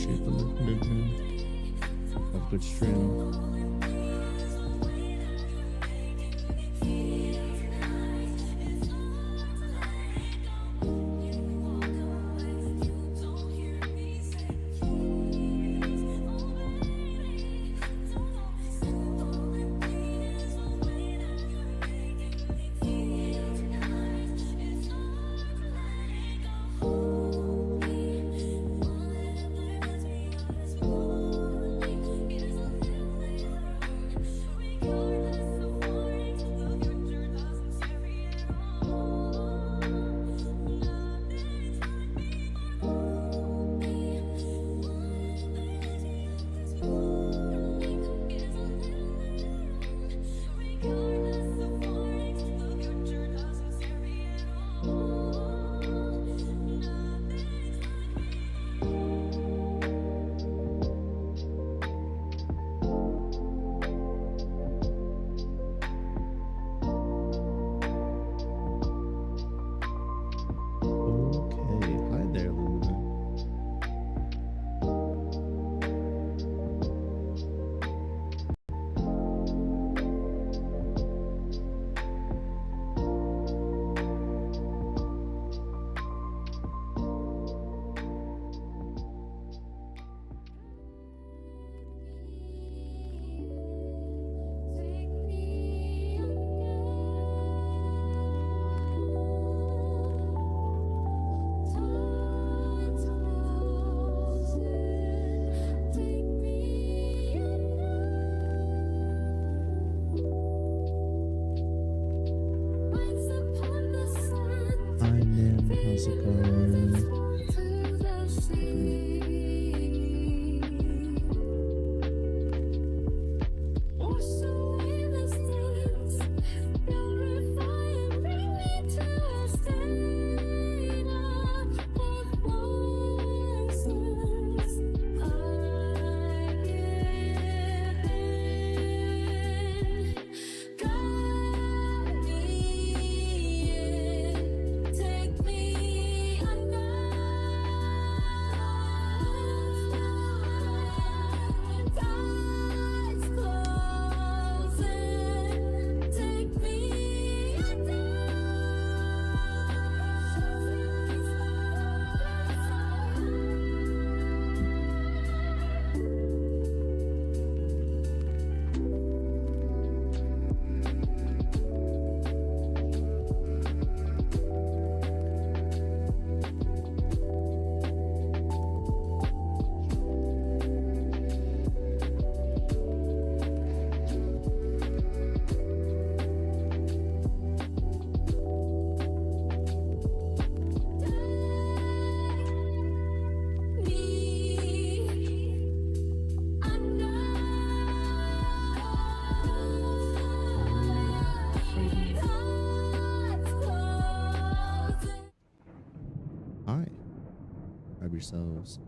appreciate the listening. Have a good stream. How's it going?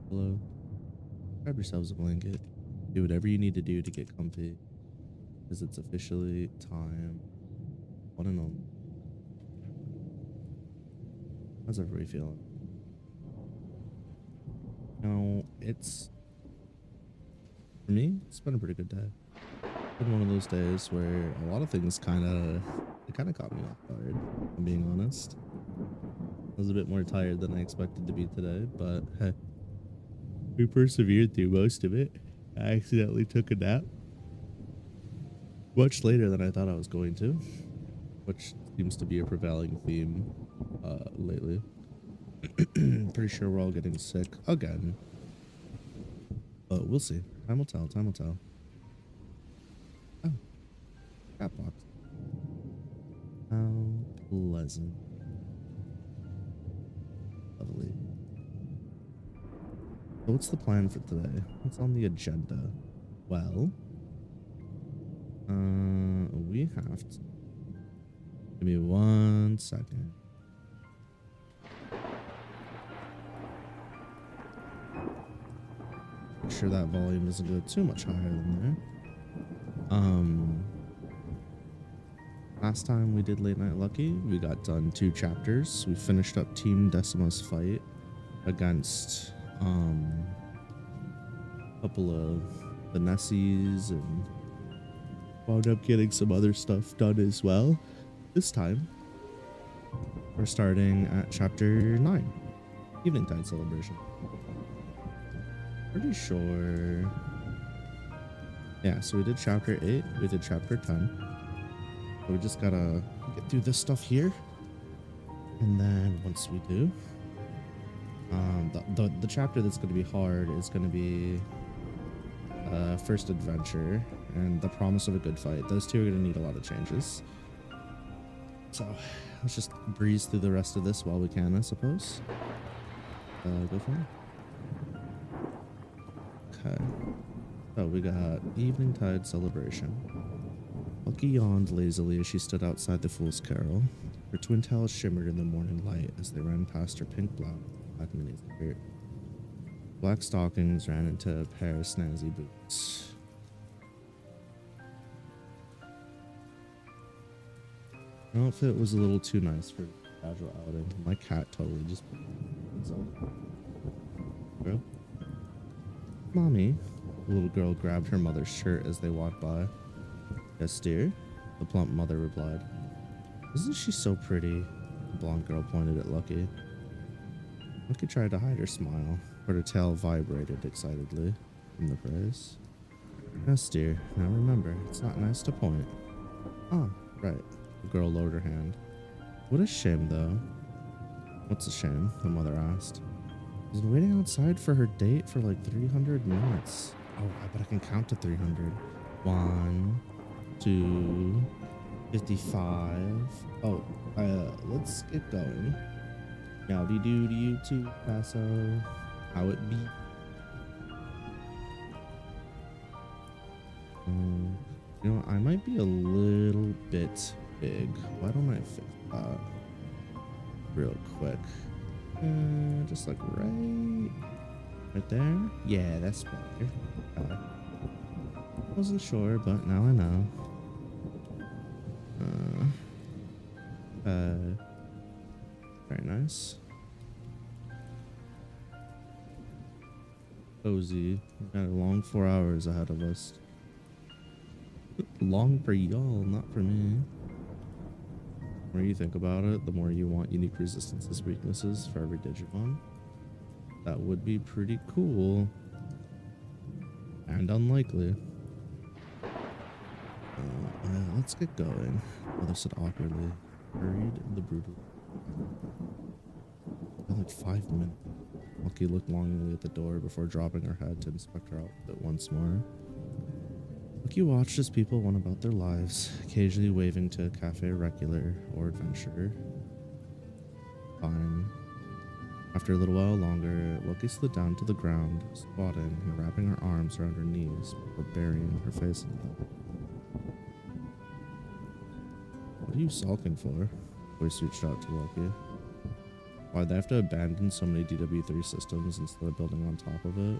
Hello. Grab yourselves a blanket. Do whatever you need to do to get comfy, because it's officially time. One and only. How's everybody feeling? It's, for me, it's been a pretty good day. It's been one of those days where a lot of things kind of caught me off guard, if I'm being honest. I was a bit more tired than I expected to be today, but hey, we persevered through most of it. I accidentally took a nap much later than I thought I was going to, which seems to be a prevailing theme lately. Pretty sure we're all getting sick again, but we'll see. Time will tell. Time will tell. Oh, cat box. How pleasant. Lovely. So what's the plan for today? What's on the agenda? Well, we have to. Give me 1 second. Make sure that volume doesn't go too much higher than there. Last time we did Late Night Lucky, we got done 2 chapters. We finished up Team Decima's fight against couple of the Nessies and wound up getting some other stuff done as well. This time, we're starting at chapter 9, Eveningtide Celebration. Pretty sure. Yeah, so we did chapter 8, we did chapter 10. So we just gotta get through this stuff here. And then once we do, the chapter that's gonna be hard is gonna be First Adventure and The Promise of a Good Fight. Those two are gonna need a lot of changes. So let's just breeze through the rest of this while we can, I suppose. Go for it. Okay. So we got Eveningtide Celebration. Lucky yawned lazily as she stood outside the Fool's Carol. Her twin tails shimmered in the morning light as they ran past her pink blouse and black mini skirt. Black stockings ran into a pair of snazzy boots. Her outfit was a little too nice for a casual outing. My cat totally just put girl. Mommy. The little girl grabbed her mother's shirt as they walked by. Yes, dear, the plump mother replied. Isn't she so pretty? The blonde girl pointed at Lucky. Lucky tried to hide her smile, but her tail vibrated excitedly from the praise. Yes, dear. Now remember, it's not nice to point. Ah, right. The girl lowered her hand. What a shame, though. What's a shame? The mother asked. She's been waiting outside for her date for like 300 minutes. Oh, I bet I can count to 300. 1, 2, 55. Oh, let's get going. Howdy do to you too, Paso. How it be? You know, I might be a little bit big. Why don't I fix that real quick? Just like right there. Yeah, that's better. Wasn't sure, but now I know. Very nice. Cozy. We've got a long 4 hours ahead of us. Long for y'all, not for me. The more you think about it, the more you want unique resistances, weaknesses for every Digimon. That would be pretty cool. And unlikely. Let's get going. Mother said awkwardly. Hurried the brutal. For like 5 minutes. Lucky looked longingly at the door before dropping her head to inspect her outfit once more. Lucky watched as people went about their lives, occasionally waving to a cafe regular or adventurer. Fine. After a little while longer, Lucky slid down to the ground, squatting and wrapping her arms around her knees before burying her face in them. What are you sulking for? Voice reached out to Lucky. Why'd they have to abandon so many DW3 systems instead of building on top of it?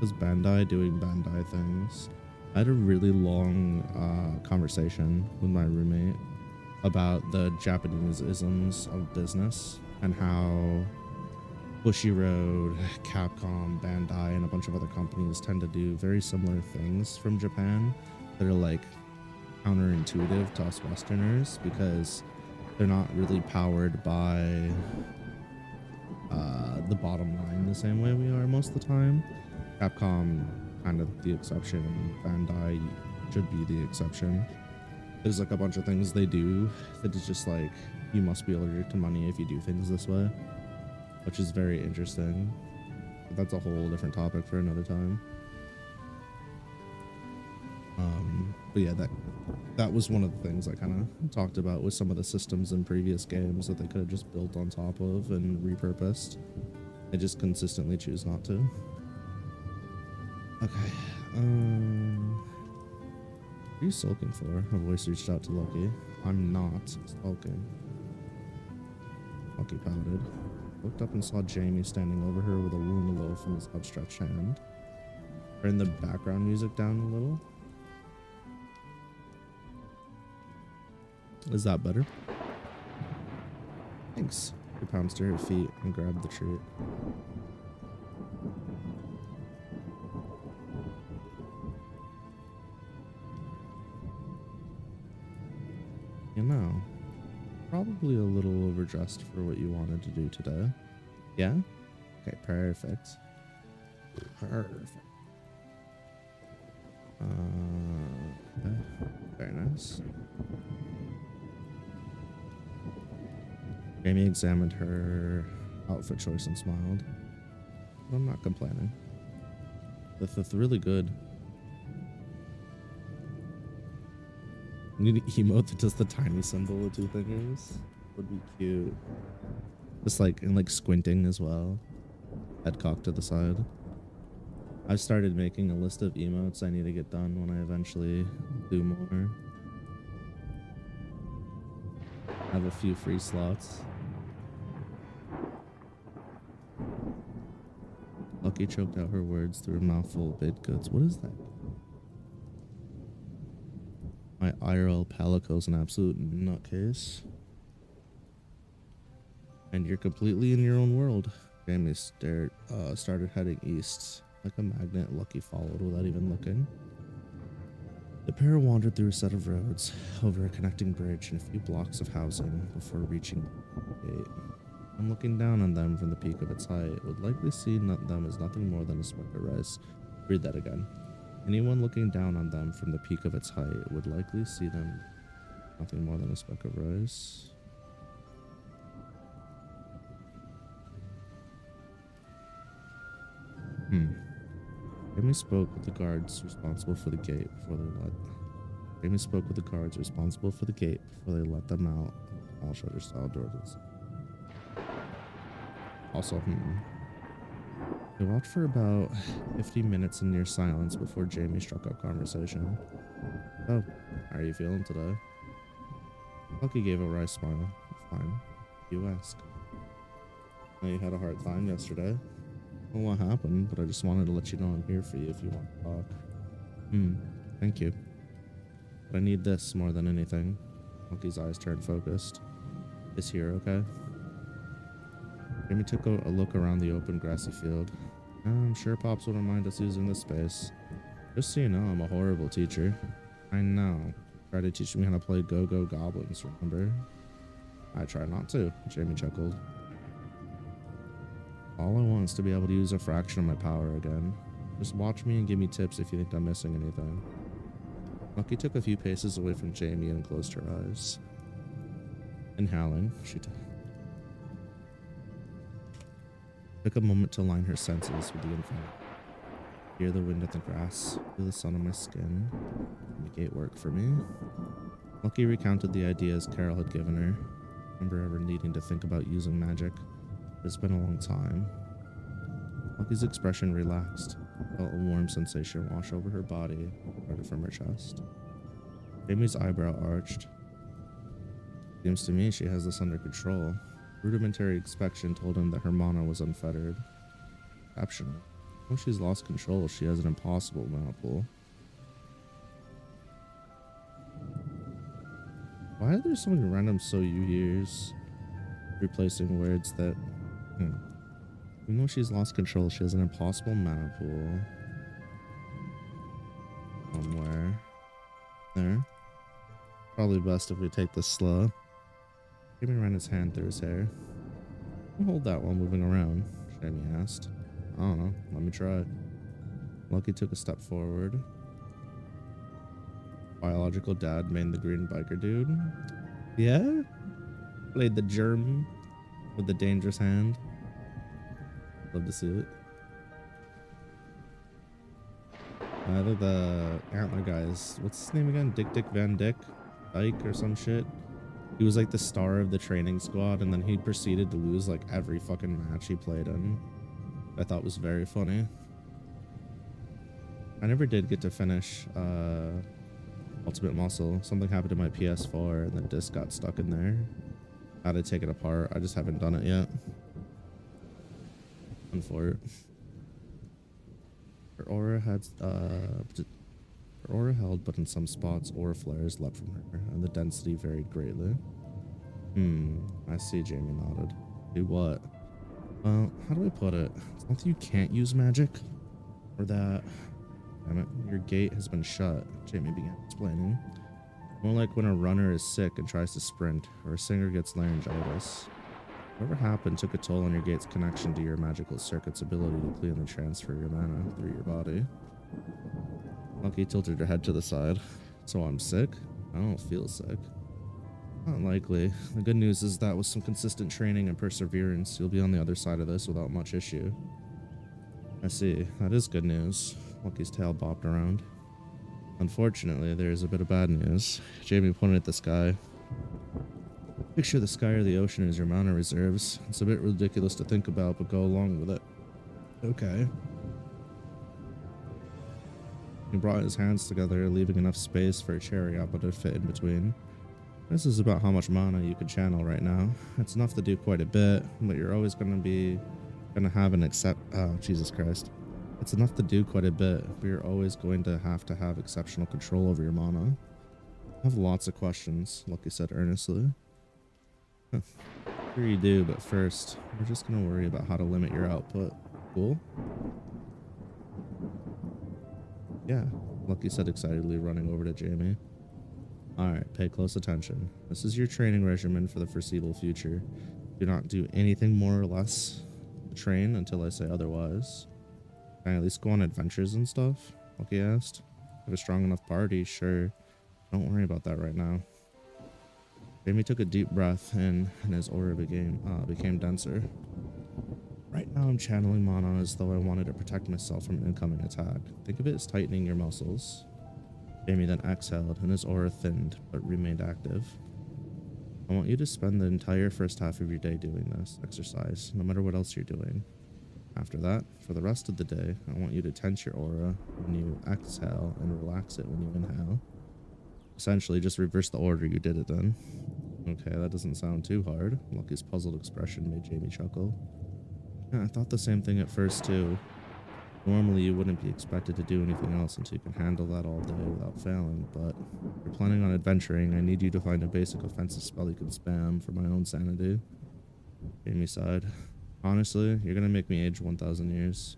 Was Bandai doing Bandai things? I had a really long conversation with my roommate about the Japanese isms of business and how Bushiroad, Capcom, Bandai, and a bunch of other companies tend to do very similar things from Japan that are like counterintuitive to us Westerners because they're not really powered by the bottom line the same way we are most of the time. Capcom kind of the exception, and Bandai should be the exception. There's like a bunch of things they do that is just like you must be allergic to money if you do things this way, which is very interesting. But that's a whole different topic for another time. But yeah, that was one of the things I kind of talked about with some of the systems in previous games that they could have just built on top of and repurposed. They just consistently choose not to. Okay. What are you sulking for? A voice reached out to Lucky. I'm not sulking. Lucky pouted. Looked up and saw Jamie standing over her with a Luna loaf in his outstretched hand. Turn the background music down a little. Is that better? Thanks. She pounced to her feet and grabbed the treat. a little overdressed for what you wanted to do today. Yeah? Okay, perfect. Perfect. Okay. Very nice. Amy examined her outfit choice and smiled. But I'm not complaining. That's really good. You need an emote that does the tiny symbol with two fingers. Would be cute. Just like, and like squinting as well. Head cocked to the side. I've started making a list of emotes I need to get done when I eventually do more. I have a few free slots. Lucky choked out her words through a mouthful of baked goods. What is that? My IRL Palico's an absolute nutcase. And you're completely in your own world. Jamie started heading east. Like a magnet, Lucky followed without even looking. The pair wandered through a set of roads, over a connecting bridge and a few blocks of housing before reaching the gate. And looking down on them from the peak of its height would likely see them as nothing more than a speck of rice. Read that again. Anyone looking down on them from the peak of its height would likely see them nothing more than a speck of rice. Jamie spoke with the guards responsible for the gate before they let them out. All shutter style doors. Also, They walked for about 50 minutes in near silence before Jamie struck up conversation. Oh, how are you feeling today? Lucky gave a wry smile. Fine. You ask. Now you had a hard time yesterday. Well, what happened? But I just wanted to let you know I'm here for you if you want to talk. Thank you. But I need this more than anything. Lucky's eyes turned focused. Is here okay? Jamie took a look around the open grassy field. I'm sure Pops wouldn't mind us using this space. Just so you know, I'm a horrible teacher. I know. Tried to teach me how to play Go-Go Goblins, remember? I try not to, Jamie chuckled. All I want is to be able to use a fraction of my power again. Just watch me and give me tips if you think I'm missing anything. Lucky took a few paces away from Jamie and closed her eyes. Inhaling, she took a moment to align her senses with the infinite. Hear the wind at the grass, feel the sun on my skin. The gate worked for me. Lucky recounted the ideas Carol had given her. Remember ever needing to think about using magic. It's been a long time. Lucky's expression relaxed. Felt a warm sensation wash over her body, started from her chest. Jamie's eyebrow arched. Seems to me she has this under control. Rudimentary inspection told him that her mana was unfettered. Exceptional. Once she's lost control, she has an impossible mana pool. Why are there so many random "so you" here's replacing words that... Even though she's lost control, she has an impossible mana pool. Somewhere. There. Probably best if we take this slow. Jamie ran his hand through his hair. Hold that while moving around, Jamie asked. I don't know. Let me try. Lucky took a step forward. Biological dad made the green biker dude. Yeah? Played the germ with the dangerous hand. Love to see it. Either the antler guys. What's his name again? Dick Van Dyke or some shit. He was like the star of the training squad, and then he proceeded to lose like every fucking match he played in. I thought was very funny. I never did get to finish Ultimate Muscle. Something happened to my PS4 and the disc got stuck in there. I had to take it apart. I just haven't done it yet. Fun for it. Her aura held, but in some spots, aura flares leapt from her, and the density varied greatly. I see, Jamie nodded. Do what? Well, how do I put it? It's not that you can't use magic, or that... Damn it, your gate has been shut, Jamie began explaining. More like when a runner is sick and tries to sprint, or a singer gets laryngitis. Whatever happened took a toll on your gate's connection to your magical circuit's ability to cleanly transfer your mana through your body. Lucky tilted her head to the side. So I'm sick? I don't feel sick. Not likely. The good news is that with some consistent training and perseverance, you'll be on the other side of this without much issue. I see. That is good news. Lucky's tail bobbed around. Unfortunately, there is a bit of bad news. Jamie pointed at the sky. Picture the sky or the ocean as your mana reserves. It's a bit ridiculous to think about, but go along with it. Okay. He brought his hands together, leaving enough space for a cherry apple to fit in between. This is about how much mana you can channel right now. It's enough to do quite a bit, but you're always going to have an Jesus Christ. It's enough to do quite a bit, but you're always going to have exceptional control over your mana. I have lots of questions, Lucky said earnestly. Sure you do, but first, we're just going to worry about how to limit your output. Cool? Yeah, Lucky said excitedly, running over to Jamie. Alright, pay close attention. This is your training regimen for the foreseeable future. Do not do anything more or less to train until I say otherwise. Can I at least go on adventures and stuff? Lucky asked. Have a strong enough party, sure. Don't worry about that right now. Jamie took a deep breath in, and his aura became denser. Right now I'm channeling mana as though I wanted to protect myself from an incoming attack. Think of it as tightening your muscles. Jamie then exhaled, and his aura thinned, but remained active. I want you to spend the entire first half of your day doing this exercise, no matter what else you're doing. After that, for the rest of the day, I want you to tense your aura when you exhale and relax it when you inhale. Essentially, just reverse the order you did it in. Okay, that doesn't sound too hard. Lucky's puzzled expression made Jamie chuckle. Yeah, I thought the same thing at first too. Normally you wouldn't be expected to do anything else until you can handle that all day without failing, but if you're planning on adventuring, I need you to find a basic offensive spell you can spam for my own sanity. Jamie sighed. Honestly, you're gonna make me age 1,000 years.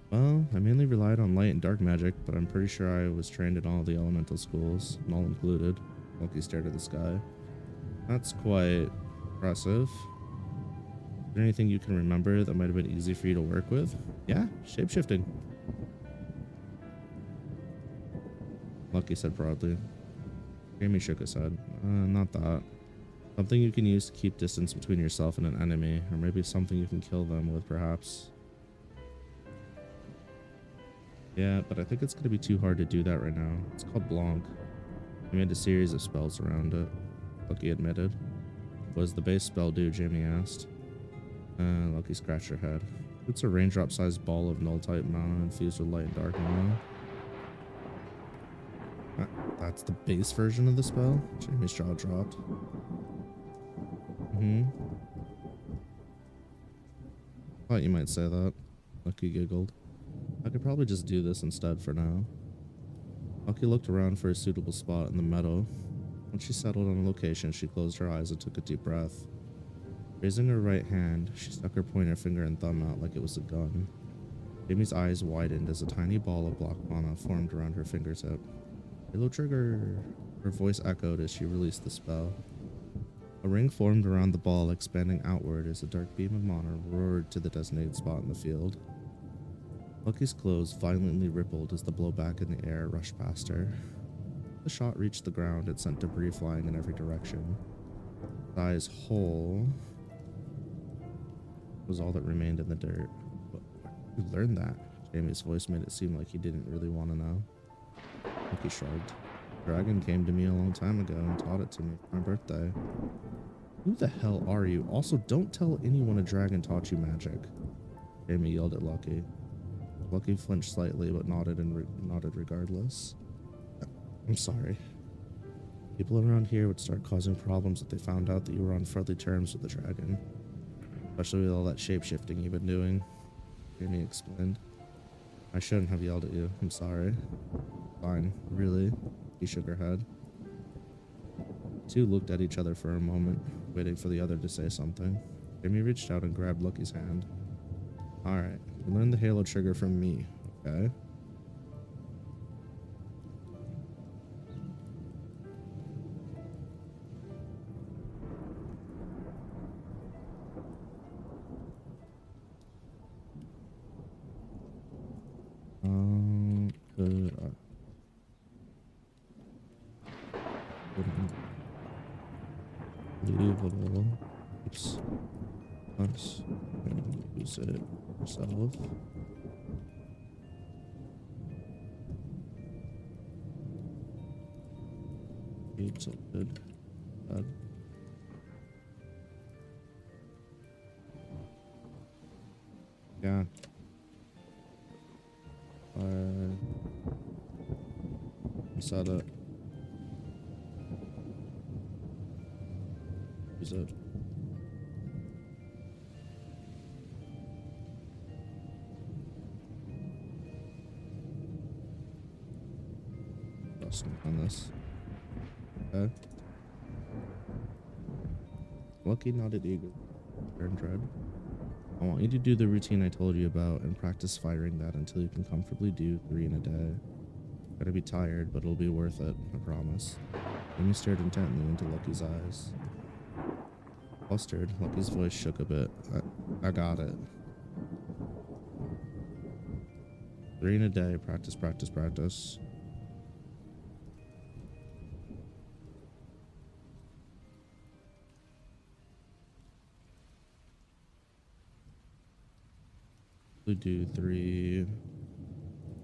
Well, I mainly relied on light and dark magic, but I'm pretty sure I was trained in all the elemental schools, null included. Loki stared at the sky. That's quite impressive. Is there anything you can remember that might have been easy for you to work with? Yeah, shapeshifting. Lucky said proudly. Jamie shook his head. Not that. Something you can use to keep distance between yourself and an enemy, or maybe something you can kill them with, perhaps. Yeah, but I think it's going to be too hard to do that right now. It's called Blanc. I made a series of spells around it, Lucky admitted. What does the base spell do? Jamie asked. Lucky scratched her head. It's a raindrop-sized ball of null-type mana infused with light and dark mana. That's the base version of the spell? Jamie's jaw dropped. Thought you might say that. Lucky giggled. I could probably just do this instead for now. Lucky looked around for a suitable spot in the meadow. Once she settled on a location, she closed her eyes and took a deep breath. Raising her right hand, she stuck her pointer finger and thumb out like it was a gun. Jamie's eyes widened as a tiny ball of black mana formed around her fingertip. Halo trigger! Her voice echoed as she released the spell. A ring formed around the ball, expanding outward as a dark beam of mana roared to the designated spot in the field. Lucky's clothes violently rippled as the blowback in the air rushed past her. The shot reached the ground and sent debris flying in every direction. His eyes whole was all that remained in the dirt. But who learned that? Jamie's voice made it seem like he didn't really want to know. Lucky shrugged. Dragon came to me a long time ago and taught it to me for my birthday. Who the hell are you? Also, don't tell anyone a dragon taught you magic. Jamie yelled at Lucky. Lucky flinched slightly, but nodded regardless. I'm sorry. People around here would start causing problems if they found out that you were on friendly terms with the dragon. Especially with all that shape-shifting you've been doing. Jamie explained. I shouldn't have yelled at you. I'm sorry. Fine. Really? He shook her head. The two looked at each other for a moment, waiting for the other to say something. Jamie reached out and grabbed Lucky's hand. Alright, you learned the Halo trigger from me, okay? Oops. Let's use it yourself. It's all good. Yeah. Set it. Use it. On this. Okay. Lucky, not an eagle. Turn dread. I want you to do the routine I told you about and practice firing that until you can comfortably do 3 in a day. Gotta be tired, but it'll be worth it, I promise. Amy stared intently into Lucky's eyes. Flustered, Lucky's voice shook a bit. I got it. 3 in a day, practice, practice, practice. We do 3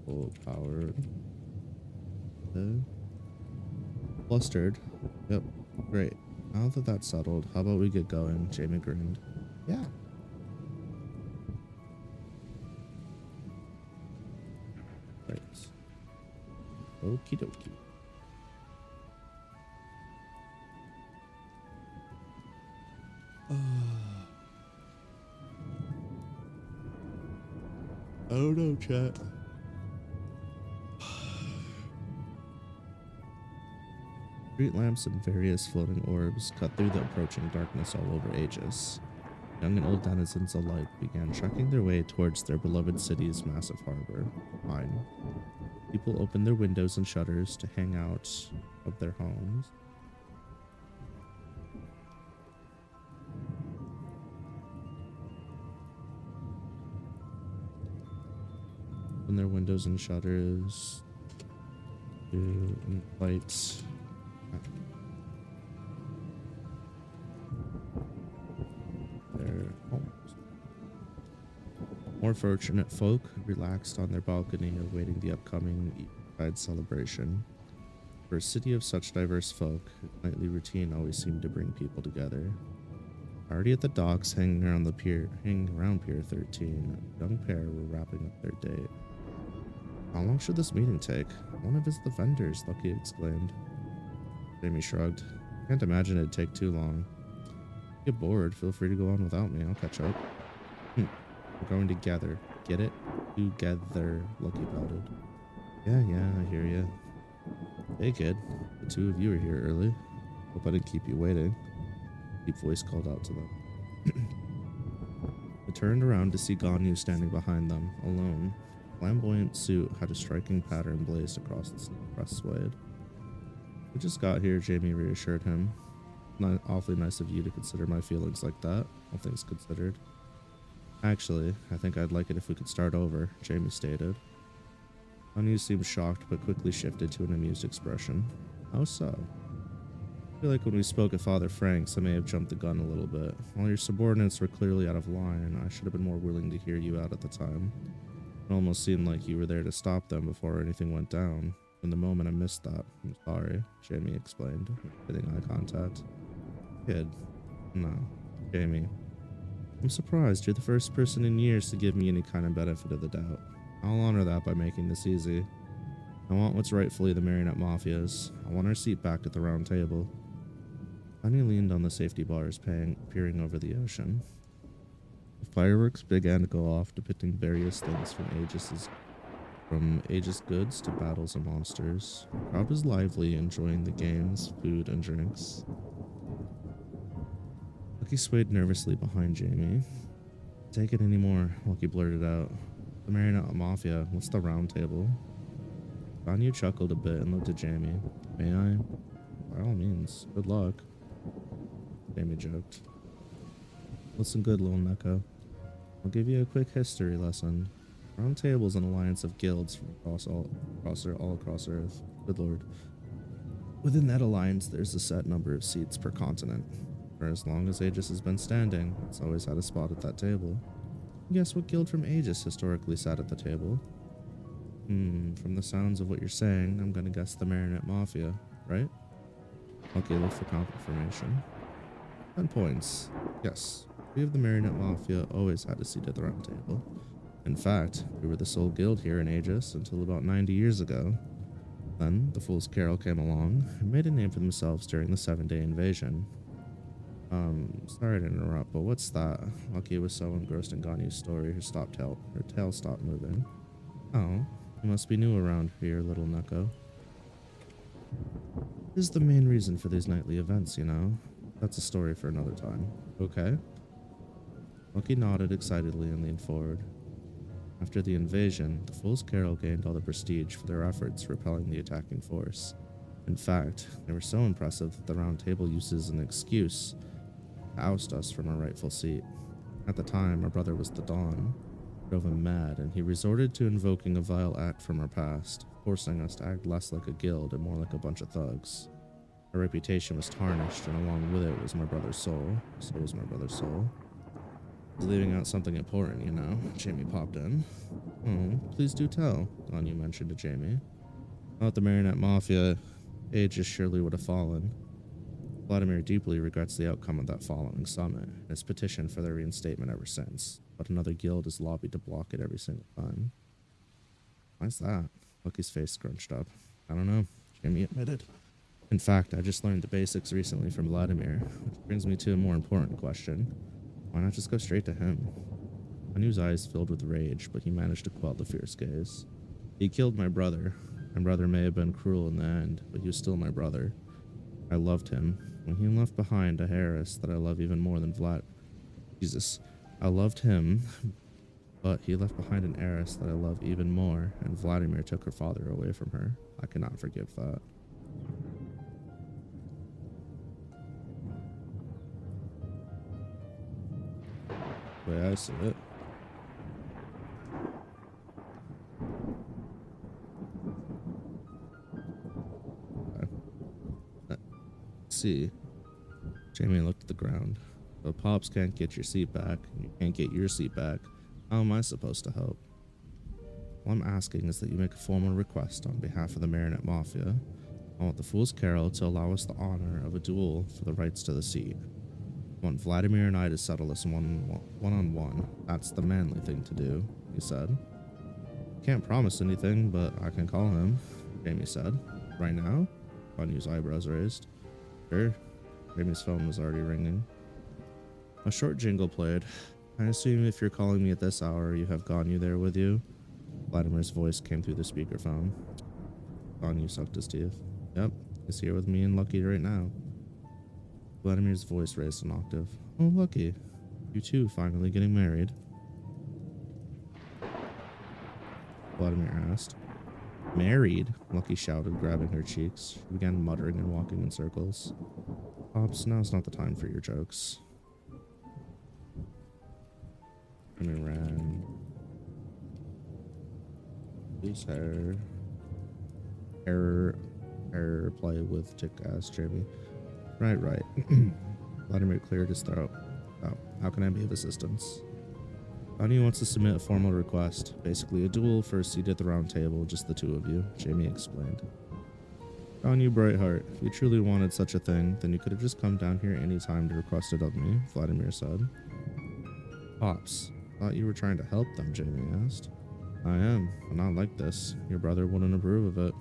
full power. Okay. Flustered. Yep, great. Now that that's settled, how about we get going? Jamie grinned. Yeah. Right. Okie dokie. I don't know, chat. Street lamps and various floating orbs cut through the approaching darkness all over Aegis. Young and old denizens alike began trekking their way towards their beloved city's massive harbor, Hainme. People opened their windows and shutters to hang out of their homes. Open their windows and shutters to invite their homes. More fortunate folk relaxed on their balcony awaiting the upcoming Tide celebration. For a city of such diverse folk, nightly routine always seemed to bring people together. Already at the docks, hanging around Pier 13, a young pair were wrapping up their date. How long should this meeting take? I want to visit the vendors, Lucky exclaimed. Jamie shrugged. Can't imagine it'd take too long. Get bored, feel free to go on without me, I'll catch up. We're going together. Get it? Together, Lucky pouted. Yeah, I hear ya. Hey kid, the 2 of you are here early. Hope I didn't keep you waiting. Deep voice called out to them. They turned around to see Ganyu standing behind them, alone. Flamboyant suit had a striking pattern blazed across the crest suede. We just got here, Jamie reassured him. Not awfully nice of you to consider my feelings like that, all things considered. Actually, I think I'd like it if we could start over, Jamie stated. Ganyu seemed shocked but quickly shifted to an amused expression. How so? I feel like when we spoke at Father Frank's, I may have jumped the gun a little bit. While your subordinates were clearly out of line, I should have been more willing to hear you out at the time. It almost seemed like you were there to stop them before anything went down. In the moment I missed that. I'm sorry, Jamie explained, getting eye contact. Kid. No. Jamie. I'm surprised you're the first person in years to give me any kind of benefit of the doubt. I'll honor that by making this easy. I want what's rightfully the Marionette Mafia's. I want our seat back at the round table. Bunny leaned on the safety bars, peering over the ocean. The fireworks began to go off, depicting various things from Aegis goods to battles and monsters. The crowd was lively, enjoying the games, food, and drinks. Lucky swayed nervously behind Jamie. Take it anymore, Lucky blurted out. The Marionette Mafia, what's the round table? Ganyu chuckled a bit and looked at Jamie. May I? By all means, good luck. Jamie joked. Listen good, little Neko. I'll give you a quick history lesson. Round Table is an alliance of guilds from all across Earth. Good lord. Within that alliance, there's a set number of seats per continent. For as long as Aegis has been standing, it's always had a spot at that table. Guess what guild from Aegis historically sat at the table? From the sounds of what you're saying, I'm gonna guess the Marinette Mafia, right? Okay, look for confirmation. 10 points. Yes, we of the Marinette Mafia always had a seat at the round table. In fact, we were the sole guild here in Aegis until about 90 years ago. Then, the Fool's Carol came along and made a name for themselves during the 7-day invasion. Sorry to interrupt, but what's that? Lucky was so engrossed in Ganyu's story, her tail stopped moving. Oh, you must be new around here, little Neko. This is the main reason for these nightly events, you know? That's a story for another time. Okay? Lucky nodded excitedly and leaned forward. After the invasion, the Fool's Carol gained all the prestige for their efforts repelling the attacking force. In fact, they were so impressive that the Round Table uses an excuse to oust us from our rightful seat. At the time, our brother was the Dawn. It drove him mad, and he resorted to invoking a vile act from our past, forcing us to act less like a guild and more like a bunch of thugs. Our reputation was tarnished, and along with it was my brother's soul. So was my brother's soul. I was leaving out something important, you know. Jamie popped in. Oh, please do tell, Anya mentioned to Jamie. Without the Marinette Mafia, Aegis surely would have fallen. Vladimir deeply regrets the outcome of that following summit, and has petitioned for their reinstatement ever since, but another guild has lobbied to block it every single time. Why's that? Lucky's face scrunched up. I don't know, Jamie admitted. In fact, I just learned the basics recently from Vladimir, which brings me to a more important question. Why not just go straight to him? Anu's eyes filled with rage, but he managed to quell the fierce gaze. He killed my brother. My brother may have been cruel in the end, but he was still my brother. I loved him. When he left behind a heiress that I love even more than I loved him, but he left behind an heiress that I love even more, and Vladimir took her father away from her. I cannot forgive that. The way I see it. See, Jamie looked at the ground. But Pops can't get your seat back, and you can't get your seat back. How am I supposed to help? All I'm asking is that you make a formal request on behalf of the Marinette Mafia. I want the Fool's Carol to allow us the honor of a duel for the rights to the seat. I want Vladimir and I to settle this one-on-one. That's the manly thing to do, he said. Can't promise anything, but I can call him, Jamie said. Right now? Ganyu's eyebrows raised. Sure. Jamie's phone was already ringing. A short jingle played. I assume if you're calling me at this hour, you have Ganyu there with you? Vladimir's voice came through the speakerphone. Ganyu sucked his teeth. Yep, he's here with me and Lucky right now. Vladimir's voice raised an octave. Oh, Lucky. You two finally getting married? Vladimir asked. Married? Lucky shouted, grabbing her cheeks. She began muttering and walking in circles. Pops, now's not the time for your jokes. Jamie ran. Lose hair. Error play with chick ass Jamie. Right. Vladimir cleared his throat. Oh, how can I be of assistance? Ganyu wants to submit a formal request. Basically a duel for a seat at the round table, just the two of you, Jamie explained. Ganyu Brightheart, if you truly wanted such a thing, then you could have just come down here any time to request it of me, Vladimir said. Pops, thought you were trying to help them, Jamie asked. I am, but not like this. Your brother wouldn't approve of it.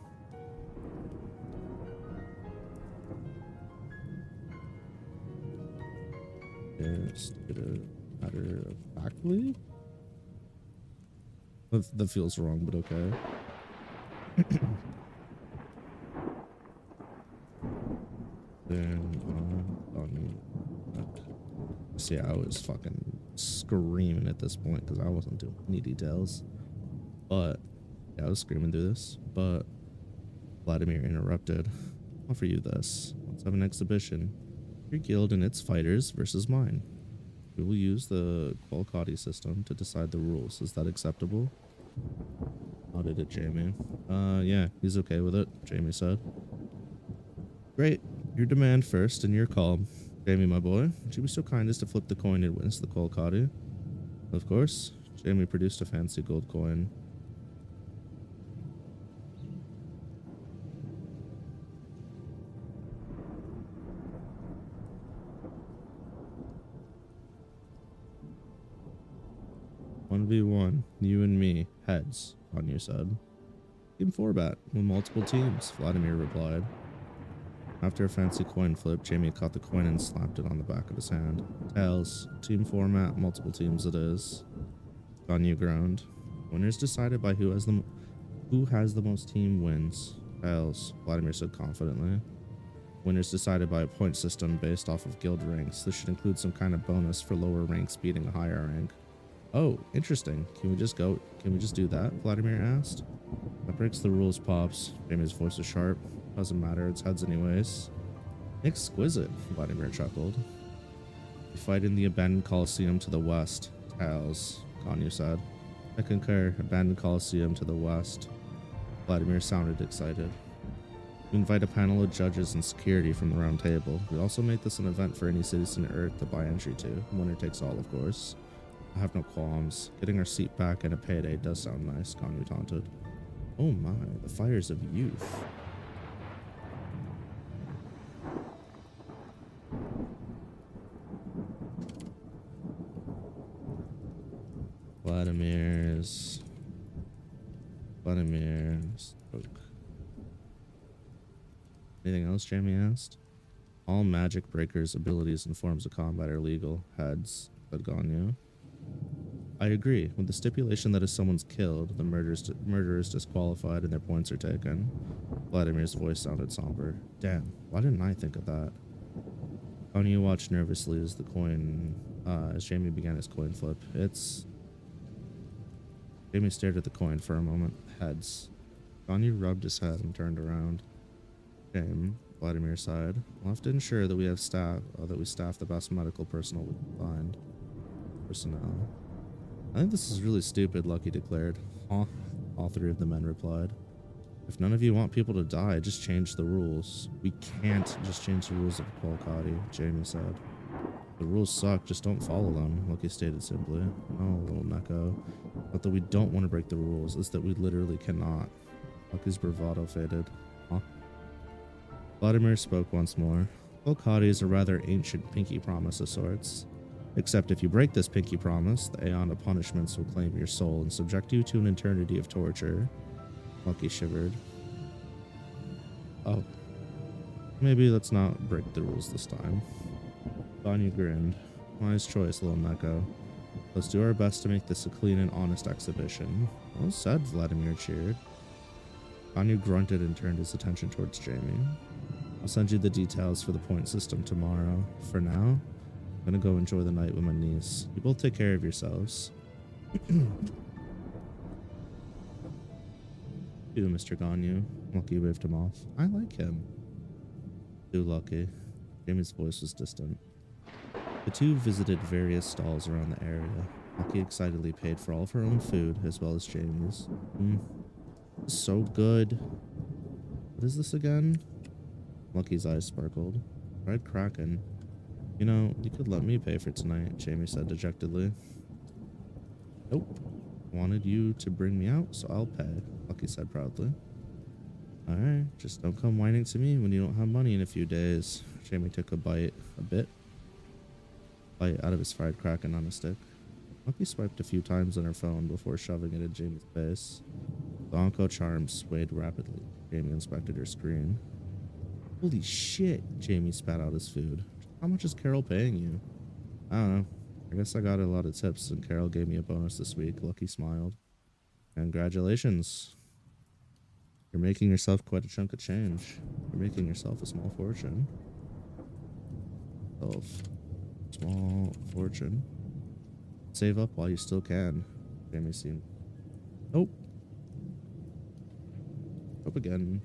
Just get a matter of factly? That feels wrong, but okay. Then see, I was fucking screaming at this point because I wasn't doing any details. But yeah, I was screaming through this. But Vladimir interrupted. I'll offer you this. Let's have an exhibition. Your guild and its fighters versus mine. We will use the Qualcotti system to decide the rules. Is that acceptable? Nodded at Jamie. Yeah, he's okay with it, Jamie said. Great. Your demand first and your call. Jamie, my boy, would you be so kind as to flip the coin and witness the Kolkati? Of course. Jamie produced a fancy gold coin. "1v1, you and me, heads," Anya said. "Team 4-bat, with multiple teams," Vladimir replied. After a fancy coin flip, Jamie caught the coin and slapped it on the back of his hand. "Tails, team format, multiple teams it is," Anya groaned. "Winners decided by who has the most team wins." "Tails," Vladimir said confidently. "Winners decided by a point system based off of guild ranks. This should include some kind of bonus for lower ranks beating a higher rank." "Oh, interesting. Can we just do that?" Vladimir asked. "That breaks the rules, Pops." Jamie's voice was sharp. "Doesn't matter, it's heads anyways." "Exquisite," Vladimir chuckled. "We fight in the abandoned Coliseum to the west." "Tails," Ganyu said. "I concur. Abandoned Coliseum to the west." Vladimir sounded excited. "We invite a panel of judges and security from the round table. We also make this an event for any citizen of Earth to buy entry to. Winner takes all, of course." "I have no qualms. Getting our seat back and a payday does sound nice," Ganyu taunted. "Oh my, the fires of youth." Vladimir's spoke. "Anything else?" Jamie asked. "All magic breakers' abilities and forms of combat are legal." "Heads," said Ganyu. "I agree, with the stipulation that if someone's killed, the murderer is disqualified and their points are taken." Vladimir's voice sounded somber. "Damn, why didn't I think of that?" Ganyu watched nervously as Jamie began his coin flip. Jamie stared at the coin for a moment. "Heads." Ganyu rubbed his head and turned around. "Shame," Vladimir sighed. "We'll have to ensure that we staff the best medical personnel we can find." Personnel. "I think this is really stupid," Lucky declared. "Huh?" All three of the men replied. "If none of you want people to die, just change the rules." "We can't just change the rules of Kolkati," Jamie said. "The rules suck, just don't follow them," Lucky stated simply. "No, little Neko. Not that we don't want to break the rules, it's that we literally cannot." Lucky's bravado faded. "Huh?" Vladimir spoke once more. "Kolkati is a rather ancient pinky promise of sorts. Except if you break this pinky promise, the Aeon of Punishments will claim your soul and subject you to an eternity of torture." Lucky shivered. "Oh. Maybe let's not break the rules this time." Ganyu grinned. "Wise choice, little Neko. Let's do our best to make this a clean and honest exhibition." "Well said," Vladimir cheered. Ganyu grunted and turned his attention towards Jamie. "I'll send you the details for the point system tomorrow. For now, I'm gonna go enjoy the night with my niece. You both take care of yourselves." "You, Mr. Ganyu." Lucky waved him off. "I like him." "Too lucky." Jamie's voice was distant. The two visited various stalls around the area. Lucky excitedly paid for all of her own food, as well as Jamie's. So good." "What is this again?" Lucky's eyes sparkled. "Fried Kraken. You know, you could let me pay for tonight," Jamie said dejectedly. "Nope. Wanted you to bring me out, so I'll pay," Lucky said proudly. "Alright, just don't come whining to me when you don't have money in a few days." Jamie took a bite out of his fried Kraken on a stick. Lucky swiped a few times on her phone before shoving it in Jamie's face. The Onko charm swayed rapidly. Jamie inspected her screen. "Holy shit," Jamie spat out his food. "How much is Carol paying you?" "I don't know. I guess I got a lot of tips and Carol gave me a bonus this week." Lucky smiled. "Congratulations. You're making yourself quite a chunk of change. You're making yourself a small fortune." Small fortune. "Save up while you still can." Jamie seemed. "Nope. Up again.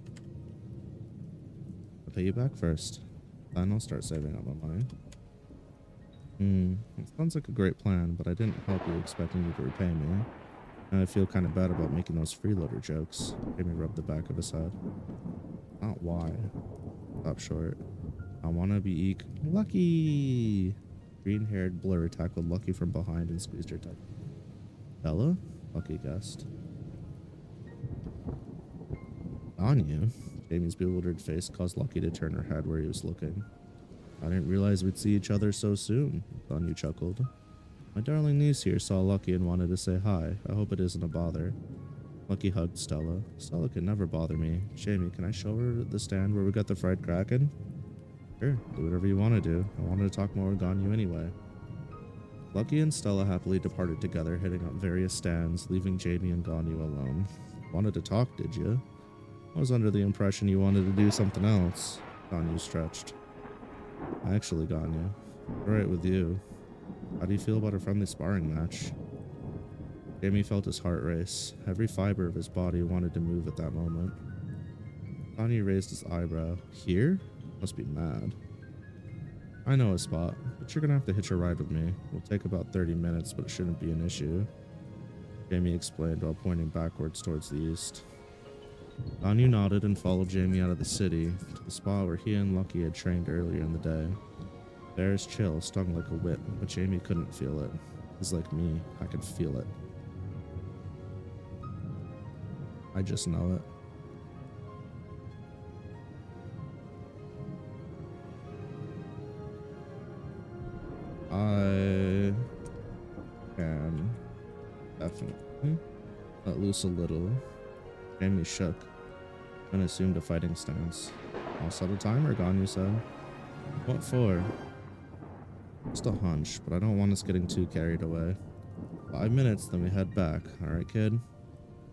I'll pay you back first. Then I'll start saving up my money." It sounds like a great plan, but I didn't help you expecting you to repay me. And I feel kind of bad about making those freeloader jokes." Jamie rubbed the back of his head. "Not why." Stopped short. I wanna be Lucky. Green-haired blur tackled Lucky from behind and squeezed her tight. Bella? Lucky guessed. On you? Jamie's bewildered face caused Lucky to turn her head where he was looking. I didn't realize we'd see each other so soon, Anya chuckled. My darling niece here saw Lucky and wanted to say hi. I hope it isn't a bother. Lucky hugged Stella. Stella can never bother me. Jamie, can I show her the stand where we got the fried kraken? Sure, do whatever you want to do. I wanted to talk more with Ganyu anyway. Lucky and Stella happily departed together, hitting up various stands, leaving Jamie and Ganyu alone. Wanted to talk, did you? I was under the impression you wanted to do something else. Ganyu stretched. Actually, Ganyu, alright with you. How do you feel about a friendly sparring match? Jamie felt his heart race. Every fiber of his body wanted to move at that moment. Ganyu raised his eyebrow. Here? Must be mad. I know a spot, but you're gonna have to hitch a ride with me. It'll take about 30 minutes, but it shouldn't be an issue. Jamie explained while pointing backwards towards the east. Ganyu nodded and followed Jamie out of the city, to the spot where he and Lucky had trained earlier in the day. The air's chill stung like a whip, but Jamie couldn't feel it. He's like me, I could feel it. I just know it. I can definitely let loose a little. Jamie shook and assumed a fighting stance. I'll set a timer, Ganyu said. What for? Just a hunch, but I don't want us getting too carried away. 5 minutes, then we head back. Alright, kid?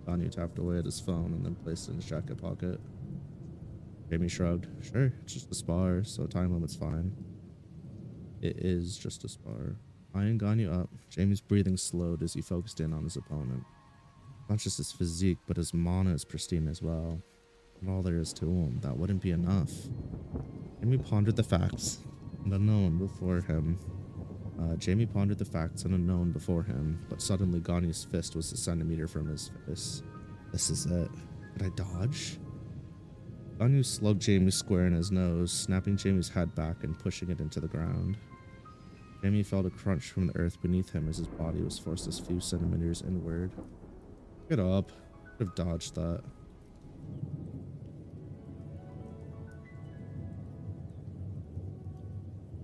Ganyu tapped away at his phone and then placed it in his jacket pocket. Jamie shrugged. Sure, it's just a spar, so time limit's fine. It is just a spar. Eyeing Ganyu up, Jamie's breathing slowed as he focused in on his opponent. Not just his physique, but his mana is pristine as well. Not all there is to him, that wouldn't be enough. Jamie pondered the facts and unknown before him. But suddenly Ganyu's fist was a centimeter from his face. This is it. Did I dodge? Ganyu slugged Jamie square in his nose, snapping Jamie's head back and pushing it into the ground. Jamie felt a crunch from the earth beneath him as his body was forced a few centimeters inward. Get up. Could have dodged that.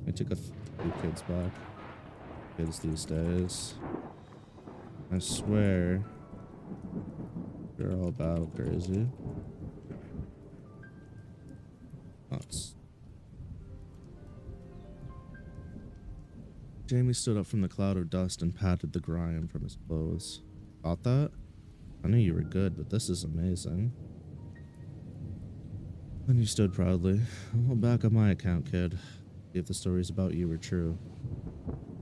I took a few kids back. Kids these days. I swear they're all battle crazy. Nuts. Jamie stood up from the cloud of dust and patted the grime from his clothes. Got that? I knew you were good, but this is amazing. And he stood proudly. I'll back up my account, kid. See if the stories about you were true.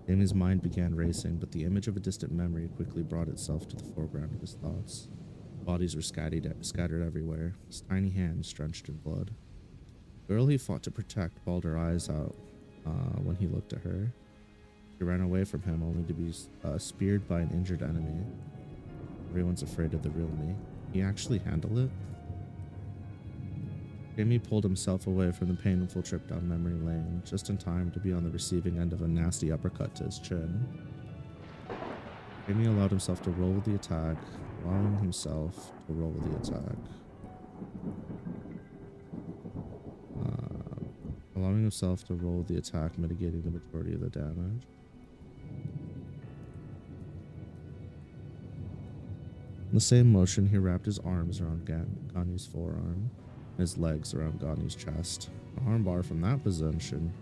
Jamie's mind began racing, but the image of a distant memory quickly brought itself to the foreground of his thoughts. Bodies were scattered everywhere, his tiny hands drenched in blood. The girl he fought to protect bawled her eyes out when he looked at her. She ran away from him only to be speared by an injured enemy. Everyone's afraid of the real me. Can he actually handle it? Jamie pulled himself away from the painful trip down memory lane, just in time to be on the receiving end of a nasty uppercut to his chin. Jamie allowed himself to roll with the attack, allowing himself to roll with the attack. Allowing himself to roll with the attack, mitigating the majority of the damage. In the same motion, he wrapped his arms around Ganyu's forearm, and his legs around Ganyu's chest. An armbar from that position.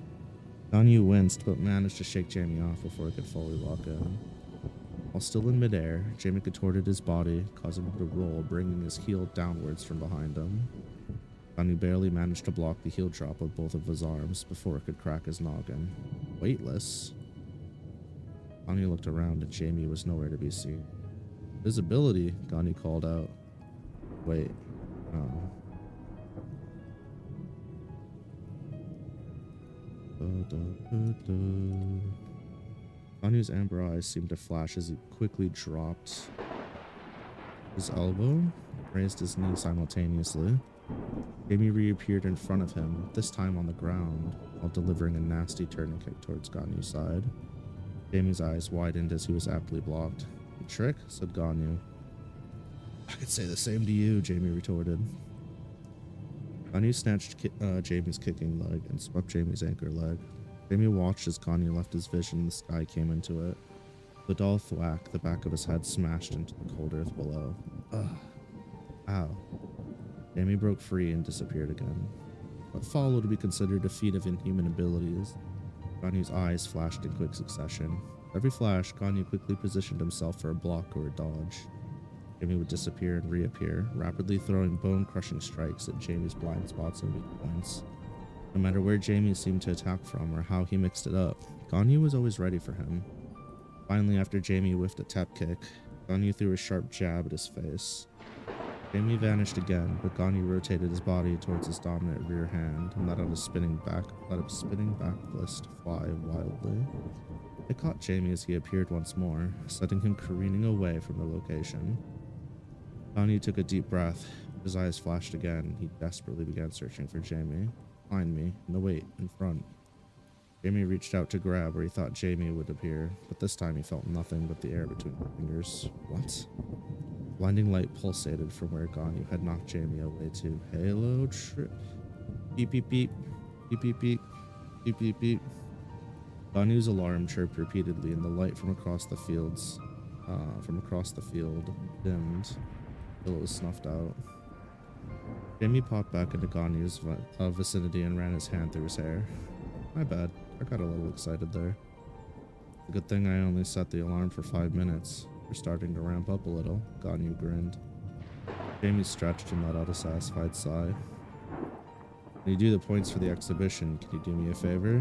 Ganyu winced, but managed to shake Jamie off before he could fully lock in. While still in midair, Jamie contorted his body, causing him to roll, bringing his heel downwards from behind him. Ganyu barely managed to block the heel drop with both of his arms before it could crack his noggin. Weightless? Ganyu looked around and Jamie was nowhere to be seen. Visibility, Ganyu called out. Wait. Oh. Ganyu's amber eyes seemed to flash as he quickly dropped his elbow, raised his knee simultaneously. Jamie reappeared in front of him, this time on the ground, while delivering a nasty turning kick towards Ganyu's side. Jamie's eyes widened as he was aptly blocked. "A trick?" said Ganyu. "I could say the same to you," Jamie retorted. Ganyu snatched Jamie's kicking leg and swept Jamie's anchor leg. Jamie watched as Ganyu left his vision and the sky came into it. With a dull thwack, the back of his head smashed into the cold earth below. Ugh. Ow. Jamie broke free and disappeared again. What followed would be considered a feat of inhuman abilities. Ganyu's eyes flashed in quick succession. Every flash, Ganyu quickly positioned himself for a block or a dodge. Jamie would disappear and reappear, rapidly throwing bone-crushing strikes at Jamie's blind spots and weak points. No matter where Jamie seemed to attack from or how he mixed it up, Ganyu was always ready for him. Finally, after Jamie whiffed a tap kick, Ganyu threw a sharp jab at his face. Jamie vanished again, but Ganyu rotated his body towards his dominant rear hand and let a spinning back fist fly wildly. It caught Jamie as he appeared once more, sending him careening away from the location. Ganyu took a deep breath. His eyes flashed again. He desperately began searching for Jamie. Behind me. No, wait, in front. Jamie reached out to grab where he thought Jamie would appear, but this time he felt nothing but the air between his fingers. What? Blinding light pulsated from where Ganyu had knocked Jamie away to. Halo trip. Beep beep beep. Beep beep beep. Beep beep beep. Ganyu's alarm chirped repeatedly, and the light from across the field dimmed till it was snuffed out. Jamie popped back into Ganyu's vicinity and ran his hand through his hair. My bad, I got a little excited there. A good thing I only set the alarm for 5 minutes. We're starting to ramp up a little, Ganyu grinned. Jamie stretched and let out a satisfied sigh. When you do the points for the exhibition, can you do me a favor?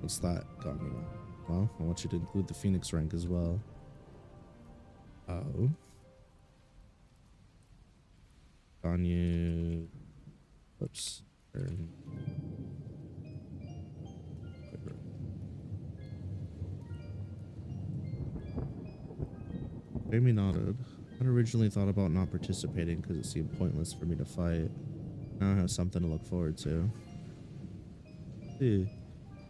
What's that, Ganyu? Well, I want you to include the Phoenix rank as well. Oh. Ganyu. Oops. Jamie nodded. I'd originally thought about not participating because it seemed pointless for me to fight. Now I have something to look forward to.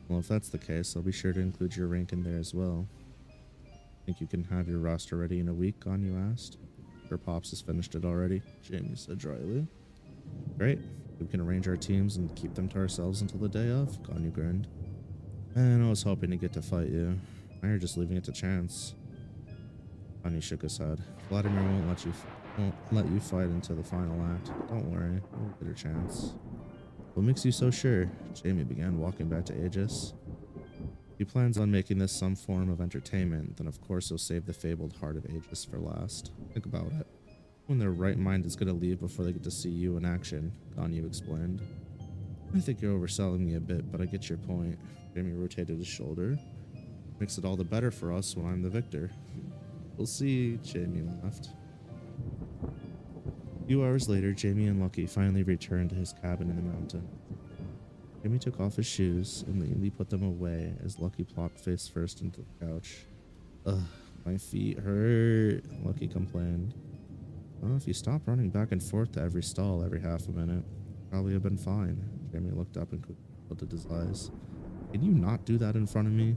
Well, if that's the case, I'll be sure to include your rank in there as well. Think you can have your roster ready in a week? Ganyu asked. Her Pops has finished it already, Jamie said dryly. Great. We can arrange our teams and keep them to ourselves until the day of, Ganyu grinned. And I was hoping to get to fight you. Now you're just leaving it to chance. Ganyu shook his head. Vladimir won't let you fight until the final act. Don't worry, we'll get a chance. What makes you so sure? Jamie began walking back to Aegis. He plans on making this some form of entertainment, then of course he'll save the fabled heart of Aegis for last. Think about it. When their right mind is gonna leave before they get to see you in action, Ganyu explained. I think you're overselling me a bit, but I get your point. Jamie rotated his shoulder. Makes it all the better for us when I'm the victor. We'll see, Jamie laughed. A few hours later, Jamie and Lucky finally returned to his cabin in the mountain. Jamie took off his shoes and neatly put them away as Lucky plopped face first into the couch. Ugh, my feet hurt, Lucky complained. Well, if you stop running back and forth to every stall every half a minute, probably have been fine. Jamie looked up and quickly tilted his eyes. Can you not do that in front of me?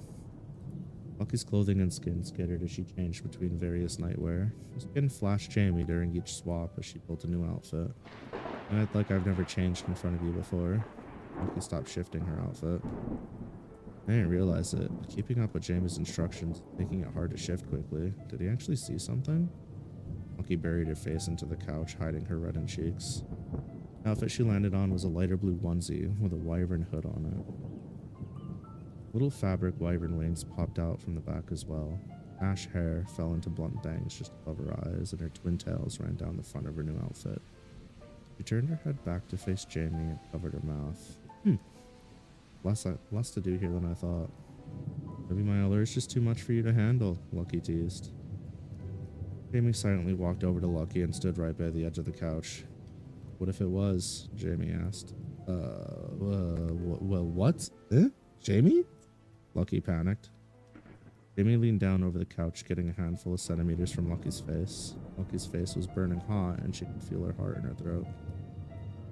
Lucky's clothing and skin skittered as she changed between various nightwear. Her skin flashed Jamie during each swap as she built a new outfit. And I'd like I've never changed in front of you before. Lucky stopped shifting her outfit. I didn't realize it. Keeping up with Jamie's instructions, making it hard to shift quickly. Did he actually see something? Lucky buried her face into the couch, hiding her reddened cheeks. The outfit she landed on was a lighter blue onesie with a wyvern hood on it. Little fabric wyvern wings popped out from the back as well. Ash hair fell into blunt bangs just above her eyes, and her twin tails ran down the front of her new outfit. She turned her head back to face Jamie and covered her mouth. Less to do here than I thought. Maybe my allure is just too much for you to handle, Lucky teased. Jamie silently walked over to Lucky and stood right by the edge of the couch. What if it was? Jamie asked. What? Eh? Jamie? Lucky panicked. Jamie leaned down over the couch, getting a handful of centimeters from Lucky's face. Lucky's face was burning hot, and she could feel her heart in her throat.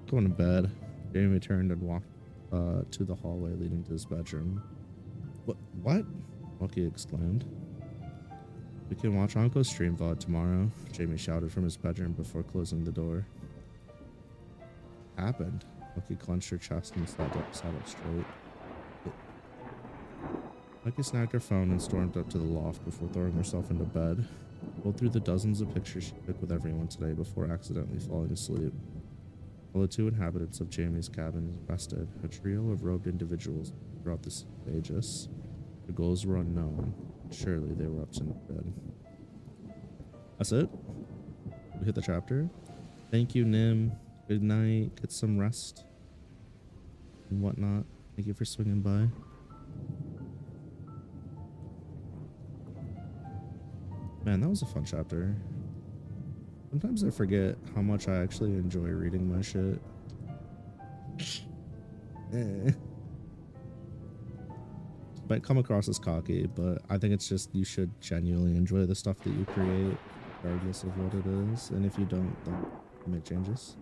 Going to bed. Jamie turned and walked to the hallway leading to his bedroom. What? Lucky exclaimed. We can watch Uncle stream VOD tomorrow, Jamie shouted from his bedroom before closing the door. Happened. Lucky clenched her chest and sat up straight. Lucky snagged her phone and stormed up to the loft before throwing herself into bed. Rolled through the dozens of pictures she took with everyone today before accidentally falling asleep. While the two inhabitants of Jamie's cabin rested, a trio of robed individuals throughout the ages. The goals were unknown. Surely they were up to no good. That's it. We hit the chapter. Thank you, Nim. Good night. Get some rest and whatnot. Thank you for swinging by. Man, that was a fun chapter. Sometimes I forget how much I actually enjoy reading my shit. Might come across as cocky, but I think it's just you should genuinely enjoy the stuff that you create, regardless of what it is. And if you don't make changes.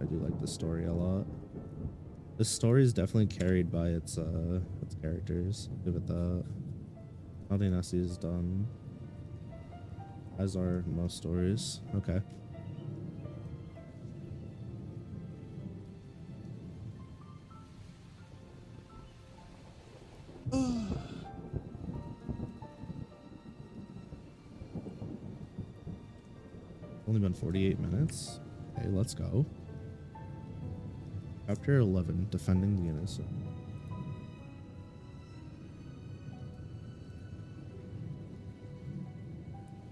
I do like this story a lot. This story is definitely carried by its characters. I'll give it that. Nothing else is done. As are most stories. Okay. Only been 48 minutes. Okay, let's go. Chapter 11, Defending the Innocent.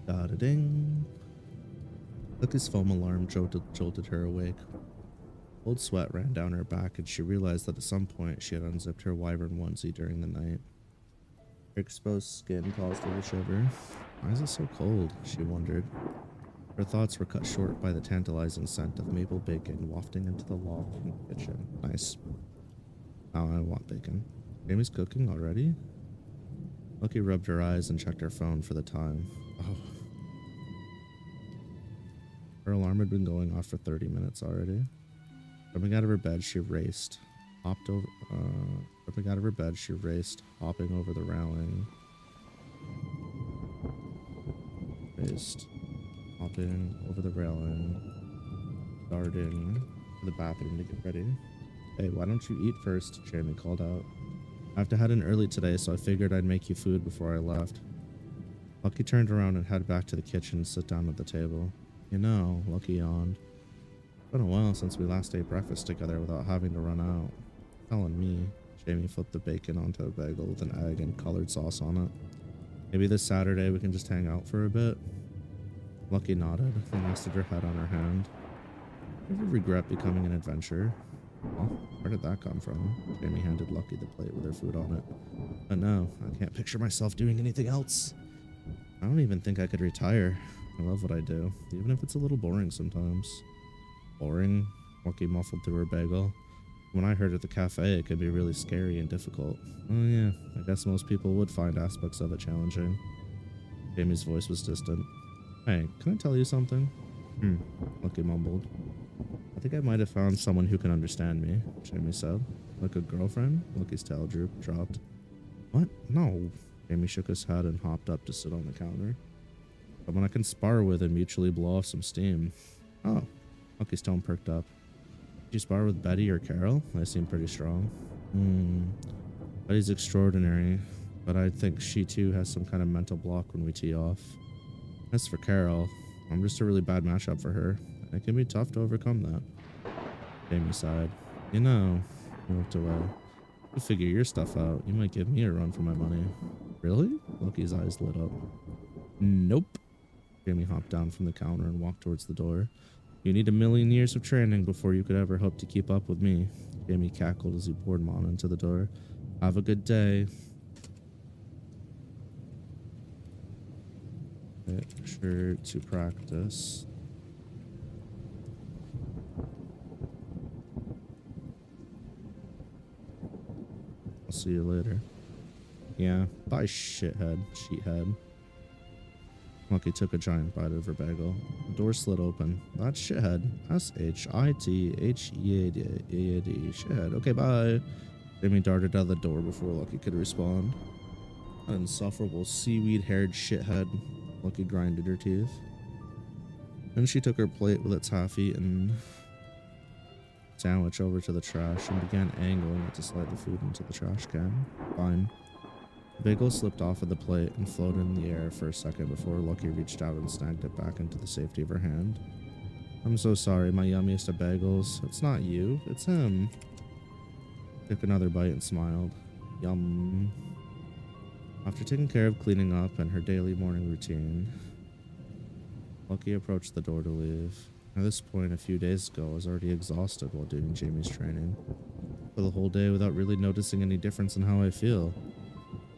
Da-da-ding. Lucky's foam alarm jolted her awake. Cold sweat ran down her back, and she realized that at some point she had unzipped her wyvern onesie during the night. Her exposed skin caused her to shiver. Why is it so cold? She wondered. Her thoughts were cut short by the tantalizing scent of maple bacon wafting into the loft in the kitchen. Nice. Now I want bacon. Jamie's cooking already? Lucky rubbed her eyes and checked her phone for the time. Oh. Her alarm had been going off for 30 minutes already. Jumping out of her bed, she raced. Hopping over the railing. Hopping over the railing. Darting to the bathroom to get ready. Hey, why don't you eat first? Jamie called out. I have to head in early today, so I figured I'd make you food before I left. Lucky turned around and headed back to the kitchen and sit down at the table. You know, Lucky yawned. It's been a while since we last ate breakfast together without having to run out. Telling me. Jamie flipped the bacon onto a bagel with an egg and colored sauce on it. Maybe this Saturday we can just hang out for a bit? Lucky nodded and rested her head on her hand. Ever regret becoming an adventurer? Well, where did that come from? Jamie handed Lucky the plate with her food on it. But no, I can't picture myself doing anything else. I don't even think I could retire. I love what I do, even if it's a little boring sometimes. Boring? Lucky muffled through her bagel. When I heard at the cafe, it could be really scary and difficult. Oh yeah, I guess most people would find aspects of it challenging. Jamie's voice was distant. Hey, can I tell you something? Lucky mumbled. I think I might have found someone who can understand me, Jamie said. Like a girlfriend? Lucky's tail dropped. What? No. Jamie shook his head and hopped up to sit on the counter. Someone I can spar with and mutually blow off some steam. Oh. Lucky's tone perked up. Did you spar with Betty or Carol? They seem pretty strong. Betty's extraordinary, but I think she too has some kind of mental block when we tee off. As for Carol, I'm just a really bad matchup for her. It can be tough to overcome that. Jamie sighed. You know, he looked away. You'll figure your stuff out. You might give me a run for my money. Really? Lucky's eyes lit up. Nope. Jamie hopped down from the counter and walked towards the door. You need 1,000,000 years of training before you could ever hope to keep up with me. Jamie cackled as he poured Mana into the door. Have a good day. Sure to practice. I'll see you later. Yeah, bye shithead, sheethead. Lucky took a giant bite of her bagel. The door slid open. That's shithead. S-H-I-T-H-E-A-D. Shithead. Okay, bye. Jamie darted out the door before Lucky could respond. An insufferable seaweed-haired shithead. Lucky grinded her teeth. Then she took her plate with its half-eaten sandwich over to the trash and began angling it to slide the food into the trash can. Fine. The bagel slipped off of the plate and floated in the air for a second before Lucky reached out and snagged it back into the safety of her hand. I'm so sorry, my yummiest of bagels. It's not you, it's him. Took another bite and smiled. Yum. After taking care of cleaning up and her daily morning routine, Lucky approached the door to leave. At this point, a few days ago, I was already exhausted while doing Jamie's training. For the whole day without really noticing any difference in how I feel.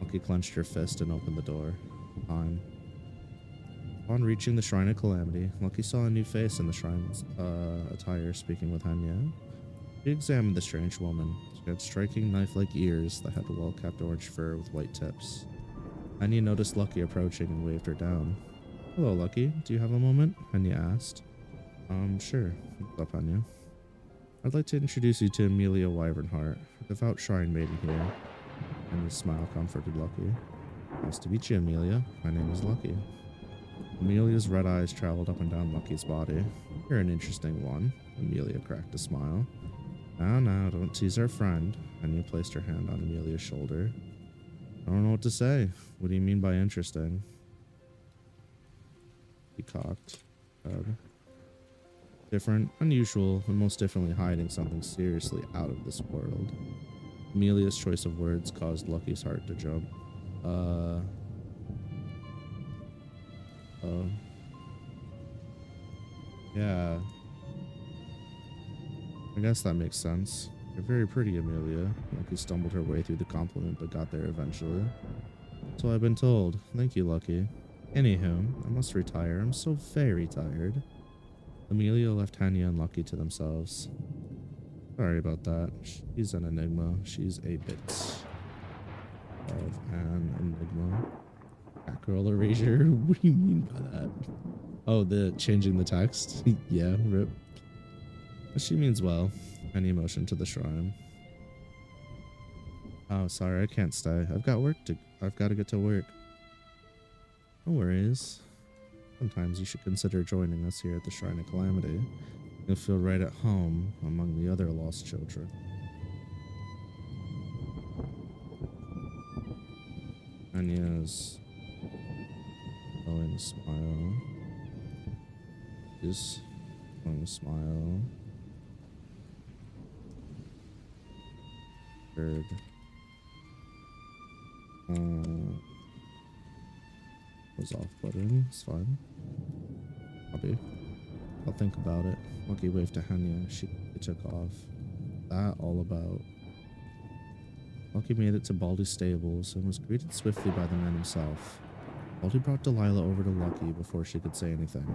Lucky clenched her fist and opened the door. Fine. Upon reaching the Shrine of Calamity, Lucky saw a new face in the shrine's attire speaking with Hainme. She examined the strange woman. She had striking knife-like ears that had well-kept orange fur with white tips. Hainme noticed Lucky approaching and waved her down. Hello, Lucky. Do you have a moment? Hainme asked. Sure. What's up, Hainme? I'd like to introduce you to Amelia Wyvernheart, a devout shrine maiden here. Hainme's smile comforted Lucky. Nice to meet you, Amelia. My name is Lucky. Amelia's red eyes traveled up and down Lucky's body. You're an interesting one. Amelia cracked a smile. Now, don't tease our friend. Hainme placed her hand on Amelia's shoulder. I don't know what to say. What do you mean by interesting? He cocked. Different, unusual, and most definitely hiding something seriously out of this world. Amelia's choice of words caused Lucky's heart to jump. Yeah. I guess that makes sense. You're very pretty, Amelia. Lucky stumbled her way through the compliment, but got there eventually. So I've been told. Thank you, Lucky. Anywho, I must retire. I'm so very tired. Amelia left Hainme and Lucky to themselves. Sorry about that. She's an enigma. She's a bit of an enigma. Catgirl erasure? What do you mean by that? Oh, the changing the text? Yeah, rip. She means well. Hainme motioned to the shrine. Oh, sorry, I can't stay. I've got to get to work. No worries. Sometimes you should consider joining us here at the Shrine of Calamity. You'll feel right at home among the other lost children. Anya's glowing smile. Just glowing smile. Third. Was off-putting. It's fine. Copy. I'll think about it. Lucky waved to Hainme. She took off. That all about. Lucky made it to Baldy's stables and was greeted swiftly by the man himself. Baldy brought Delilah over to Lucky before she could say anything.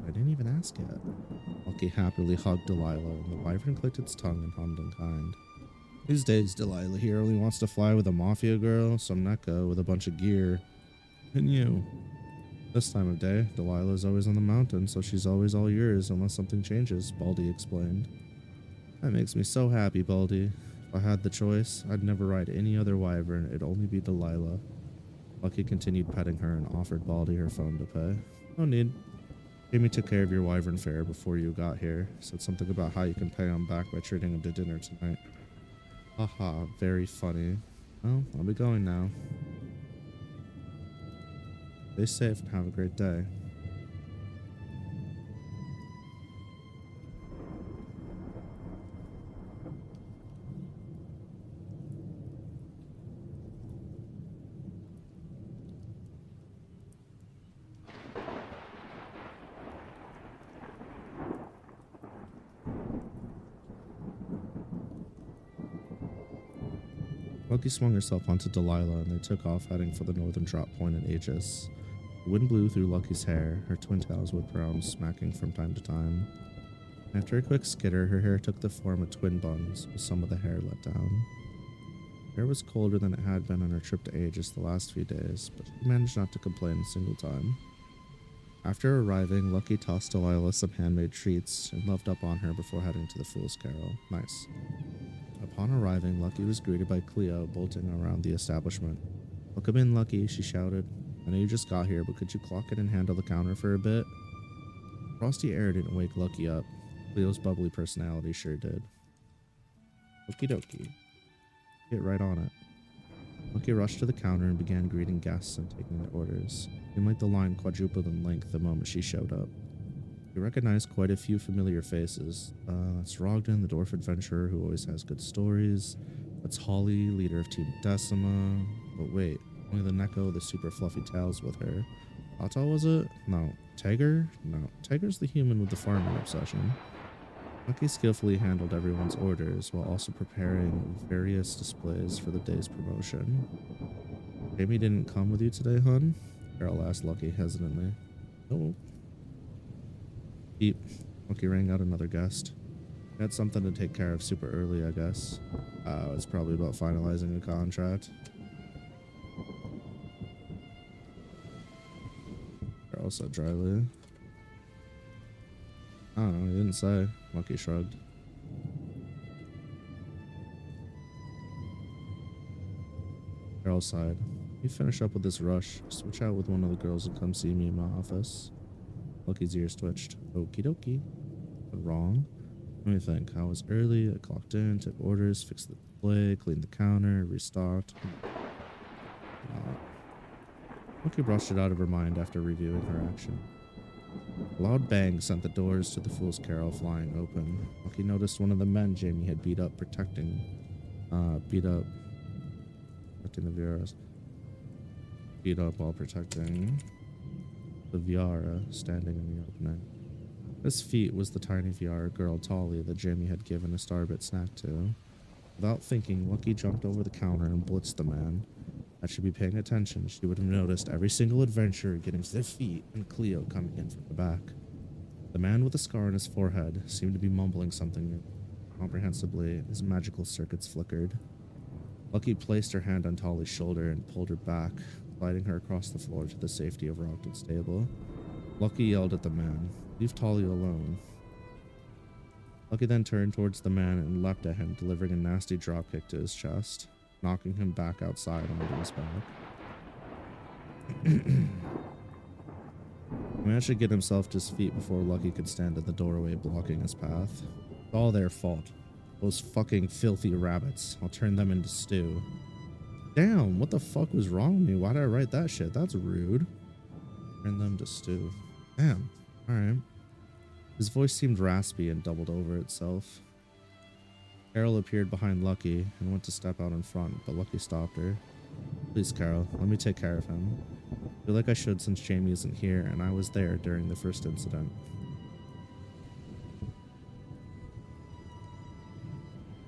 I didn't even ask yet. Lucky happily hugged Delilah, and the wyvern clicked its tongue and hummed in kind. These days, Delilah here only wants to fly with a mafia girl, some NECA with a bunch of gear. And you. This time of day, Delilah's always on the mountain, so she's always all yours unless something changes, Baldy explained. That makes me so happy, Baldy. If I had the choice, I'd never ride any other wyvern, it'd only be Delilah. Lucky continued petting her and offered Baldy her phone to pay. No need. Jamie took care of your wyvern fare before you got here. Said something about how you can pay him back by treating him to dinner tonight. Haha, very funny. Well, I'll be going now. Stay safe and have a great day. Lucky swung herself onto Delilah and they took off heading for the northern drop point in Aegis. The wind blew through Lucky's hair, her twin tails would brown, smacking from time to time. After a quick skitter, her hair took the form of twin buns, with some of the hair let down. Air was colder than it had been on her trip to Aegis the last few days, but she managed not to complain a single time. After arriving, Lucky tossed Delilah some handmade treats and loved up on her before heading to the Fool's Carol. Nice. Upon arriving, Lucky was greeted by Cleo bolting around the establishment. "Welcome in, Lucky," she shouted. "I know you just got here, but could you clock in and handle the counter for a bit?" Frosty air didn't wake Lucky up. Cleo's bubbly personality sure did. Okie dokie. Get right on it. Lucky rushed to the counter and began greeting guests and taking their orders. It seemed like the line quadrupled in length the moment she showed up. He recognized quite a few familiar faces. That's Rogden, the dwarf adventurer who always has good stories. That's Holly, leader of Team Decima. But wait, only the Neko with the super fluffy tails with her. Ata, was it? No. Tiger? No. Tiger's the human with the farming obsession. Lucky skillfully handled everyone's orders while also preparing various displays for the day's promotion. "Jamie didn't come with you today, hun?" Carol asked Lucky hesitantly. "No." Beep. Lucky rang out another guest. He had something to take care of super early, I guess. It's probably about finalizing a contract. Carol said dryly. "I don't know, he didn't say." Lucky shrugged. Carol sighed. "You finish up with this rush. Switch out with one of the girls and come see me in my office." Lucky's ears twitched. Okie dokie. Wrong. Let me think. I was early. I clocked in, took orders, fixed the display, cleaned the counter, restocked. Lucky brushed it out of her mind after reviewing her action. A loud bang sent the doors to the Fool's Carol flying open. Lucky noticed one of the men Jamie had beat up protecting the Viaras. Beat up while protecting the Viara standing in the opening. This feat was the tiny Viara girl Tali that Jamie had given a Starbit snack to. Without thinking, Lucky jumped over the counter and blitzed the man. Had she been paying attention, she would have noticed every single adventurer getting to their feet and Cleo coming in from the back. The man with a scar on his forehead seemed to be mumbling something incomprehensibly. His magical circuits flickered. Lucky placed her hand on Tali's shoulder and pulled her back, sliding her across the floor to the safety of Rockton's table. Lucky yelled at the man, "Leave Tali alone." Lucky then turned towards the man and leapt at him, delivering a nasty dropkick to his chest, knocking him back outside onto his back. He managed to get himself to his feet before Lucky could stand at the doorway blocking his path. It's all their fault. Those fucking filthy rabbits. I'll turn them into stew. Damn, what the fuck was wrong with me? Why did I write that shit? That's rude. Turn them to stew. Damn. Alright. His voice seemed raspy and doubled over itself. Carol appeared behind Lucky and went to step out in front, but Lucky stopped her. "Please, Carol, let me take care of him. I feel like I should since Jamie isn't here and I was there during the first incident."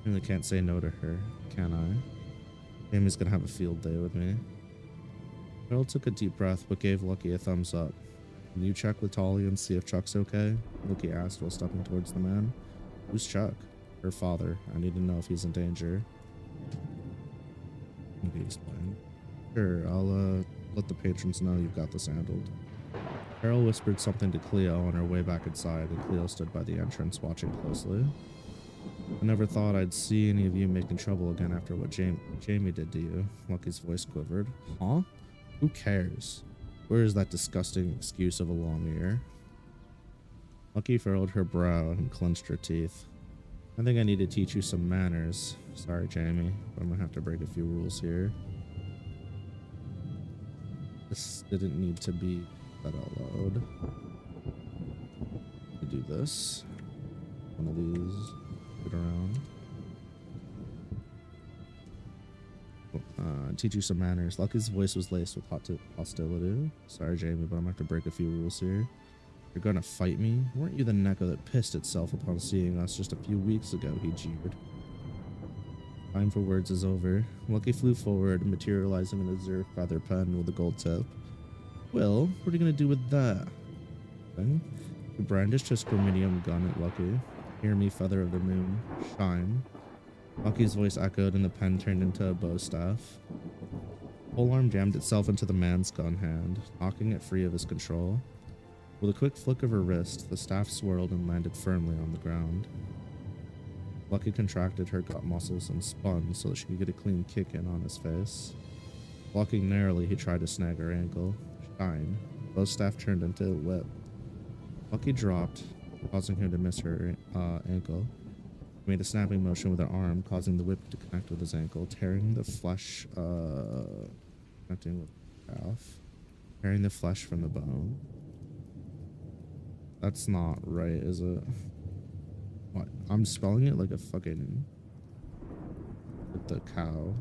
I really can't say no to her, can I? Jamie's gonna have a field day with me. Carol took a deep breath but gave Lucky a thumbs up. "Can you check with Tali and see if Chuck's okay?" Lucky asked while stepping towards the man. "Who's Chuck?" "Her father. I need to know if he's in danger." Okay, he's playing. "Sure, I'll let the patrons know you've got this handled." Carol whispered something to Cleo on her way back inside, and Cleo stood by the entrance watching closely. "I never thought I'd see any of you making trouble again after what Jamie did to you." Lucky's voice quivered. "Huh? Who cares? Where is that disgusting excuse of a long ear?" Lucky furrowed her brow and clenched her teeth. "I think I need to teach you some manners. Sorry, Jamie, but I'm gonna have to break a few rules here." This didn't need to be said out loud. We do this. One of these. Put around. Teach you some manners. Lucky's voice was laced with hostility. "Sorry, Jamie, but I'm gonna have to break a few rules here. You're gonna fight me? Weren't you the Neko that pissed itself upon seeing us just a few weeks ago?" he jeered. Time for words is over. Lucky flew forward, materializing an azure feather pen with a gold tip. "Well, what are you gonna do with that?" Then he brandished his chromium gun at Lucky. "Hear me, feather of the moon. Shine." Lucky's voice echoed and the pen turned into a bow staff. Pole arm jammed itself into the man's gun hand, knocking it free of his control. With a quick flick of her wrist, the staff swirled and landed firmly on the ground. Lucky contracted her gut muscles and spun so that she could get a clean kick in on his face. Blocking narrowly, he tried to snag her ankle. Shine. Both staff turned into a whip. Lucky dropped, causing him to miss her ankle. He made a snapping motion with her arm, causing the whip to connect with his ankle, tearing the flesh, connecting with the calf, tearing the flesh from the bone. That's not right, is it? What? I'm spelling it like a fucking... with the cow.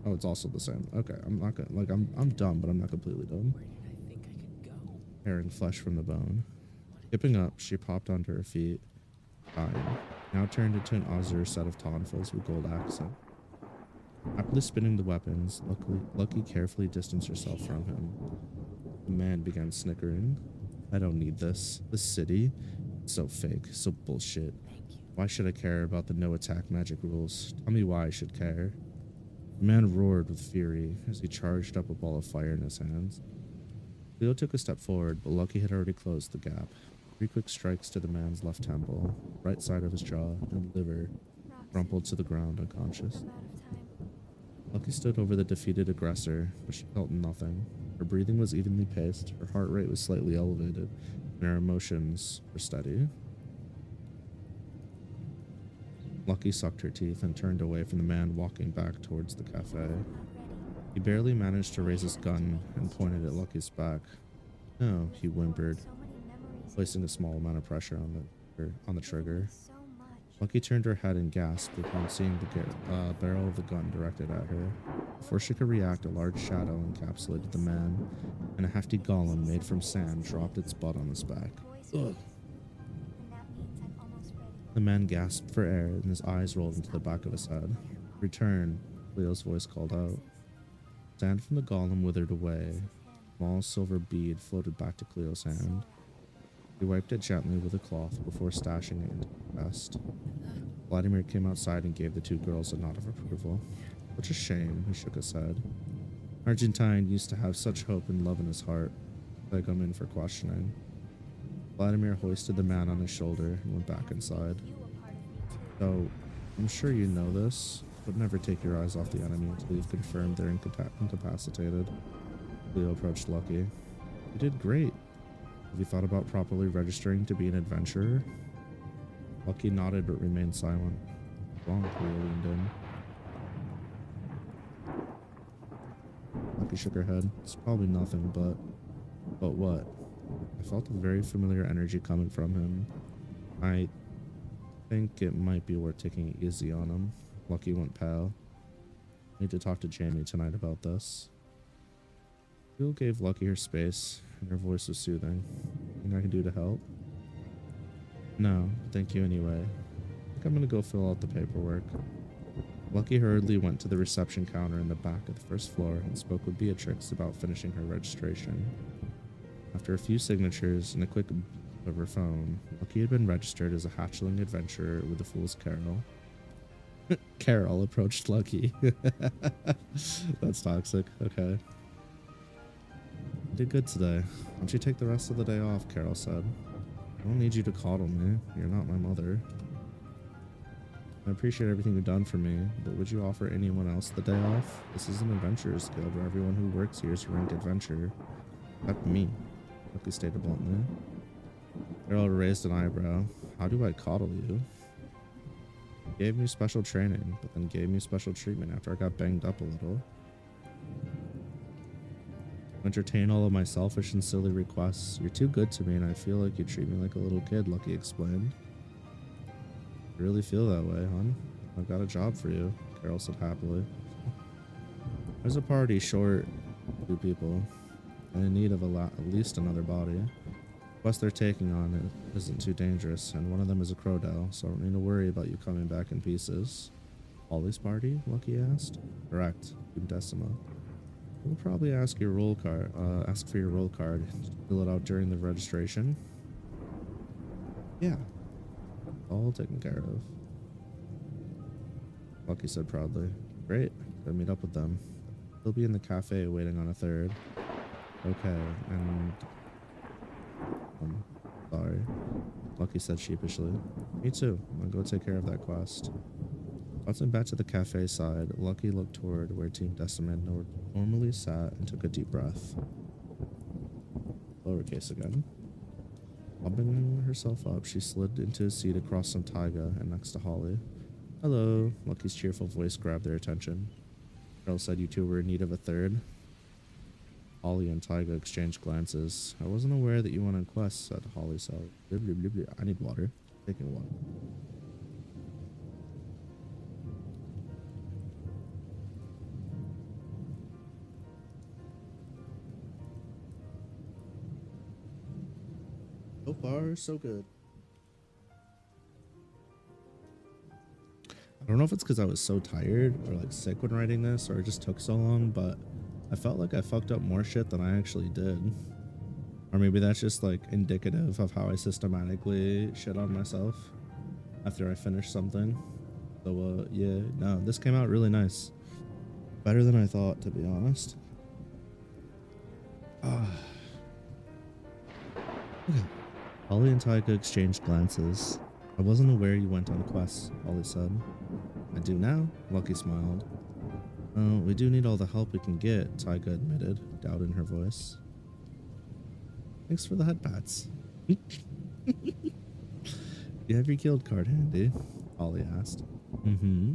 Oh, it's also the same. Okay, I'm not gonna... like, I'm dumb, but I'm not completely dumb. Where did I think I could go? Tearing flesh from the bone. Skipping up, she popped onto her feet, dying. Now turned into an azure set of tonfas with gold accent. Happily spinning the weapons, Lucky carefully distanced herself from him. The man began snickering. I don't need this. This city, it's so fake, so bullshit. Why should I care about the no attack magic rules? Tell me why I should care. The man roared with fury as he charged up a ball of fire in his hands. Leo took a step forward, but Lucky had already closed the gap. 3 quick strikes to the man's left temple, right side of his jaw, and liver crumpled to the ground unconscious. Lucky stood over the defeated aggressor, but she felt nothing. Her breathing was evenly paced, her heart rate was slightly elevated, and her emotions were steady. Lucky sucked her teeth and turned away from the man walking back towards the cafe. He barely managed to raise his gun and pointed at Lucky's back. No, he whimpered, placing a small amount of pressure on the trigger. Lucky turned her head and gasped upon seeing the barrel of the gun directed at her. Before she could react, a large shadow encapsulated the man, and a hefty golem made from sand dropped its butt on his back. Ugh. The man gasped for air, and his eyes rolled into the back of his head. Return, Leo's voice called out. Sand from the golem withered away. A small silver bead floated back to Cleo's hand. He wiped it gently with a cloth before stashing it into the vest. Vladimir came outside and gave the 2 girls a nod of approval. Such a shame, he shook his head. Argentine used to have such hope and love in his heart. I come in for questioning. Vladimir hoisted the man on his shoulder and went back inside. So, I'm sure you know this, but never take your eyes off the enemy until you've confirmed they're incapacitated. Leo approached Lucky. You did great. Have you thought about properly registering to be an adventurer? Lucky nodded but remained silent. Wrong, Cleo leaned in. Lucky shook her head. It's probably nothing, but what? I felt a very familiar energy coming from him. I think it might be worth taking it easy on him. Lucky went pale. I need to talk to Jamie tonight about this. Bill gave Lucky her space, and her voice was soothing. Anything I can do to help? No, thank you anyway. I think I'm gonna go fill out the paperwork. Lucky hurriedly went to the reception counter in the back of the first floor and spoke with Beatrix about finishing her registration. After a few signatures and a quick beep of her phone, Lucky had been registered as a hatchling adventurer with the Fool's Carol. Carol approached Lucky. That's toxic. Okay. You did good today. Why don't you take the rest of the day off, Carol said. I don't need you to coddle me. You're not my mother. I appreciate everything you've done for me, but would you offer anyone else the day off? This is an adventurer's guild where everyone who works here is ranked adventurer. Except me, Lucky stated bluntly. Carol raised an eyebrow. How do I coddle you? You gave me special training, but then gave me special treatment after I got banged up a little. Entertain all of my selfish and silly requests. You're too good to me and I feel like you treat me like a little kid, Lucky explained. You really feel that way, hon? I've got a job for you, Carol said happily. There's a party short 2 people and in need of at least another body. The quest they're taking on isn't too dangerous, and one of them is a crowdell, so I don't need to worry about you coming back in pieces. Ollie's party? Lucky asked. Correct, Decima. We'll probably ask your roll card. Ask for your roll card. Fill it out during the registration. Yeah, all taken care of. Lucky said proudly. Great, gotta meet up with them. They'll be in the cafe waiting on a third. Okay, and... sorry. Lucky said sheepishly. Me too, I'm gonna go take care of that quest. Bouncing back to the cafe side, Lucky looked toward where Team Decimate normally sat and took a deep breath. Lowercase again. Bobbing herself up, she slid into a seat across from Taiga and next to Holly. Hello. Lucky's cheerful voice grabbed their attention. Girl said you two were in need of a third. Holly and Taiga exchanged glances. I wasn't aware that you went on quests, said Holly. So, I need water. Taking water. So far, so good. I don't know if it's because I was so tired or like sick when writing this, or it just took so long, but I felt like I fucked up more shit than I actually did. Or maybe that's just like indicative of how I systematically shit on myself after I finish something. So yeah, no, this came out really nice. Better than I thought, to be honest. Okay. Holly and Taiga exchanged glances. I wasn't aware you went on quests, Holly said. I do now, Lucky smiled. We do need all the help we can get, Taiga admitted, doubt in her voice. Thanks for the head pats. You have your guild card handy? Holly asked. Mm-hmm.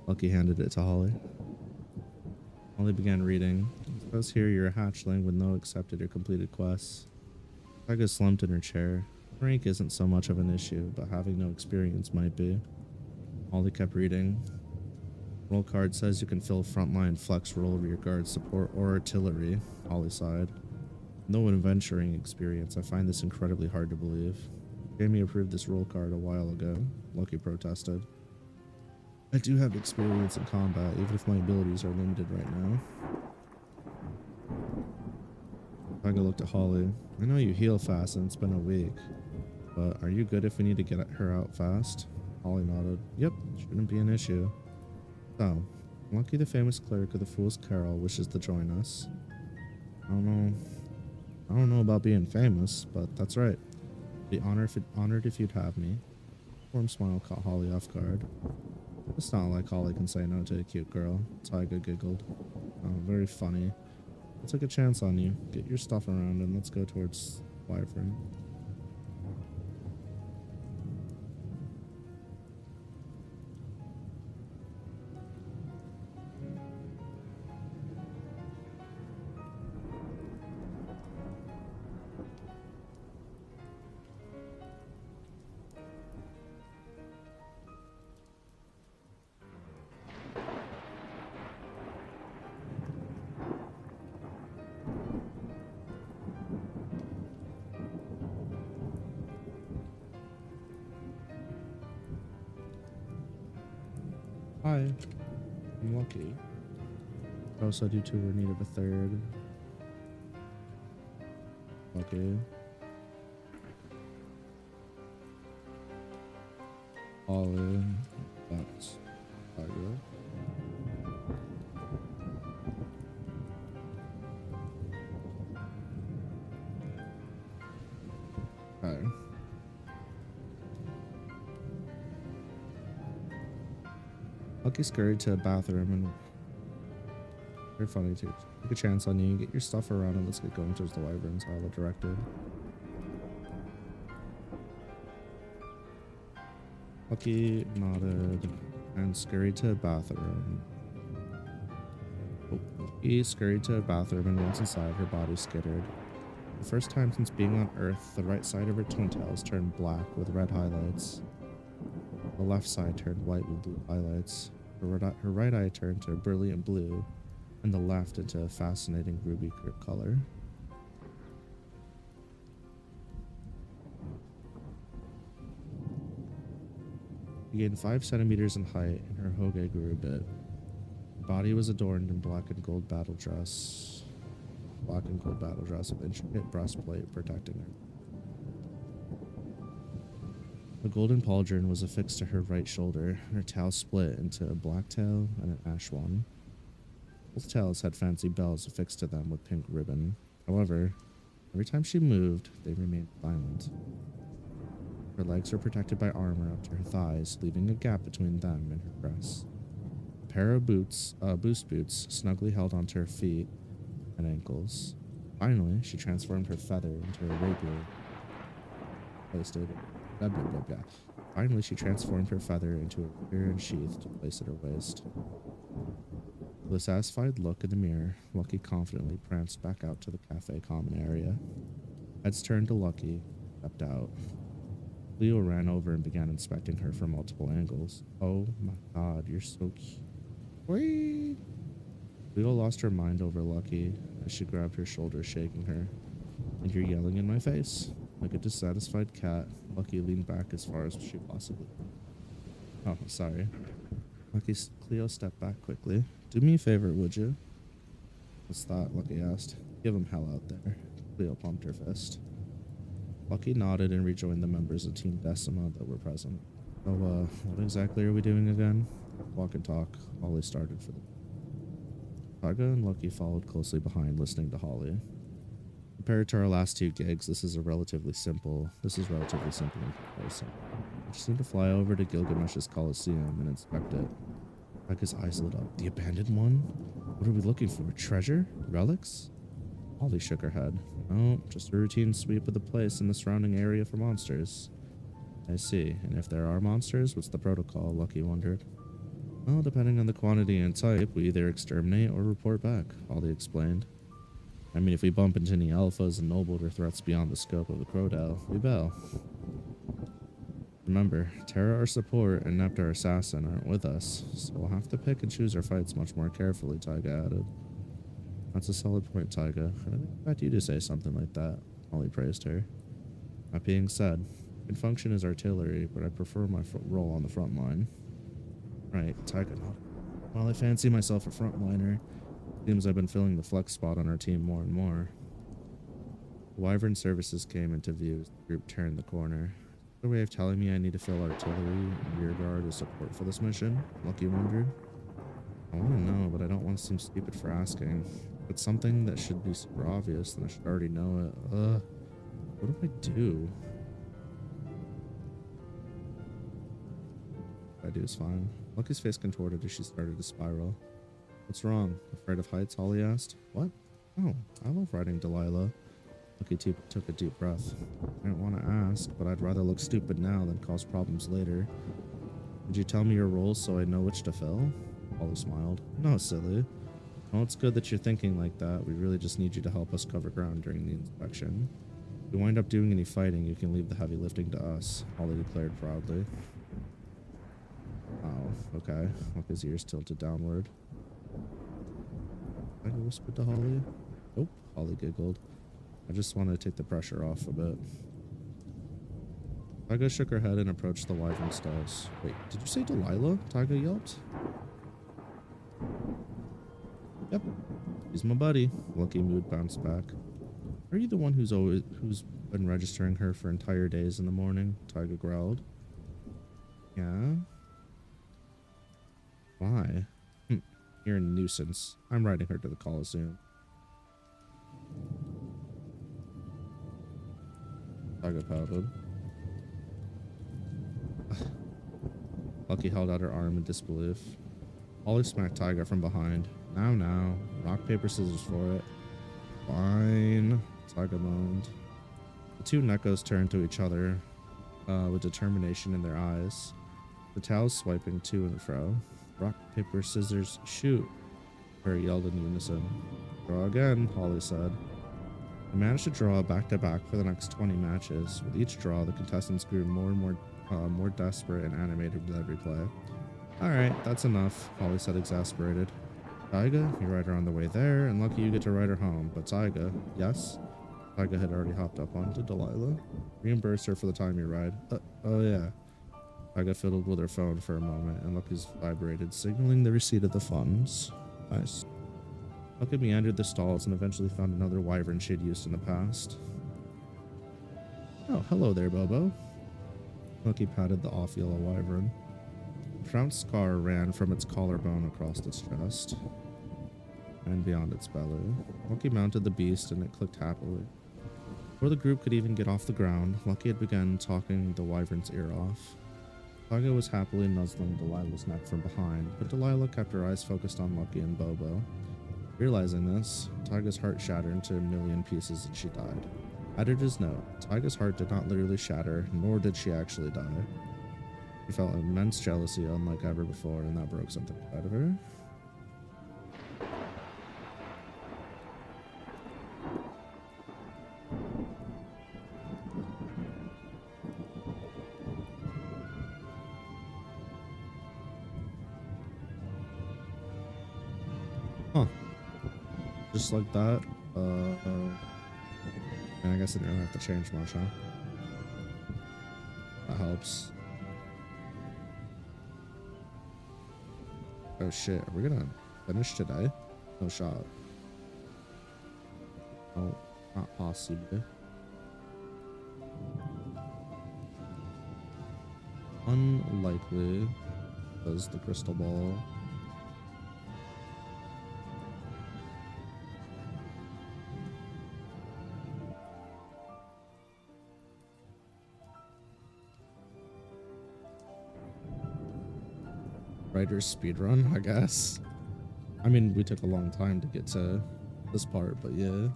Lucky handed it to Holly. Holly began reading. It says here you're a hatchling with no accepted or completed quests. Taiga slumped in her chair. Rank isn't so much of an issue, but having no experience might be. Holly kept reading. Roll card says you can fill frontline flex roll rear guard support or artillery. Holly sighed. No adventuring experience. I find this incredibly hard to believe. Jamie approved this roll card a while ago. Lucky protested. I do have experience in combat, even if my abilities are limited right now. Taiga looked at Holly. I know you heal fast and it's been a week, but are you good if we need to get her out fast? Holly nodded. Yep, shouldn't be an issue. So, Lucky the famous cleric of the Fool's Carol wishes to join us. I don't know about being famous, but that's right. Be honored if you'd have me. A warm smile caught Holly off guard. It's not like Holly can say no to a cute girl. Taiga giggled. Oh, very funny. I took a chance on you. Get your stuff around and let's go towards Wyvern. Hi, I'm Lucky. Oh, so you two were in need of a third. Okay. All in. That's Tiger. Okay. Lucky scurried to a bathroom and very funny too. Take a chance on you, get your stuff around and let's get going towards the wyverns, Hala directed. Lucky nodded and scurried to a bathroom. Lucky scurried to a bathroom and once inside, her body skittered. For the first time since being on Earth, the right side of her twin tails turned black with red highlights. The left side turned white with blue highlights. Her right eye turned to a brilliant blue, and the left into a fascinating ruby color. She gained 5 centimeters in height, and her hoge grew a bit. Her body was adorned in black and gold battle dress. Black and gold battle dress with intricate breastplate protecting her. A golden pauldron was affixed to her right shoulder. Her tail split into a black tail and an ash one. Both tails had fancy bells affixed to them with pink ribbon. However, every time she moved, they remained silent. Her legs were protected by armor up to her thighs, leaving a gap between them and her dress. A pair of boost boots, snugly held onto her feet and ankles. Finally, she transformed her feather into a rapier. Finally, she transformed her feather into a rapier and sheath to place at her waist. With a satisfied look in the mirror, Lucky confidently pranced back out to the cafe common area. Heads turned to Lucky, stepped out. Leo ran over and began inspecting her from multiple angles. Oh my god, you're so cute. Whee! Leo lost her mind over Lucky as she grabbed her shoulder, shaking her. And you're yelling in my face. Like a dissatisfied cat, Lucky leaned back as far as she possibly could. Oh, sorry. Cleo stepped back quickly. Do me a favor, would you? What's that? Lucky asked. Give him hell out there. Cleo pumped her fist. Lucky nodded and rejoined the members of Team Decima that were present. So, what exactly are we doing again? Walk and talk. Holly started for them. Taiga and Lucky followed closely behind, listening to Holly. Compared to our last two gigs, this is relatively simple in comparison. I just need to fly over to Gilgamesh's Coliseum and inspect it. Taiga's eyes lit up. The abandoned one? What are we looking for? Treasure? Relics? Holly shook her head. No, just a routine sweep of the place and the surrounding area for monsters. I see. And if there are monsters, what's the protocol? Lucky wondered. Well, depending on the quantity and type, we either exterminate or report back, Holly explained. I mean, if we bump into any alphas and nobles or threats beyond the scope of the Crowdell, we bail. Remember, Terra our support and Nept our assassin aren't with us, so we'll have to pick and choose our fights much more carefully, Taiga added. That's a solid point, Taiga. I didn't expect you to say something like that, Holly praised her. That being said, I can function as artillery, but I prefer my role on the front line. Right, Taiga nodded. Well, I fancy myself a frontliner. Seems I've been filling the flex spot on our team more and more. The Wyvern services came into view as the group turned the corner. Is there a way of telling me I need to fill artillery and rear guard as support for this mission? Lucky wondered. I want to know, but I don't want to seem stupid for asking. If it's something that should be super obvious, then I should already know it. What do I do? What I do is fine. Lucky's face contorted as she started to spiral. What's wrong? Afraid of heights? Holly asked. What? Oh, I love riding Delilah. Lucky took a deep breath. I didn't want to ask, but I'd rather look stupid now than cause problems later. Did you tell me your roles so I know which to fill? Holly smiled. No, silly. Well, it's good that you're thinking like that. We really just need you to help us cover ground during the inspection. If we wind up doing any fighting, you can leave the heavy lifting to us, Holly declared proudly. Oh, okay. Lucky's ears tilted downward. I whispered to Holly. Nope, Holly giggled. I just wanted to take the pressure off a bit. Taiga shook her head and approached the wyvern stalls. Wait, did you say Delilah? Taiga yelped. Yep, he's my buddy. Lucky mood bounced back. Are you the one who's been registering her for entire days in the morning? Taiga growled. Yeah. Why? You're a nuisance. I'm riding her to the Coliseum. Taiga pouted. Lucky held out her arm in disbelief. Holly smacked Taiga from behind. Now. Rock, paper, scissors for it. Fine. Taiga moaned. The two Nekos turned to each other with determination in their eyes. The towels swiping to and fro. Rock, paper, scissors, shoot. Her yelled in unison. Draw again, Holly said. They managed to draw back-to-back for the next 20 matches. With each draw, the contestants grew more and more desperate and animated with every play. Alright, that's enough, Holly said, exasperated. Taiga, you ride her on the way there, and lucky you get to ride her home. But Taiga, yes? Taiga had already hopped up onto Delilah. Reimburse her for the time you ride. Oh yeah. Taiga fiddled with her phone for a moment, and Lucky's vibrated, signaling the receipt of the funds. Nice. Lucky meandered the stalls and eventually found another wyvern she'd used in the past. Oh, hello there, Bobo. Lucky patted the off-yellow wyvern. A pronounced scar ran from its collarbone across its chest and beyond its belly. Lucky mounted the beast and it clicked happily. Before the group could even get off the ground, Lucky had begun talking the wyvern's ear off. Taiga was happily nuzzling Delilah's neck from behind, but Delilah kept her eyes focused on Lucky and Bobo. Realizing this, Taiga's heart shattered into a million pieces and she died. Editor's note, Taiga's heart did not literally shatter, nor did she actually die. She felt immense jealousy unlike ever before, and that broke something out of her. Huh. Just like that. And I guess I didn't really have to change much, huh? That helps. Oh shit, are we gonna finish today? No shot. No, not possible. Unlikely. Does the crystal ball. Writer's speedrun, I guess. I mean, we took a long time to get to this part, but yeah.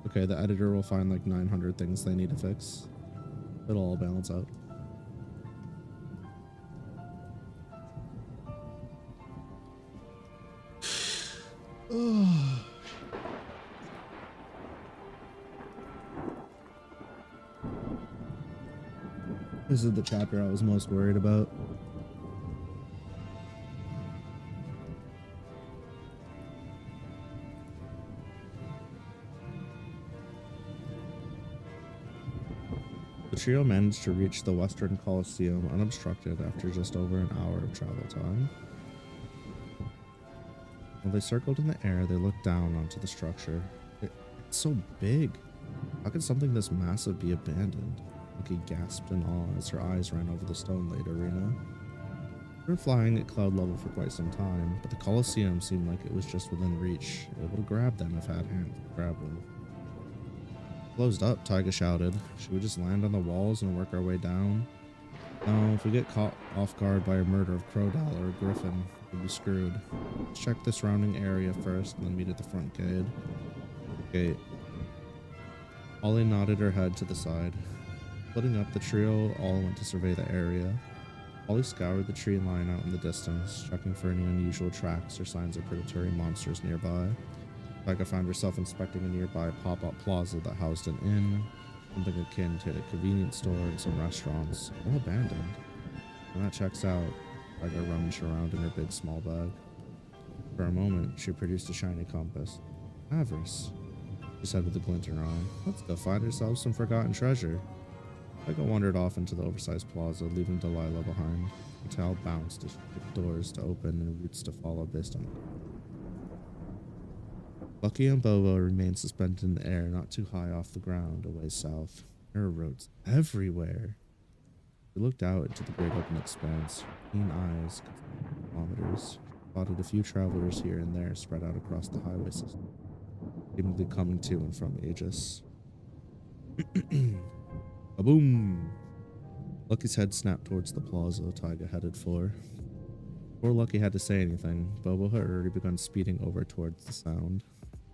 Okay, the editor will find like 900 things they need to fix. It'll all balance out. This is the chapter I was most worried about. The trio managed to reach the Western Coliseum unobstructed after just over an hour of travel time. While they circled in the air, they looked down onto the structure. It's so big. How could something this massive be abandoned? Lucky gasped in awe as her eyes ran over the stone-laid arena. They were flying at cloud level for quite some time, but the Coliseum seemed like it was just within reach, able to grab them if had hands to grab them. Closed up, Taiga shouted. Should we just land on the walls and work our way down? No, if we get caught off guard by a murder of Crowdell or a Griffin, we'll be screwed. Let's check the surrounding area first and then meet at the front gate. Ollie nodded her head to the side. Splitting up, the trio all went to survey the area. Ollie scoured the tree line out in the distance, checking for any unusual tracks or signs of predatory monsters nearby. Taiga found herself inspecting a nearby pop-up plaza that housed an inn, something akin to a convenience store and some restaurants, all abandoned. When that checks out, Taiga rummaged around in her big small bag. For a moment, she produced a shiny compass. Avarice, she said with a glint in her eye. Let's go find ourselves some forgotten treasure. Taiga wandered off into the oversized plaza, leaving Delilah behind. The tail bounced as she picked doors to open and routes to follow based on Lucky and Bobo remained suspended in the air, not too high off the ground, away south. There were roads everywhere. They looked out into the great open expanse. Keen eyes, kilometers, spotted a few travelers here and there spread out across the highway system, seemingly coming to and from Aegis. Kaboom! Lucky's head snapped towards the plaza Taiga headed for. Before Lucky had to say anything, Bobo had already begun speeding over towards the sound.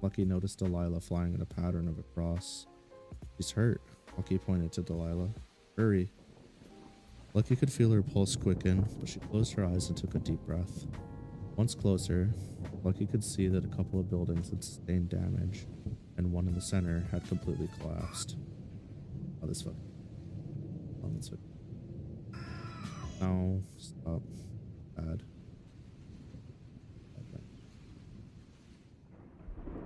Lucky noticed Delilah flying in a pattern of a cross. She's hurt. Lucky pointed to Delilah. Hurry. Lucky could feel her pulse quicken, but she closed her eyes and took a deep breath. Once closer, Lucky could see that a couple of buildings had sustained damage, and one in the center had completely collapsed. Oh, this fucking. Oh, this fucking. No, stop. Bad.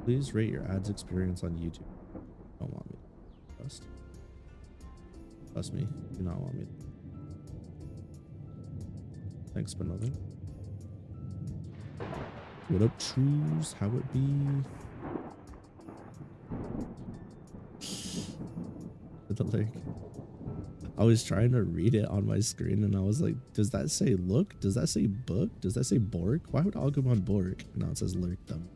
Please rate your ads experience on YouTube. Don't want me to trust. Trust me, you do not want me to. Thanks, but nothing. What up, trues? How it be? To the lake. I was trying to read it on my screen and I was like, does that say look? Does that say book? Does that say bork? Why would Agumon bork? Now it says lurk them.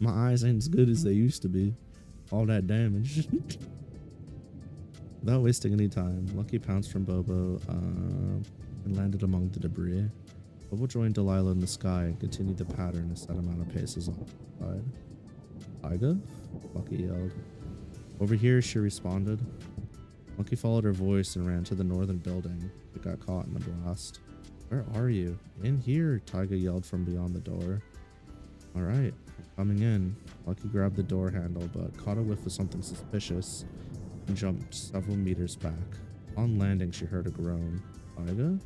My eyes ain't as good as they used to be. All that damage. Without wasting any time, Lucky pounced from Bobo and landed among the debris. Bobo joined Delilah in the sky and continued the pattern a set amount of paces on the side. Taiga? Lucky yelled. Over here, she responded. Lucky followed her voice and ran to the northern building, but got caught in the blast. Where are you? In here, Taiga yelled from beyond the door. Alright, I'm coming in. Lucky grabbed the door handle, but caught a whiff of something suspicious and jumped several meters back. On landing, she heard a groan. Taiga?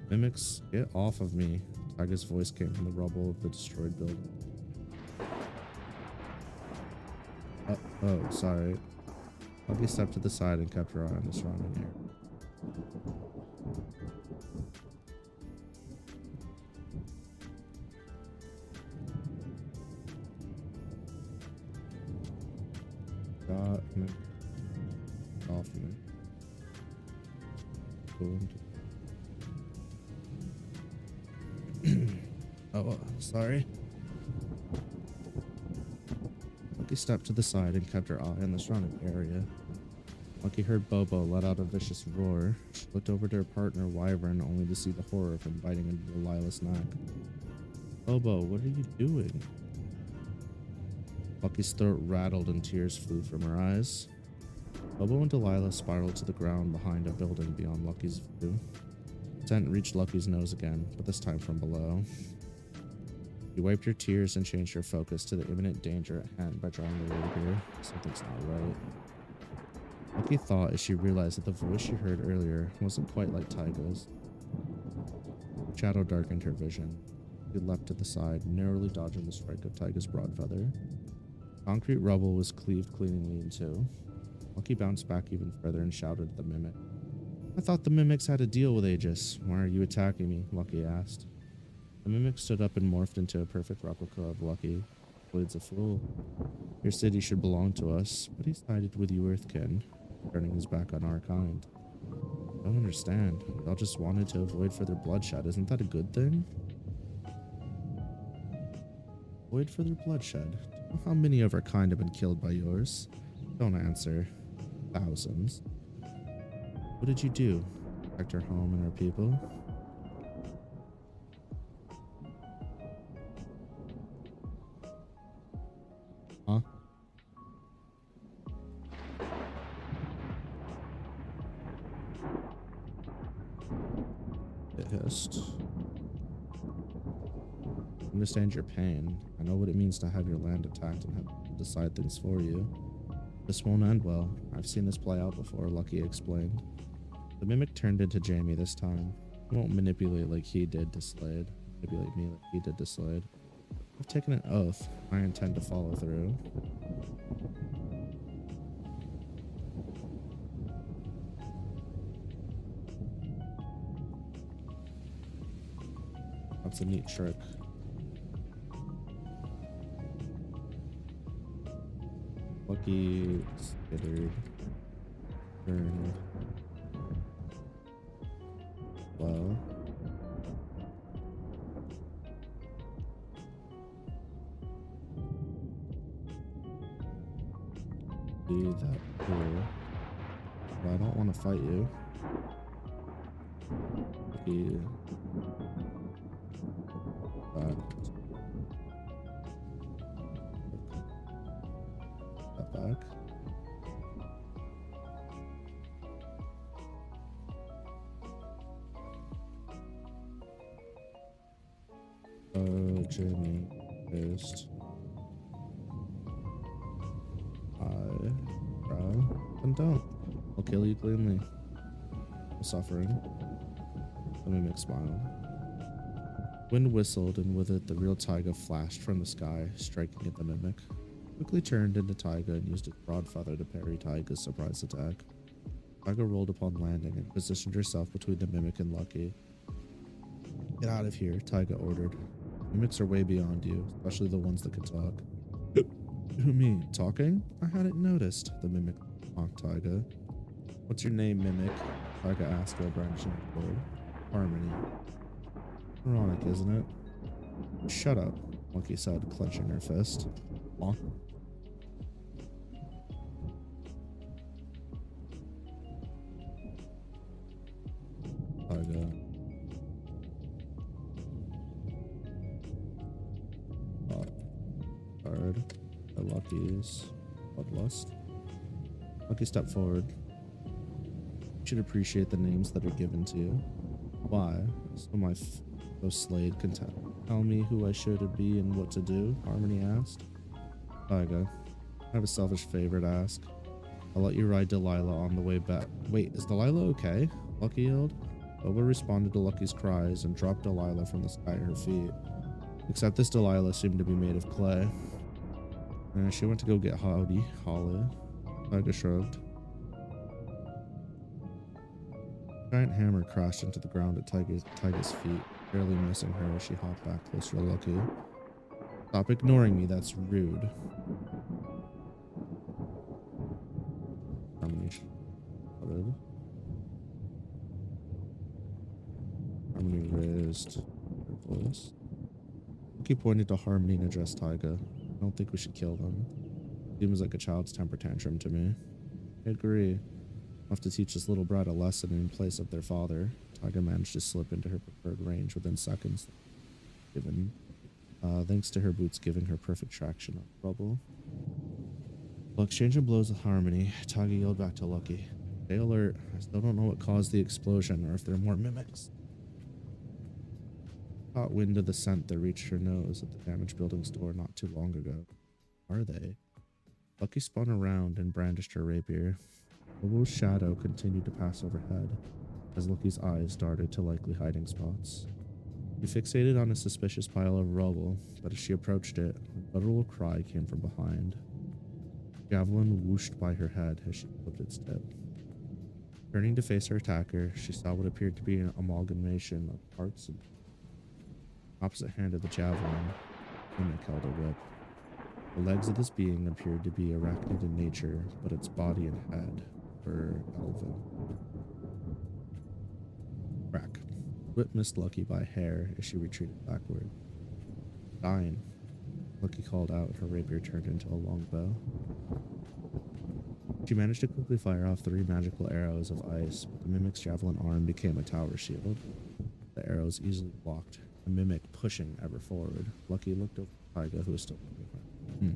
Mimics, get off of me. Taiga's voice came from the rubble of the destroyed building. Oh, sorry. Lucky stepped to the side and kept her eye on the surrounding area. Got me. Off me. Oh, sorry. Lucky stepped to the side and kept her eye on the surrounding area. Lucky heard Bobo let out a vicious roar. She looked over to her partner, Wyvern, only to see the horror of him biting into Delilah's neck. Bobo, what are you doing? Lucky's throat rattled and tears flew from her eyes. Bobo and Delilah spiraled to the ground behind a building beyond Lucky's view. The scent reached Lucky's nose again, but this time from below. She wiped her tears and changed her focus to the imminent danger at hand by drawing the word here. Something's not right. Lucky thought as she realized that the voice she heard earlier wasn't quite like Taiga's. Shadow darkened her vision. She leapt to the side, narrowly dodging the strike of Taiga's broad feather. Concrete rubble was cleaved cleanly in two. Lucky bounced back even further and shouted at the mimic. I thought the mimics had a deal with Aegis. Why are you attacking me? Lucky asked. The mimic stood up and morphed into a perfect replica of Lucky. Blade's a fool. Your city should belong to us, but he sided with you Earthkin, turning his back on our kind. I don't understand. Y'all just wanted to avoid further bloodshed. Isn't that a good thing? Avoid further bloodshed. Do you know how many of our kind have been killed by yours? Don't answer. Thousands. What did you do? Protect our home and our people? Huh? It hissed. Understand your pain. I know what it means to have your land attacked and have to decide things for you. This won't end well. I've seen this play out before, Lucky explained. The mimic turned into Jamie this time. He won't manipulate like he did to Slade. Manipulate me like he did to Slade. I've taken an oath. I intend to follow through. That's a neat trick. Lucky skittered. Turned. Well. Be that cool. But I don't want to fight you. Lucky. Back. Oh, Jamie, paste. Then don't. I'll kill you cleanly. No suffering. The mimic smiled. Wind whistled, and with it, the real Taiga flashed from the sky, striking at the mimic. Quickly turned into Taiga and used its broad feather to parry Taiga's surprise attack. Taiga rolled upon landing and positioned herself between the mimic and Lucky. Get out of here, Taiga ordered. Mimics are way beyond you, especially the ones that can talk. Who, me? Talking? I hadn't noticed, the mimic mocked Taiga. What's your name, Mimic? Targa asked while brandishing her sword. Harmony. Ironic, isn't it? Shut up, Lucky said, clenching her fist. Aw. Targa. Card. The Lucky's bloodlust. Lucky stepped forward. You should appreciate the names that are given to you. Why? So my Slade can tell me who I should be and what to do? Harmony asked. Targa. I have a selfish favor to ask. I'll let you ride Delilah on the way back. Wait, is Delilah okay? Lucky yelled. Boba responded to Lucky's cries and dropped Delilah from the sky at her feet. Except this Delilah seemed to be made of clay. She went to go get Holly. Targa shrugged. A giant hammer crashed into the ground at Tyga's feet, barely missing her as she hopped back closer to Lucky. Stop ignoring me, that's rude. Harmony shouted. Harmony raised her voice. Lucky pointed to Harmony and addressed Taiga. I don't think we should kill them. Seems like a child's temper tantrum to me. I agree. I'll have to teach this little brat a lesson in place of their father. Taiga managed to slip into her preferred range within seconds, thanks to her boots giving her perfect traction on rubble. While exchanging blows with Harmony, Taiga yelled back to Lucky. Stay alert. I still don't know what caused the explosion or if there are more mimics. Caught wind of the scent that reached her nose at the damaged building's door not too long ago. Are they? Lucky spun around and brandished her rapier. Bobo's shadow continued to pass overhead as Lucky's eyes darted to likely hiding spots. She fixated on a suspicious pile of rubble, but as she approached it, a guttural cry came from behind. Javelin whooshed by her head as she flipped its tip. Turning to face her attacker, she saw what appeared to be an amalgamation of parts and opposite hand of the javelin, Mimic held a whip. The legs of this being appeared to be arachnid in nature, but its body and head were elven. Crack. Whip missed Lucky by a hair as she retreated backward. Dying. Lucky called out, and her rapier turned into a long bow. She managed to quickly fire off 3 magical arrows of ice, but the Mimic's javelin arm became a tower shield. The arrows easily blocked, the Mimic pushing ever forward. Lucky looked over Taiga, who was still moving.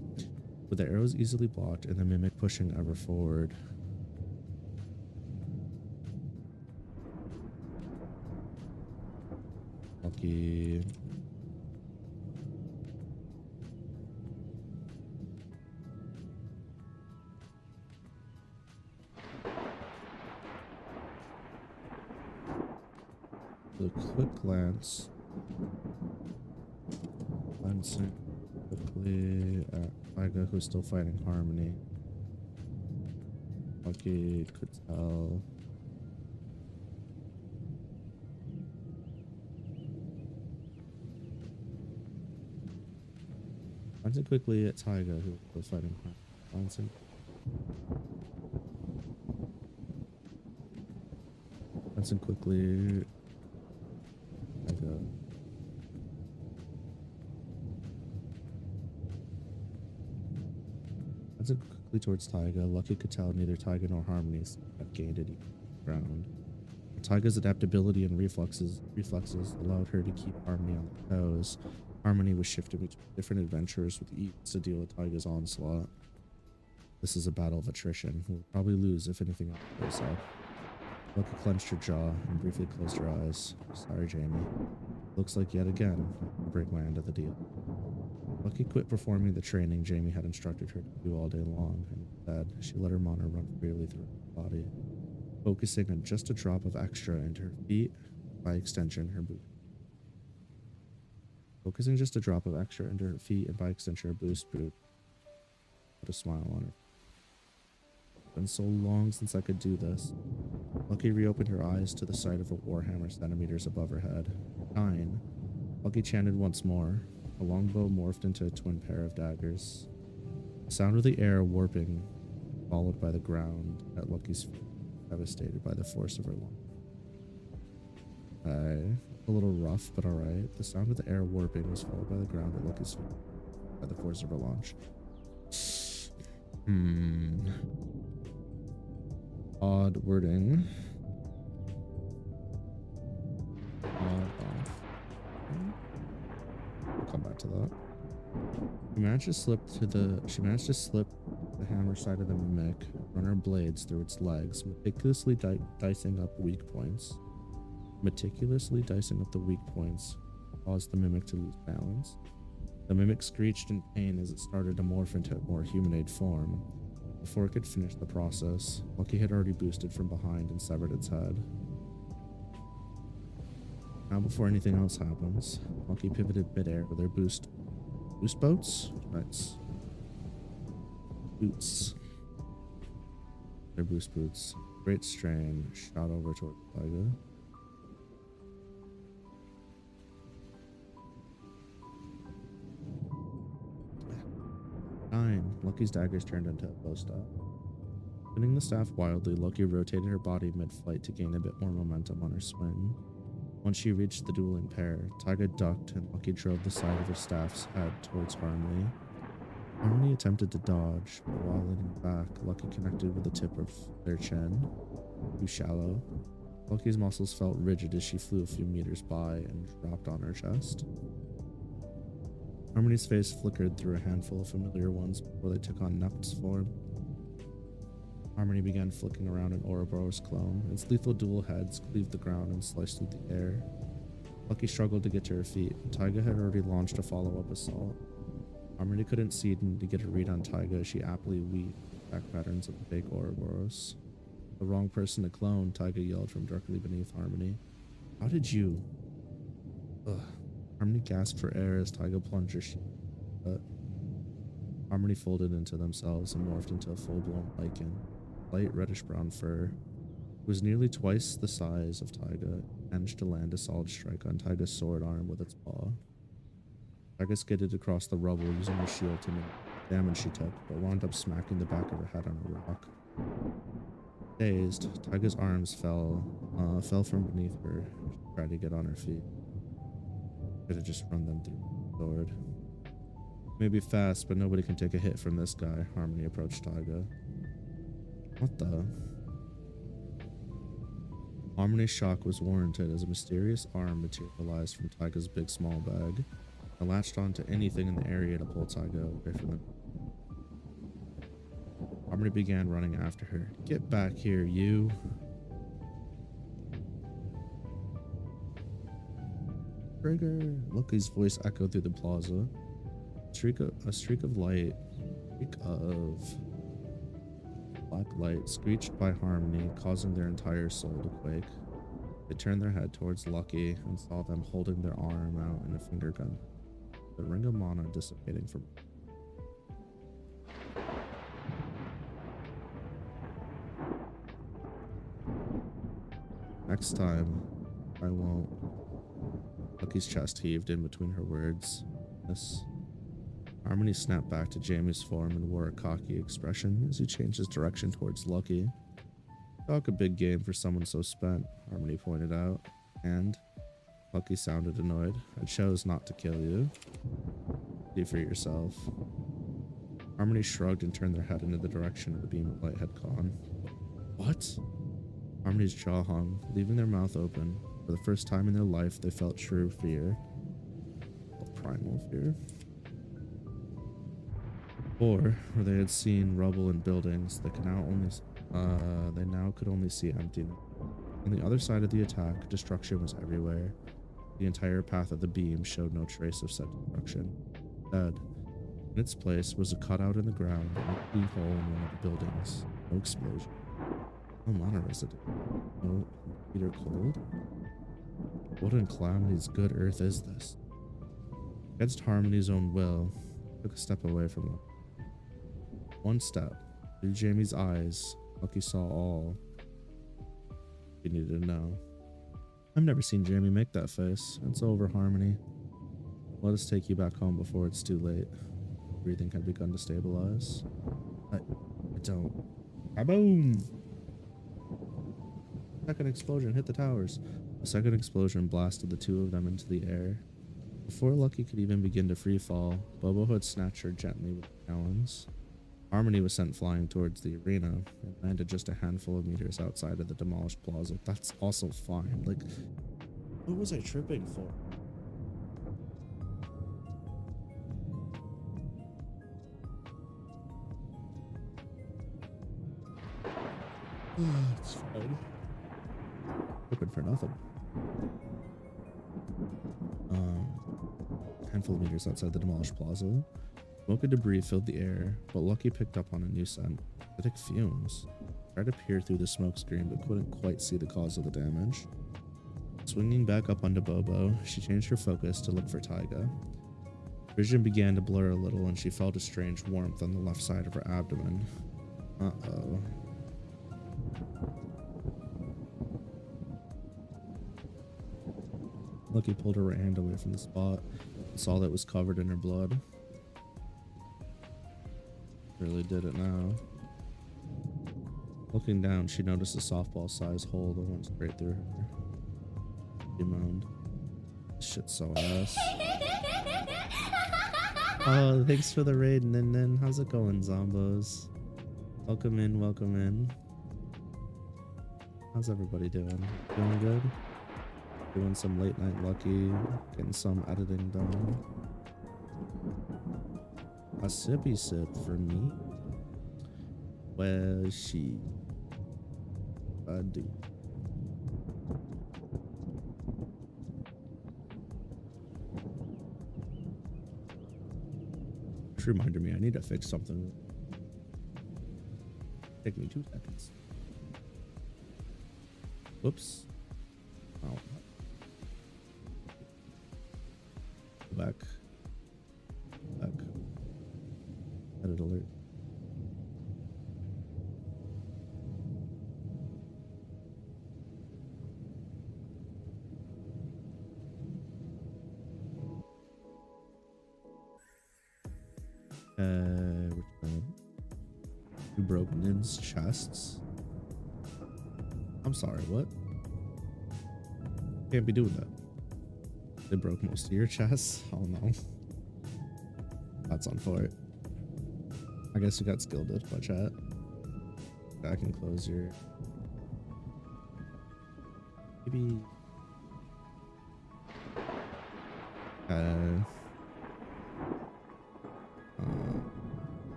With the arrows easily blocked and the Mimic pushing ever forward, Lucky with a quick glance, glancing quickly at Taiga, who's still fighting Harmony. Lucky could tell glancing quickly at Taiga, who was fighting Harmony. Glancing quickly Taiga. Glancing quickly towards Taiga, Lucky could tell neither Taiga nor Harmony had gained any ground. Taiga's adaptability and reflexes allowed her to keep Harmony on the toes. Harmony was shifted between different adventures with ease to deal with Taiga's onslaught. This is a battle of attrition. We'll probably lose if anything else goes up. Lucky clenched her jaw and briefly closed her eyes. Sorry, Jamie. Looks like yet again, I'll break my end of the deal. Lucky quit performing the training Jamie had instructed her to do all day long, and instead, she let her mana run freely through her body, focusing on just a drop of extra into her feet, by extension, her boot. Focusing just a drop of extra into her feet and by extension her boost boot. Put a smile on her. It's been so long since I could do this. Lucky reopened her eyes to the sight of a warhammer centimeters above her head. 9. Lucky chanted once more. The longbow morphed into a twin pair of daggers. The sound of the air warping, followed by the ground at Lucky's feet. devastated by the force of her launch. Okay, a little rough, but alright. The sound of the air warping was followed by the ground at Lucky's feet by the force of her launch. Odd wording. We'll come back to that. She managed to slip the hammer side of the mimic, run her blades through its legs, meticulously dicing up the weak points, caused the mimic to lose balance. The mimic screeched in pain as it started to morph into a more humanoid form. Before it could finish the process, Lucky had already boosted from behind and severed its head. Now before anything else happens, Lucky pivoted midair with their boost boats? Nice. Boots. Their boost boots. Great strain shot over toward Taiga. Lucky's daggers turned into a bow staff. Spinning the staff wildly, Lucky rotated her body mid-flight to gain a bit more momentum on her swing. Once she reached the dueling pair, Taiga ducked and Lucky drove the side of her staff's head towards Harmony. Harmony attempted to dodge, but while leaning back, Lucky connected with the tip of their chin. Too shallow. Lucky's muscles felt rigid as she flew a few meters by and dropped on her chest. Harmony's face flickered through a handful of familiar ones before they took on Nept's form. Harmony began flicking around an Ouroboros clone. Its lethal dual heads cleaved the ground and sliced through the air. Lucky struggled to get to her feet. Taiga had already launched a follow-up assault. Harmony couldn't see to get a read on Taiga as she aptly weaved back patterns of the fake Ouroboros. The wrong person to clone, Taiga yelled from directly beneath Harmony. How did you? Ugh. Harmony gasped for air as Taiga plunged her shield. But Harmony folded into themselves and morphed into a full-blown lichen. Light reddish-brown fur. It was nearly twice the size of Taiga, managed to land a solid strike on Taiga's sword arm with its paw. Taiga skidded across the rubble using her shield to minimize the damage she took, but wound up smacking the back of her head on a rock. Dazed, Taiga's arms fell from beneath her. She tried to get on her feet. Could have just run them through the sword. Maybe fast, but nobody can take a hit from this guy. Harmony approached Taiga. What the? Harmony's shock was warranted as a mysterious arm materialized from Taiga's big small bag and latched onto anything in the area to pull Taiga away from it. Harmony began running after her. Get back here, you! Trigger! Lucky's voice echoed through the plaza. A streak of black light screeched by Harmony, causing their entire soul to quake. They turned their head towards Lucky and saw them holding their arm out in a finger gun. The ring of mana dissipating from. Next time, I won't. Lucky's chest heaved in between her words. Yes. Harmony snapped back to Jamie's form and wore a cocky expression as he changed his direction towards Lucky. Talk a big game for someone so spent, Harmony pointed out, and Lucky sounded annoyed. I chose not to kill you. See for yourself. Harmony shrugged and turned their head into the direction the beam of light had gone. What? Harmony's jaw hung, leaving their mouth open. For the first time in their life, they felt true fear. Primal fear. Or where they had seen rubble and buildings, they could now only see emptiness. On the other side of the attack, destruction was everywhere. The entire path of the beam showed no trace of said destruction. Instead, in its place was a cutout in the ground and a blue hole in one of the buildings. No explosion. No mana resident. No heat or cold. What in calamity's good earth is this? Against Harmony's own will, took a step away from them. One step. Through Jamie's eyes, Lucky saw all he needed to know. I've never seen Jamie make that face. It's over, Harmony. Let us take you back home before it's too late. Breathing had begun to stabilize. I don't. Kaboom! Second explosion hit the towers. A second explosion blasted the two of them into the air. Before Lucky could even begin to free fall, Bobo had snatched her gently with her talons. Harmony was sent flying towards the arena and landed just a handful of meters outside of the demolished plaza. That's also fine. Like, what was I tripping for? It's fine. Tripping for nothing. Handful of meters outside the demolished plaza. Smoke and debris filled the air, but Lucky picked up on a new scent. Acidic fumes. Tried to peer through the smoke screen, but couldn't quite see the cause of the damage. Swinging back up onto Bobo, she changed her focus to look for Taiga. Vision began to blur a little, and she felt a strange warmth on the left side of her abdomen. Uh-oh. Lucky pulled her right hand away from the spot and saw that it was covered in her blood. Really did it now. Looking down, she noticed a softball-sized hole that went straight through her. She moaned. This shit's so ass. Oh, thanks for the raid, Nin. How's it going, Zombos? Welcome in, welcome in. How's everybody doing? Doing good? Doing some late night Lucky, getting some editing done. A sippy sip for me. Where's she? I do. Just reminded me I need to fix something. Take me 2 seconds. Whoops. Oh. Back. Edit alert. Which one? You broke Nin's chests? I'm sorry, what? Can't be doing that. They broke most of your chests? Oh no. That's on for it. I guess you got skilled by chat. I can close your... Maybe...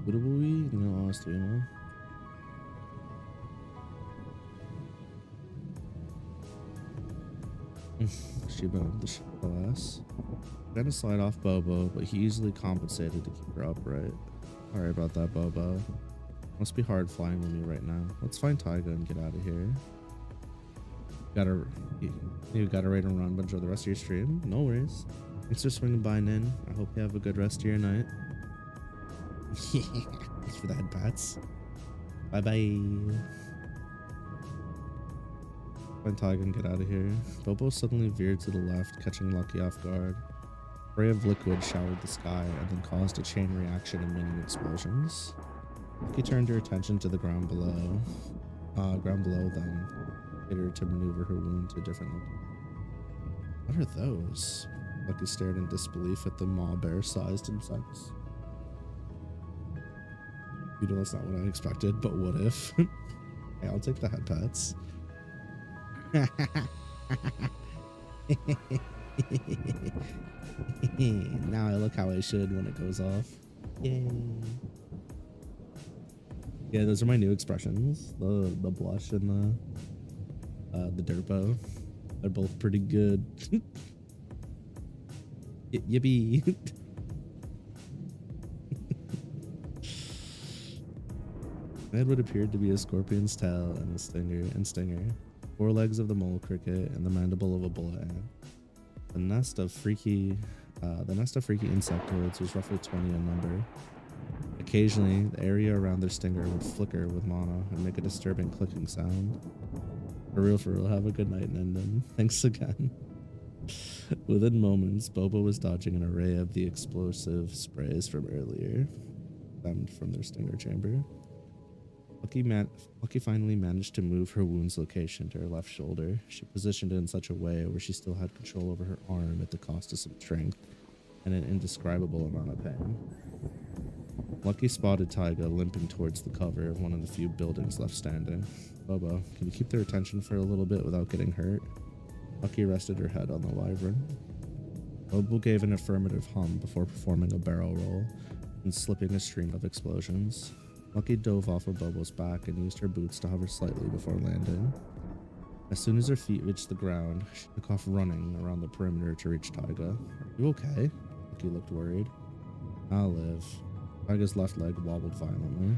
Budabui? No, streamer. Shiba the Shiba ass. Gonna slide off Bobo, but he easily compensated to keep her upright. Sorry about that, Bobo. Must be hard flying with me right now. Let's find Taiga and get out of here. You got a ready to run, but enjoy the rest of your stream. No worries. Thanks for swinging by, Nin. I hope you have a good rest of your night. Thanks for the head pats. Bye bye. Find Taiga and get out of here. Bobo suddenly veered to the left, catching Lucky off guard. A ray of liquid showered the sky and then caused a chain reaction of mini explosions. Lucky turned her attention to the ground below. Then hit her to maneuver her wound to a different location. What are those? Lucky stared in disbelief at the maw bear-sized insects. You know, that's not what I expected, but what if? Hey, I'll take the head pats. Now I look how I should when it goes off. Yay. Yeah, those are my new expressions. The blush and the derpo. They're both pretty good. Yippee. I had what appeared to be a scorpion's tail and a stinger, 4 legs of the mole cricket, and the mandible of a bullet ant. The nest of freaky insectoids was roughly 20 in number. Occasionally, the area around their stinger would flicker with mana and make a disturbing clicking sound. For real, have a good night, Nenden. Thanks again. Within moments, Bobo was dodging an array of the explosive sprays from earlier. stemmed from their stinger chamber. Lucky finally managed to move her wound's location to her left shoulder. She positioned it in such a way where she still had control over her arm at the cost of some strength and an indescribable amount of pain. Lucky spotted Taiga limping towards the cover of one of the few buildings left standing. Bobo, can you keep their attention for a little bit without getting hurt? Lucky rested her head on the wyvern. Bobo gave an affirmative hum before performing a barrel roll and slipping a stream of explosions. Lucky dove off of Bobo's back and used her boots to hover slightly before landing. As soon as her feet reached the ground, she took off running around the perimeter to reach Taiga. Are you okay? Lucky looked worried. I'll live. Taiga's left leg wobbled violently.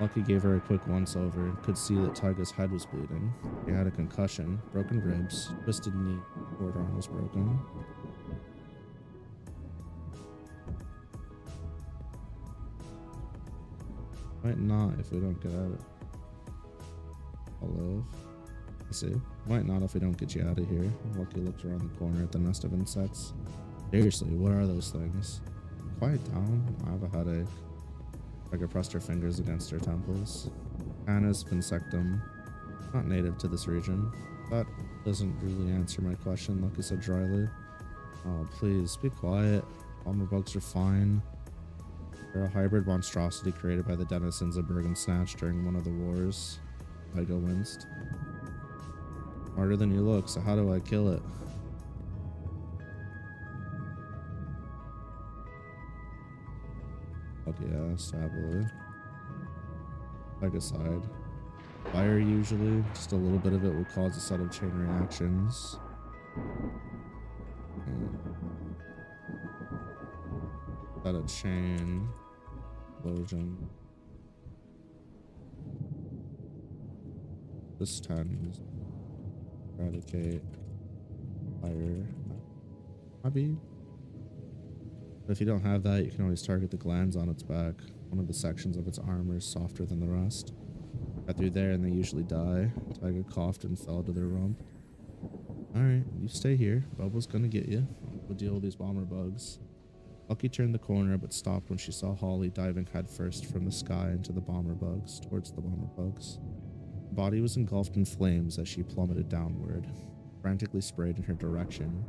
Lucky gave her a quick once-over and could see that Taiga's head was bleeding. She had a concussion, broken ribs, twisted knee, short arm was broken. Might not if we don't get out of it. I'll live. I see. Might not if we don't get you out of here. Lucky looked around the corner at the nest of insects. Seriously, what are those things? Quiet down. I have a headache. Taiga pressed her fingers against her temples. Canis pinsectum. Not native to this region. That doesn't really answer my question, Lucky said dryly. Oh, please, be quiet. Bomber bugs are fine. They're a hybrid monstrosity created by the denizens of Bergen Snatch during one of the wars. Taiga winced. Harder than you look, so how do I kill it? Yeah, stably. Taiga sighed. Fire usually, just a little bit of it will cause a set of chain reactions. Set a chain explosion. This tends eradicate fire. Maybe. But if you don't have that, you can always target the glands on its back. One of the sections of its armor is softer than the rest. Cut through there and they usually die. Taiga coughed and fell to their rump. Alright, you stay here. Bobo's gonna get you. We'll deal with these bomber bugs. Lucky turned the corner but stopped when she saw Holly diving headfirst from the sky into the bomber bugs, towards the bomber bugs. Her body was engulfed in flames as she plummeted downward, frantically sprayed in her direction,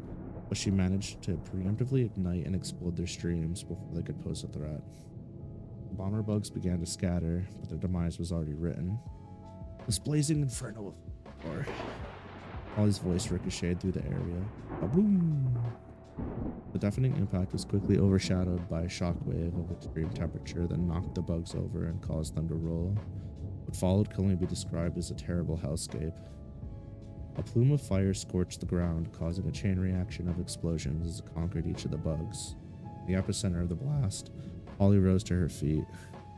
but she managed to preemptively ignite and explode their streams before they could pose a threat. The bomber bugs began to scatter, but their demise was already written. This blazing inferno of... Holly's voice ricocheted through the area. Ba-boom! The deafening impact was quickly overshadowed by a shockwave of extreme temperature that knocked the bugs over and caused them to roll. What followed can only be described as a terrible hellscape. A plume of fire scorched the ground, causing a chain reaction of explosions as it conquered each of the bugs. In the epicenter of the blast, Holly rose to her feet.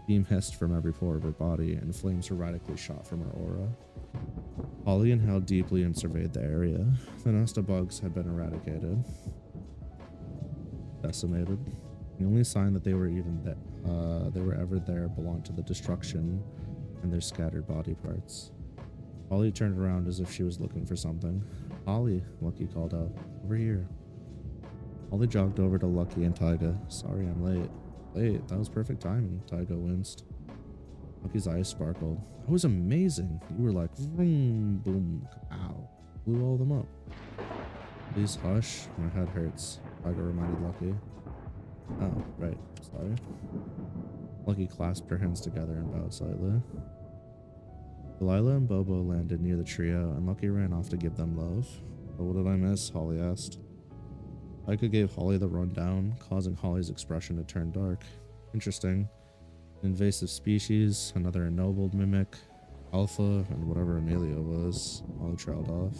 Steam hissed from every pore of her body, and flames erratically shot from her aura. Holly inhaled deeply and surveyed the area. The nest of bugs had been eradicated. Decimated. The only sign that they were ever there belonged to the destruction and their scattered body parts. Holly turned around as if she was looking for something. Holly, Lucky called out. Over here. Holly jogged over to Lucky and Taiga. Sorry I'm late. Late? That was perfect timing, Taiga winced. Lucky's eyes sparkled. That was amazing. You were like, vroom, boom, ow. Blew all of them up. Please hush. My head hurts, Taiga reminded Lucky. Oh, right. Sorry. Lucky clasped her hands together and bowed slightly. Delilah and Bobo landed near the trio, and Lucky ran off to give them love. But what did I miss? Holly asked. Taiga gave Holly the rundown, causing Holly's expression to turn dark. Interesting. An invasive species, another ennobled mimic, Alpha, and whatever Amelia was. Holly trailed off.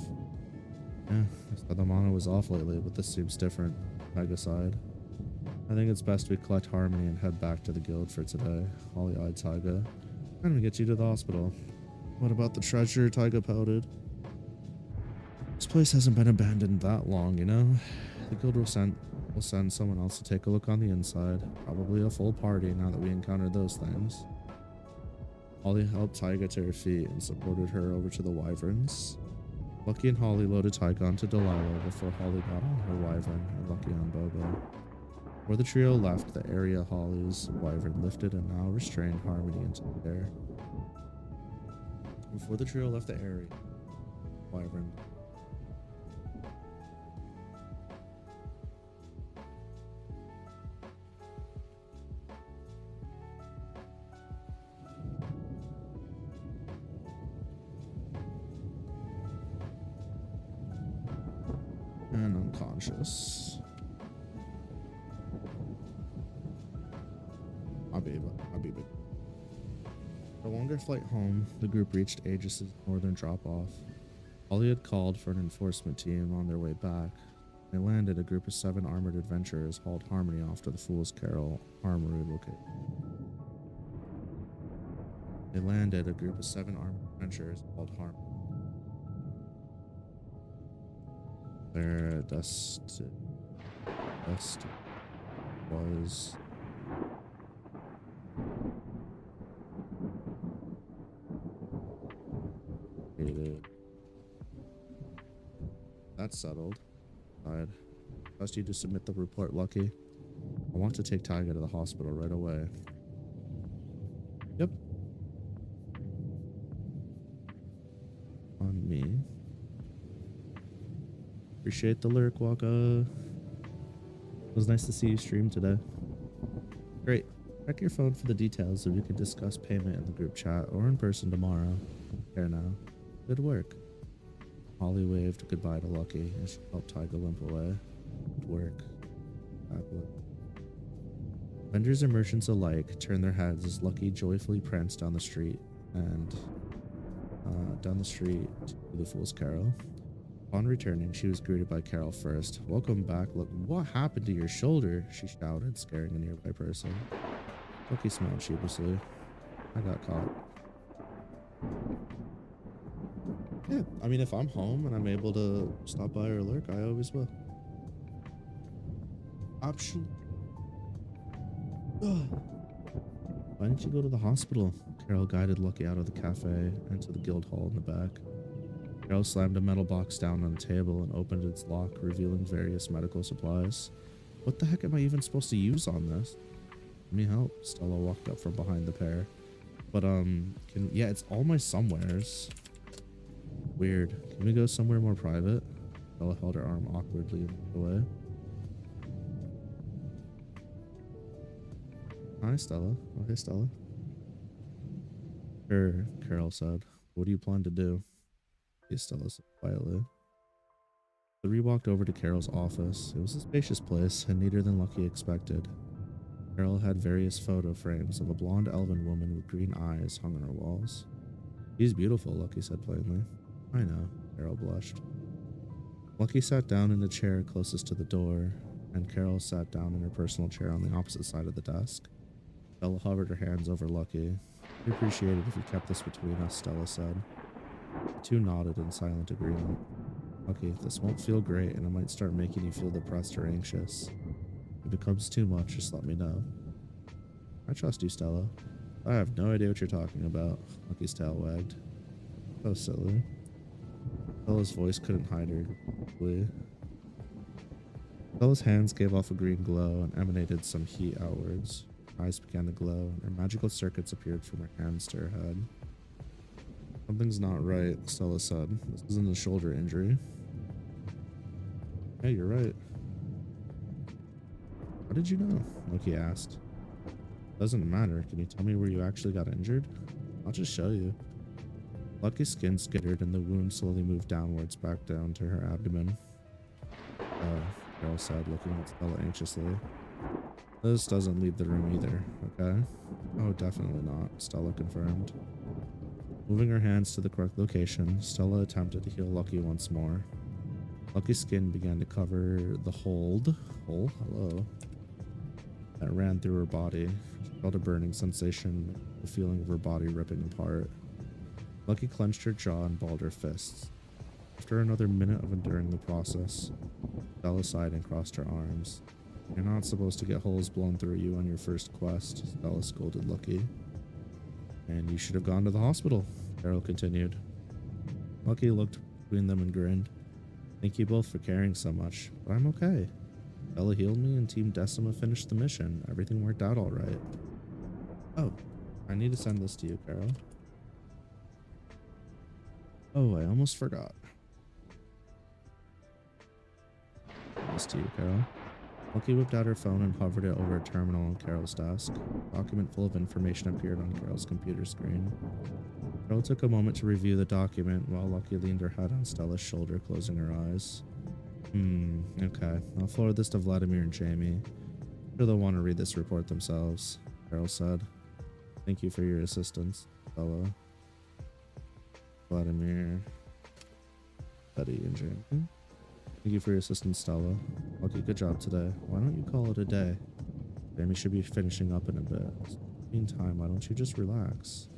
Yeah, I thought the mono was off lately, but this seems different, Taiga sighed. I think it's best we collect Harmony and head back to the guild for today. Holly eyed Taiga. I'm gonna get you to the hospital. What about the treasure? Taiga pouted. This place hasn't been abandoned that long, you know? The guild will send someone else to take a look on the inside. Probably a full party now that we encountered those things. Holly helped Taiga to her feet and supported her over to the wyverns. Lucky and Holly loaded Taiga onto Delilah before Holly got on her wyvern and Lucky on Bobo. Before the trio left the area, Holly's wyvern lifted and now restrained Harmony into the air. Before the trio left the area, wyvern and unconscious. Habiba. For a longer flight home, the group reached Aegis's northern drop-off. Holly had called for an enforcement team on their way back. They landed. A group of 7 armored adventurers hauled Harmony off to the Fool's Carol armory location. They landed. A group of 7 armored adventurers hauled Harmony. Their dust was that's settled. I'd trust you to submit the report, Lucky. I want to take Tiger to the hospital right away. Yep. On me. Appreciate the lyric, Waka. It was nice to see you stream today. Great. Check your phone for the details so we can discuss payment in the group chat or in person tomorrow. There now. Good work. Holly waved goodbye to Lucky as she helped Tiger limp away. Good work. Happily. Vendors and merchants alike turned their heads as Lucky joyfully pranced down the street to the Fool's Carol. Upon returning, she was greeted by Carol first. Welcome back. Look, what happened to your shoulder? She shouted, scaring a nearby person. Lucky smiled sheepishly. I got caught. Yeah, I mean, if I'm home and I'm able to stop by or lurk, I always will. Option. Why didn't you go to the hospital? Carol guided Lucky out of the cafe and to the guild hall in the back. Carol slammed a metal box down on the table and opened its lock, revealing various medical supplies. What the heck am I even supposed to use on this? Let me help. Stella walked up from behind the pair. But, yeah, it's all my somewheres. Weird. Can we go somewhere more private? Stella held her arm awkwardly and moved away. Hi, Stella. Oh, hey, Stella. Sure, Carol said. What do you plan to do? Stella said quietly. The three walked over to Carol's office. It was a spacious place and neater than Lucky expected. Carol had various photo frames of a blonde elven woman with green eyes hung on her walls. She's beautiful, Lucky said plainly. I know, Carol blushed. Lucky sat down in the chair closest to the door, and Carol sat down in her personal chair on the opposite side of the desk. Stella hovered her hands over Lucky. I'd appreciate it if you kept this between us, Stella said. The two nodded in silent agreement. Okay, this won't feel great and it might start making you feel depressed or anxious. If it becomes too much, just let me know. I trust you, Stella. I have no idea what you're talking about. Lucky's tail wagged. So silly. Stella's voice couldn't hide her glee. Stella's hands gave off a green glow and emanated some heat outwards. Her eyes began to glow and her magical circuits appeared from her hands to her head. Something's not right, Stella said. This isn't a shoulder injury. Yeah, you're right. How did you know? Loki asked. Doesn't matter. Can you tell me where you actually got injured? I'll just show you. Lucky's skin skittered and the wound slowly moved downwards back down to her abdomen. Carol said, looking at Stella anxiously. This doesn't leave the room either, okay? Oh, definitely not, Stella confirmed. Moving her hands to the correct location, Stella attempted to heal Lucky once more. Lucky's skin began to cover the hole, that ran through her body. She felt a burning sensation, the feeling of her body ripping apart. Lucky clenched her jaw and balled her fists. After another minute of enduring the process, Stella sighed and crossed her arms. You're not supposed to get holes blown through you on your first quest, Stella scolded Lucky. And you should have gone to the hospital, Carol continued. Lucky looked between them and grinned. Thank you both for caring so much, but I'm okay. Bella healed me and Team Decima finished the mission. Everything worked out all right. Oh, I need to send this to you, Carol. Oh, I almost forgot. Send this to you, Carol. Lucky whipped out her phone and hovered it over a terminal on Carol's desk. A document full of information appeared on Carol's computer screen. Carol took a moment to review the document while Lucky leaned her head on Stella's shoulder, closing her eyes. Okay. I'll forward this to Vladimir and Jamie. I'm sure they'll want to read this report themselves, Carol said. Thank you for your assistance, Stella. Vladimir, Betty, and Jamie. Thank you for your assistance, Stella. Lucky, good job today. Why don't you call it a day? Jamie should be finishing up in a bit. Meantime, why don't you just relax?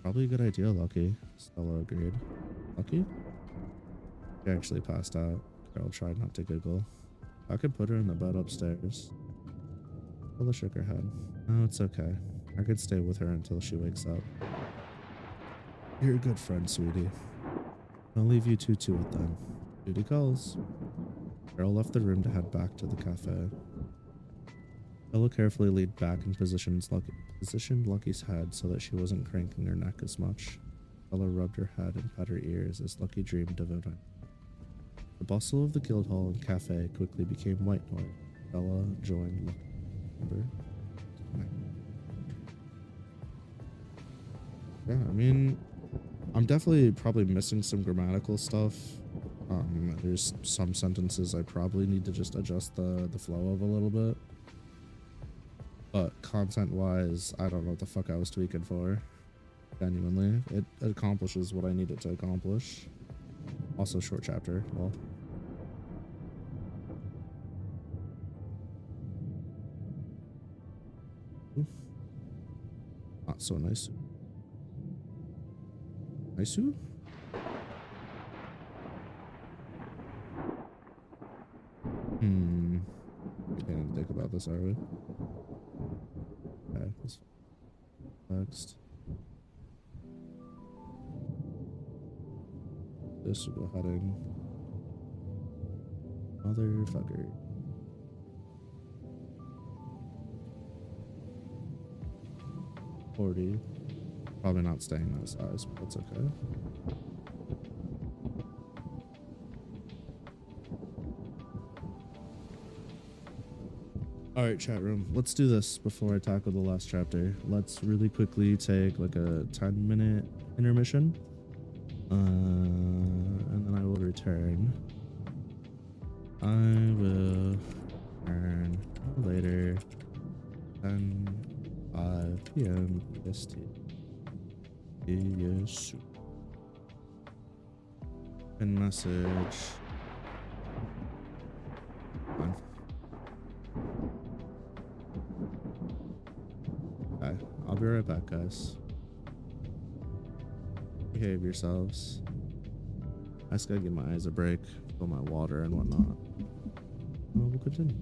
Probably a good idea, Lucky. Stella agreed. Lucky? She actually passed out. Carol tried not to giggle. I could put her in the bed upstairs. Stella shook her head. No, it's okay. I could stay with her until she wakes up. You're a good friend, sweetie. I'll leave you two to it then. Duty calls. Carol left the room to head back to the cafe. Stella carefully leaned back and positioned Lucky's head so that she wasn't cranking her neck as much. Stella rubbed her head and pet her ears as Lucky dreamed of it. The bustle of the Guildhall and cafe quickly became white noise. Stella joined Lucky. Yeah, I mean, I'm definitely probably missing some grammatical stuff. There's some sentences I probably need to just adjust the flow of a little bit. But content-wise, I don't know what the fuck I was tweaking for. Genuinely, it accomplishes what I need it to accomplish. Also, short chapter. Well, not so nice. Nice. Can't even think about this, are we? Okay, this next. This will go heading. Motherfucker. $40. Probably not staying that size, but that's okay. All right, chat room. Let's do this before I tackle the last chapter. Let's really quickly take like a 10-minute intermission. And then I will return. I will return later. 5 p.m. PST. Yes. And message. Fine. Okay, I'll be right back, guys. Behave yourselves. I just gotta give my eyes a break, fill my water and whatnot. We'll continue.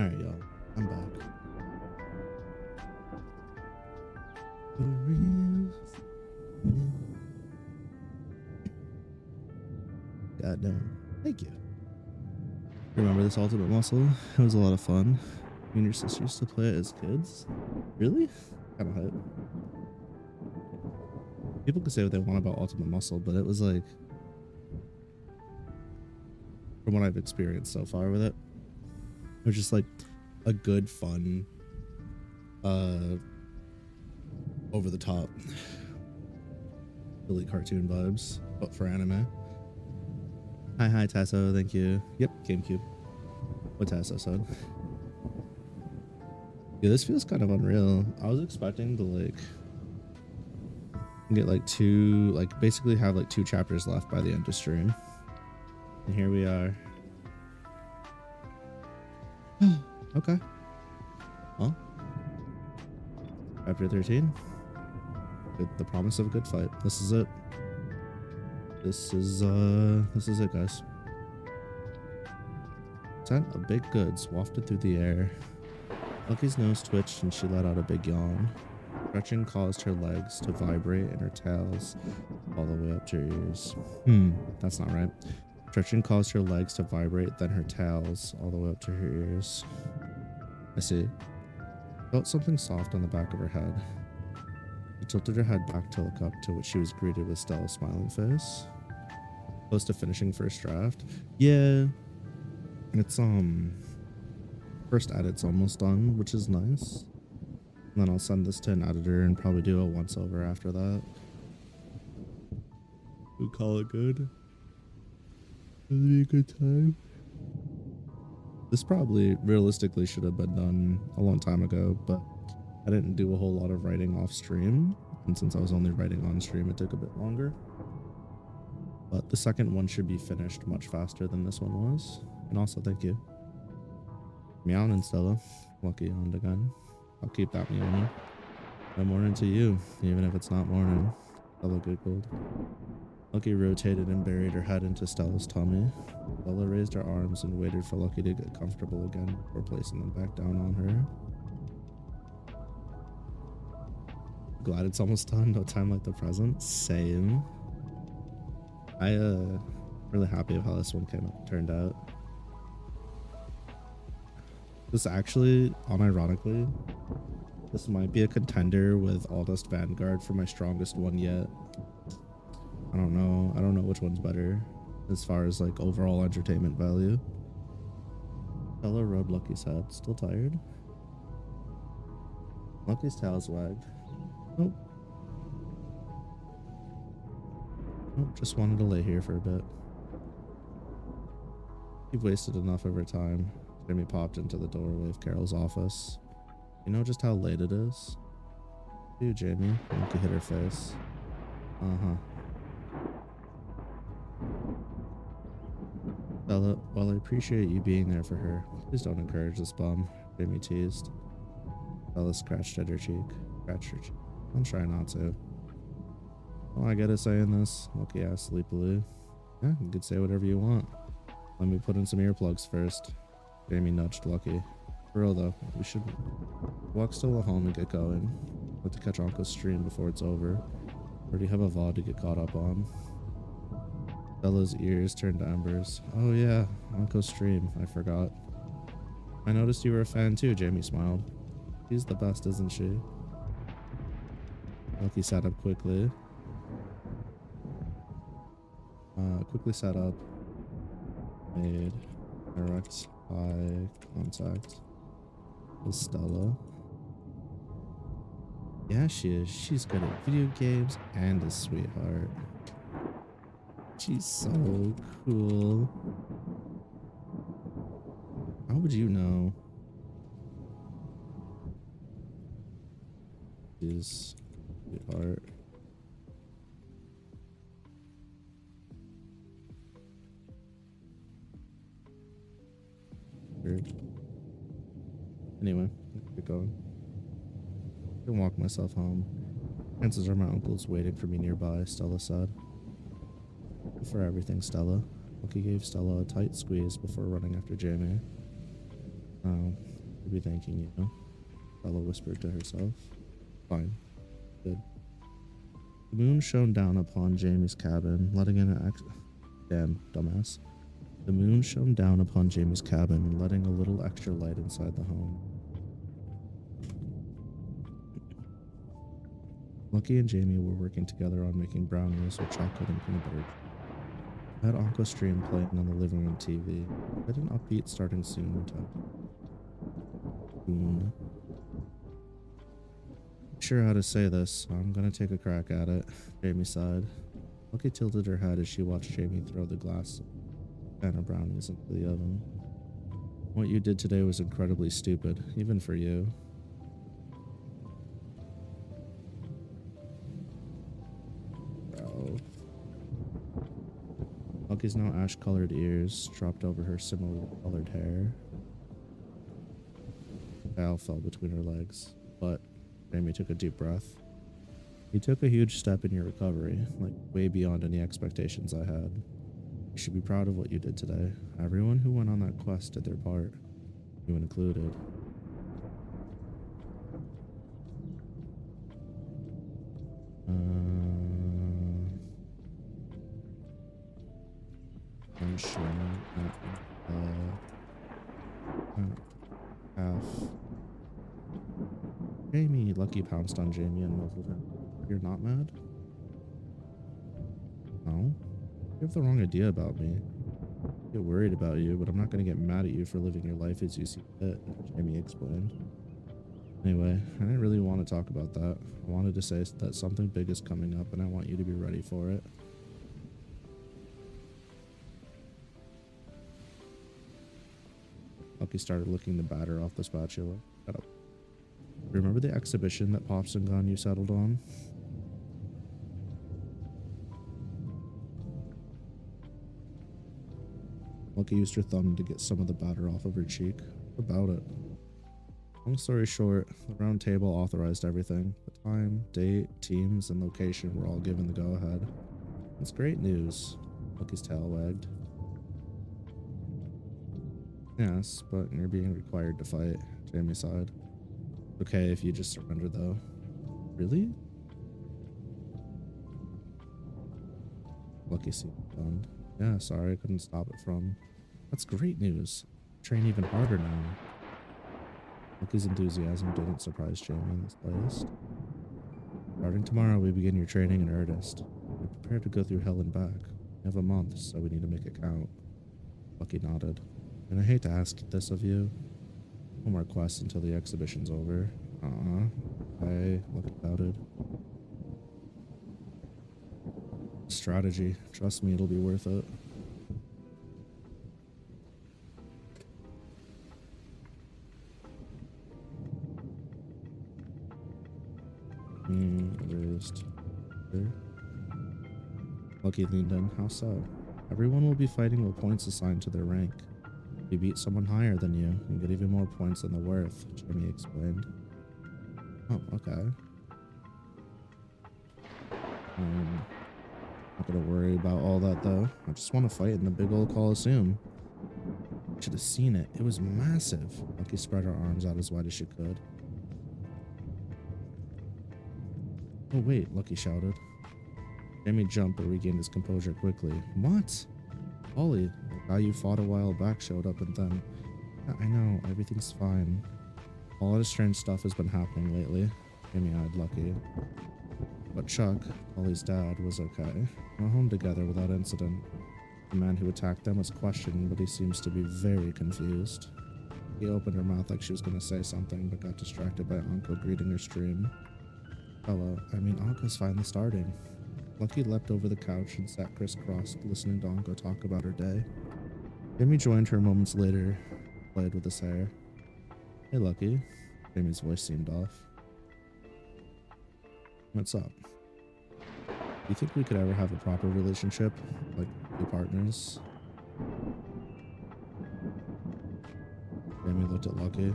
Alright, y'all. I'm back. God damn. Thank you. Remember this Ultimate Muscle? It was a lot of fun. You and your sister used to play it as kids? Really? Kind of hype. People could say what they want about Ultimate Muscle, but it was like, from what I've experienced so far with it, it was just like a good, fun, over the top, really cartoon vibes, but for anime. Hi, Tasso, thank you. Yep, GameCube. What Tasso said. Yeah, this feels kind of unreal. I was expecting to like get like basically have like 2 chapters left by the end of stream. And here we are. Okay. Well, chapter 13. The promise of a good fight. This is it. This is it, guys. Scent of baked goods wafted through the air. Lucky's nose twitched and she let out a big yawn. Stretching caused her legs to vibrate and her tails all the way up to her ears. That's not right. Stretching caused her legs to vibrate, then her tails all the way up to her ears. I see. Felt something soft on the back of her head. She tilted her head back to look up, to which she was greeted with Stella's smiling face. Close to finishing first draft. Yeah. It's first edit's almost done, which is nice. And then I'll send this to an editor and probably do a once over after that. We call it good. It'll be a good time. This probably realistically should have been done a long time ago, but I didn't do a whole lot of writing off stream, and since I was only writing on stream, it took a bit longer. But the second one should be finished much faster than this one was. And also, thank you. Meowing, Stella. Lucky on again. I'll keep that meowing. No morning to you, even if it's not morning. Stella giggled. Lucky rotated and buried her head into Stella's tummy. Stella raised her arms and waited for Lucky to get comfortable again before placing them back down on her. Glad it's almost done. No time like the present. Same. Really happy of how this one turned out. This actually, unironically, this might be a contender with Aldust Vanguard for my strongest one yet. I don't know which one's better as far as like overall entertainment value. Stella rode Lucky's head. Still tired? Lucky's tail's wagged. Nope. Nope, just wanted to lay here for a bit. You've wasted enough of her time. Jimmy popped into the doorway of Carol's office. You know just how late it is? You, Jamie. Lucky hit her face. Uh-huh. Stella, while I appreciate you being there for her, please don't encourage this bum, Jamie teased. Stella scratched at her cheek. Scratched her cheek. I'll try not to. Oh, I get it saying this? Lucky asked sleepily. Yeah, you could say whatever you want. Let me put in some earplugs first. Jamie nudged Lucky. For real though, we should walk Stella home and get going. I'd like to catch Uncle's stream before it's over. Already have a VOD to get caught up on. Stella's ears turned to embers. Oh yeah, Uncle's stream, I forgot. I noticed you were a fan too, Jamie smiled. She's the best, isn't she? Lucky sat up quickly. Quickly sat up. Made direct eye contact with Stella. Yeah, she is. She's good at video games and a sweetheart. She's so cool. How would you know? She's a sweetheart. Weird. Anyway, let's get going. I can walk myself home. Chances are my uncle's waiting for me nearby, Stella said. Thank you for everything, Stella. Lucky gave Stella a tight squeeze before running after Jamie. Oh, I'll be thanking you. Bella whispered to herself. Fine. Good. The moon shone down upon Jamie's cabin, letting in an damn dumbass. The moon shone down upon Jamie's cabin, letting a little extra light inside the home. Lucky and Jamie were working together on making brownies with chocolate and peanut butter. I had Uncle Stream playing on the living room TV. I had an upbeat starting soon. Not sure how to say this, so I'm gonna take a crack at it. Jamie sighed. Lucky tilted her head as she watched Jamie throw the glass pan of brownies into the oven. What you did today was incredibly stupid, even for you. Lucky's now ash-colored ears dropped over her similar-colored hair. Val fell between her legs, but Jamie took a deep breath. You took a huge step in your recovery, like way beyond any expectations I had. You should be proud of what you did today. Everyone who went on that quest did their part, you included. I'm sure half. Jamie, Lucky pounced on Jamie and muzzled him. You're not mad? No? You have the wrong idea about me. I get worried about you, but I'm not going to get mad at you for living your life as you see fit, Jamie explained. Anyway, I didn't really want to talk about that. I wanted to say that something big is coming up and I want you to be ready for it. Lucky started licking the batter off the spatula. Shut up. Remember the exhibition that Pops and Gun you settled on? Lucky used her thumb to get some of the batter off of her cheek. What about it? Long story short, the round table authorized everything. The time, date, teams, and location were all given the go-ahead. It's great news. Lucky's tail wagged. Yes, but you're being required to fight, Jamie sighed. Okay, if you just surrender, though. Really? Lucky seemed stunned. Yeah, sorry, I couldn't stop it from. That's great news. Train even harder now. Lucky's enthusiasm didn't surprise Jamie in the slightest. Starting tomorrow, we begin your training in earnest. We're prepared to go through hell and back. We have a month, so we need to make it count. Lucky nodded. And I hate to ask this of you. No more quests until the exhibition's over. I Lucky doubted. Strategy. Trust me, it'll be worth it. Erased. Lucky leaned in. How so? Everyone will be fighting with points assigned to their rank. You beat someone higher than you and get even more points than the worth, Jamie explained. Oh, okay. Not gonna worry about all that though. I just want to fight in the big old Coliseum. Should have seen it. It was massive. Lucky spread her arms out as wide as she could. Oh wait, Lucky shouted. Jamie jumped but regained his composure quickly. What? Ollie, the guy you fought a while back showed up and then... Yeah, I know, everything's fine. A lot of strange stuff has been happening lately. Jamie eyed Lucky. But Chuck, Ollie's dad, was okay. They went home together without incident. The man who attacked them was questioned, but he seems to be very confused. He opened her mouth like she was going to say something, but got distracted by Uncle greeting her stream. Anko's finally starting. Lucky leapt over the couch and sat crisscrossed, listening to Anko talk about her day. Jamie joined her moments later, played with his hair. Hey, Lucky. Jamie's voice seemed off. What's up? Do you think we could ever have a proper relationship? Like, be partners? Jamie looked at Lucky.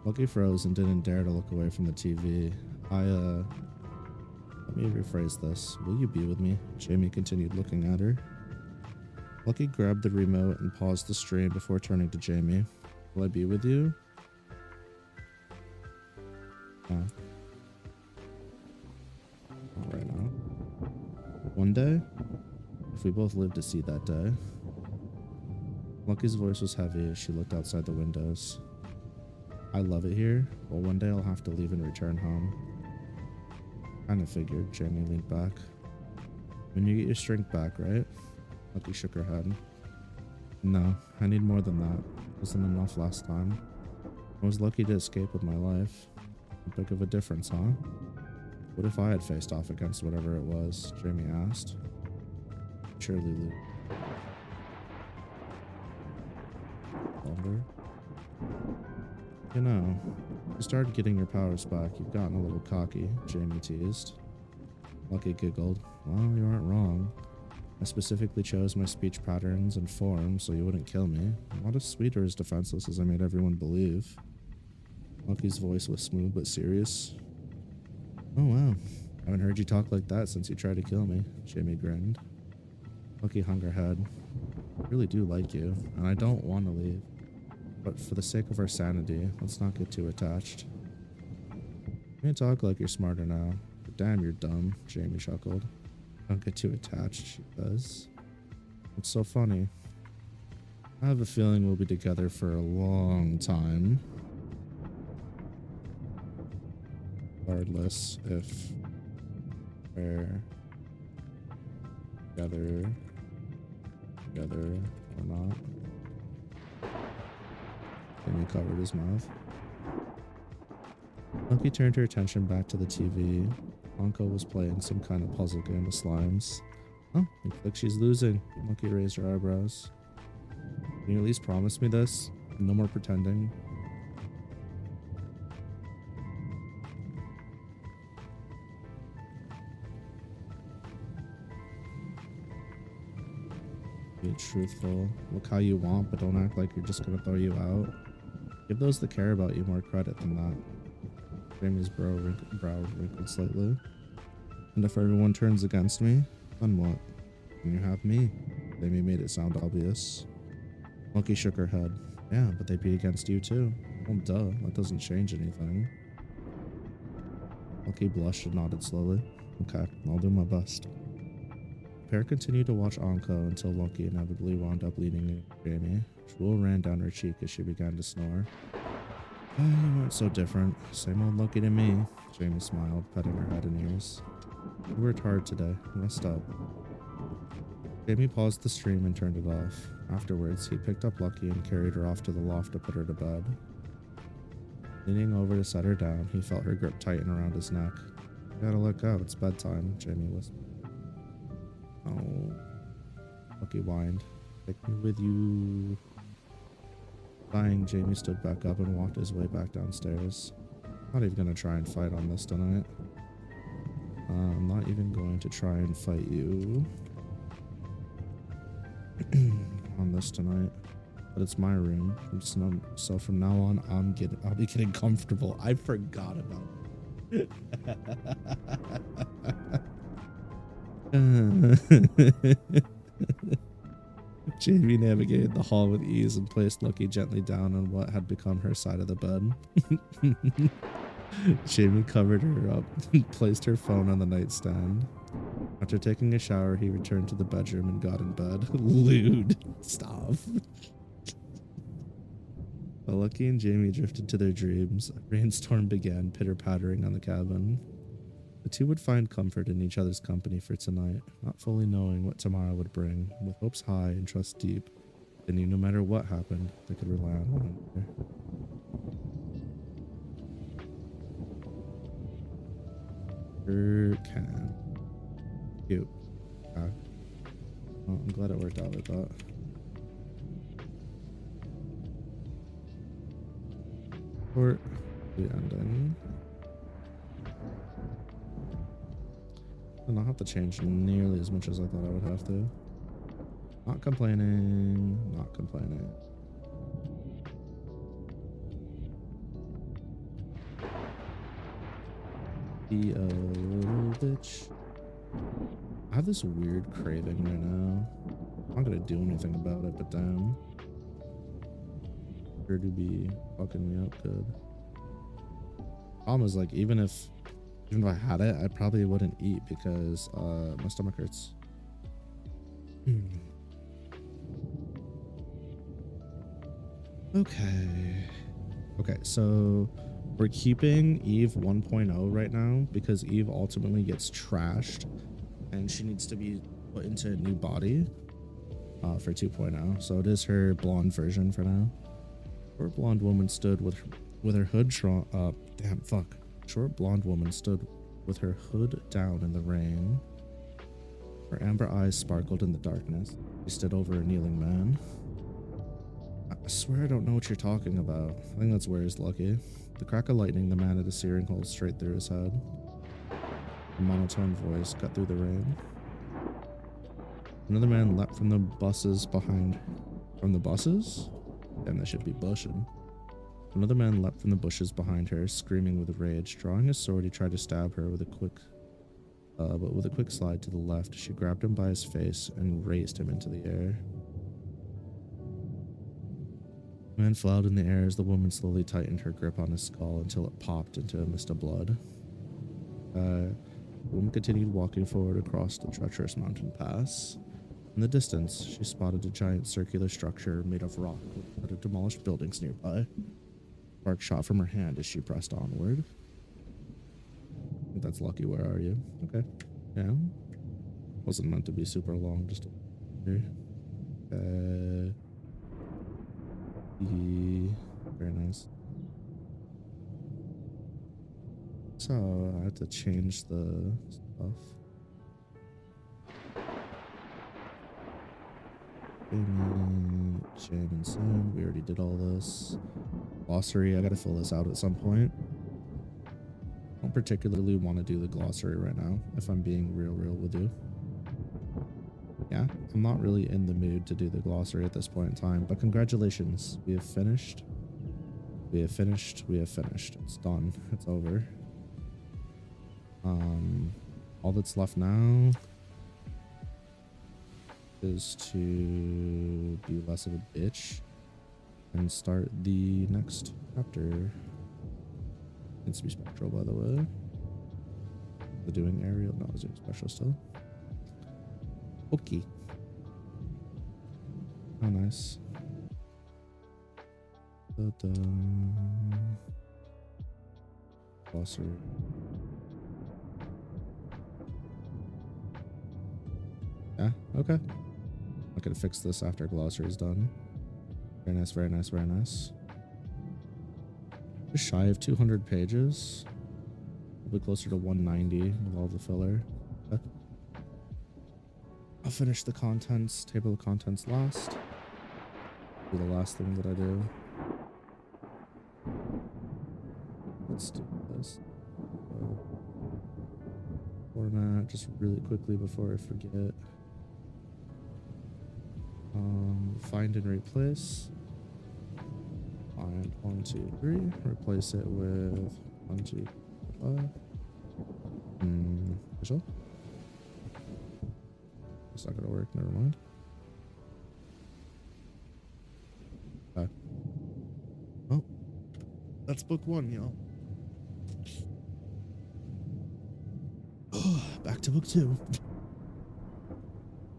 Lucky froze and didn't dare to look away from the TV. Let me rephrase this. Will you be with me? Jamie continued looking at her. Lucky grabbed the remote and paused the stream before turning to Jamie. Will I be with you? Yeah. Not right now. One day, if we both live to see that day. Lucky's voice was heavy as she looked outside the windows. I love it here, but one day I'll have to leave and return home. Kinda figured, Jamie leaned back. When you get your strength back, right? Lucky shook her head. No, I need more than that. Wasn't enough last time. I was lucky to escape with my life. A bit of a difference, huh? What if I had faced off against whatever it was? Jamie asked. Surely Luke. Longer. You know, you started getting your powers back. You've gotten a little cocky, Jamie teased. Lucky giggled. Well, you aren't wrong. I specifically chose my speech patterns and forms so you wouldn't kill me. I'm not as sweet or as defenseless as I made everyone believe. Lucky's voice was smooth but serious. Oh wow, I haven't heard you talk like that since you tried to kill me, Jamie grinned. Lucky hung her head. I really do like you, and I don't want to leave. But for the sake of our sanity, let's not get too attached. You may talk like you're smarter now, but damn, you're dumb, Jamie chuckled. Don't get too attached, she says. What's so funny? I have a feeling we'll be together for a long time. Regardless if we're together or not. Jamie covered his mouth. Lucky turned her attention back to the TV. Anko was playing some kind of puzzle game with slimes. Oh, looks like she's losing. Lucky raised her eyebrows. Can you at least promise me this? No more pretending. Be truthful. Look how you want, but don't act like you're just gonna throw you out. Give those that care about you more credit than that. Jamie's brow wrinkled slightly. And if everyone turns against me, then what? Then you have me. Jamie made it sound obvious. Lucky shook her head. Yeah, but they'd be against you too. Well, duh, that doesn't change anything. Lucky blushed and nodded slowly. Okay, I'll do my best. The pair continued to watch Anko until Lucky inevitably wound up leaning into Jamie. Drool ran down her cheek as she began to snore. Oh, you weren't so different. Same old Lucky to me. Jamie smiled, petting her head and ears. You worked hard today. Rest up. Jamie paused the stream and turned it off. Afterwards, he picked up Lucky and carried her off to the loft to put her to bed. Leaning over to set her down, he felt her grip tighten around his neck. You gotta let go. It's bedtime, Jamie whispered. Oh. Lucky whined. Take me with you. Sighing, Jamie stood back up and walked his way back downstairs. Not even gonna try and fight on this tonight. I'm not even going to try and fight you on this tonight. But it's my room. So from now on, I'll be getting comfortable. I forgot about it. Jamie navigated the hall with ease and placed Lucky gently down on what had become her side of the bed. Jamie covered her up and placed her phone on the nightstand. After taking a shower, he returned to the bedroom and got in bed. Lewd. Stop. While Lucky and Jamie drifted to their dreams, a rainstorm began pitter-pattering on the cabin. The two would find comfort in each other's company for tonight, not fully knowing what tomorrow would bring. With hopes high and trust deep, they knew no matter what happened, they could rely on one another. Can. Cute. Okay. Well, I'm glad it worked out like that. Or the ending. I'll have to change nearly as much as I thought I would have to. Not complaining. Not complaining. Be a little bitch. I have this weird craving right now. I'm not gonna do anything about it, but damn. sure to be fucking me up good. Problem is, like, even if I had it, I probably wouldn't eat because my stomach hurts. Okay, so we're keeping Eve 1.0 right now because Eve ultimately gets trashed and she needs to be put into a new body for 2.0. So it is her blonde version for now. Short blonde woman stood with her hood drawn up. Damn, fuck. Short blonde woman stood with her hood down in the rain. Her amber eyes sparkled in the darkness. She stood over a kneeling man. I swear I don't know what you're talking about. I think that's where he's lucky. The crack of lightning, the man had a searing hole straight through his head. A monotone voice cut through the rain. Another man leapt from the buses behind. From the buses? Damn, that should be bushing. Another man leapt from the bushes behind her, screaming with rage. Drawing his sword, he tried to stab her with a quick, but with a quick slide to the left, she grabbed him by his face and raised him into the air. The man flew out in the air as the woman slowly tightened her grip on his skull until it popped into a mist of blood. The woman continued walking forward across the treacherous mountain pass. In the distance, she spotted a giant circular structure made of rock with demolished buildings nearby. Spark shot from her hand as she pressed onward. I think that's lucky. Where are you? Okay. Yeah. Wasn't meant to be super long, just here. Very nice. So I had to change the stuff. Jam and Sim. We already did all this. Glossary. I gotta fill this out at some point. I don't particularly want to do the glossary right now, if I'm being real with you. Yeah, I'm not really in the mood to do the glossary at this point in time, but congratulations. We have finished. We have finished. We have finished. It's done. It's over. All that's left now is to be less of a bitch and start the next chapter. Needs to be spectral, by the way. The doing aerial? No, it's doing special still. Okay. Oh, nice. Glossary. Yeah, okay. I'm gonna fix this after glossary is done. Very nice, very nice, very nice. Just shy of 200 pages. Probably closer to 190 with all the filler. Okay. I'll finish the contents, table of contents last. Do the last thing that I do. Let's do this. Format just really quickly before I forget. Find and replace. Find 1, 2, 3. Replace it with 1, 2, 5. Official. It's not gonna work. Never mind. Okay. Oh, that's book 1, y'all. Back to book 2.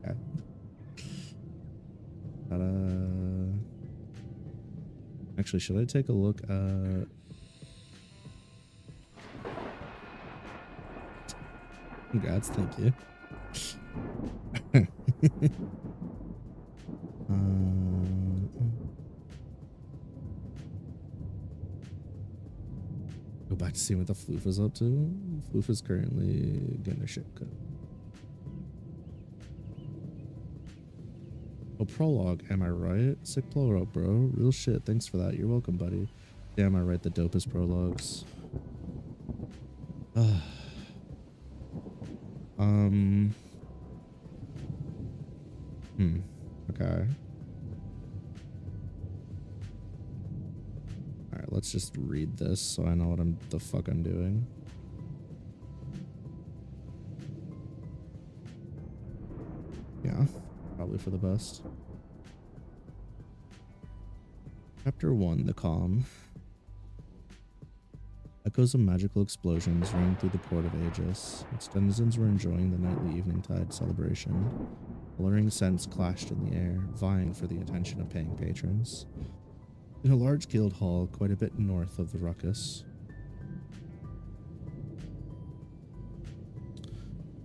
Okay. Actually, should I take a look at... Congrats, thank you. Go back to see what the Floof is up to. Floof is currently getting their shit cut. Oh, prologue, am I right? Sick prologue, bro. Real shit. Thanks for that. You're welcome, buddy. Damn, I write the dopest prologues. Okay. Alright, let's just read this so I know what the fuck I'm doing. Yeah, probably for the best. Chapter 1, The Calm. Echoes of magical explosions rang through the port of Aegis. Its denizens were enjoying the nightly eventide celebration. Alluring scents clashed in the air, vying for the attention of paying patrons. In a large guild hall quite a bit north of the ruckus,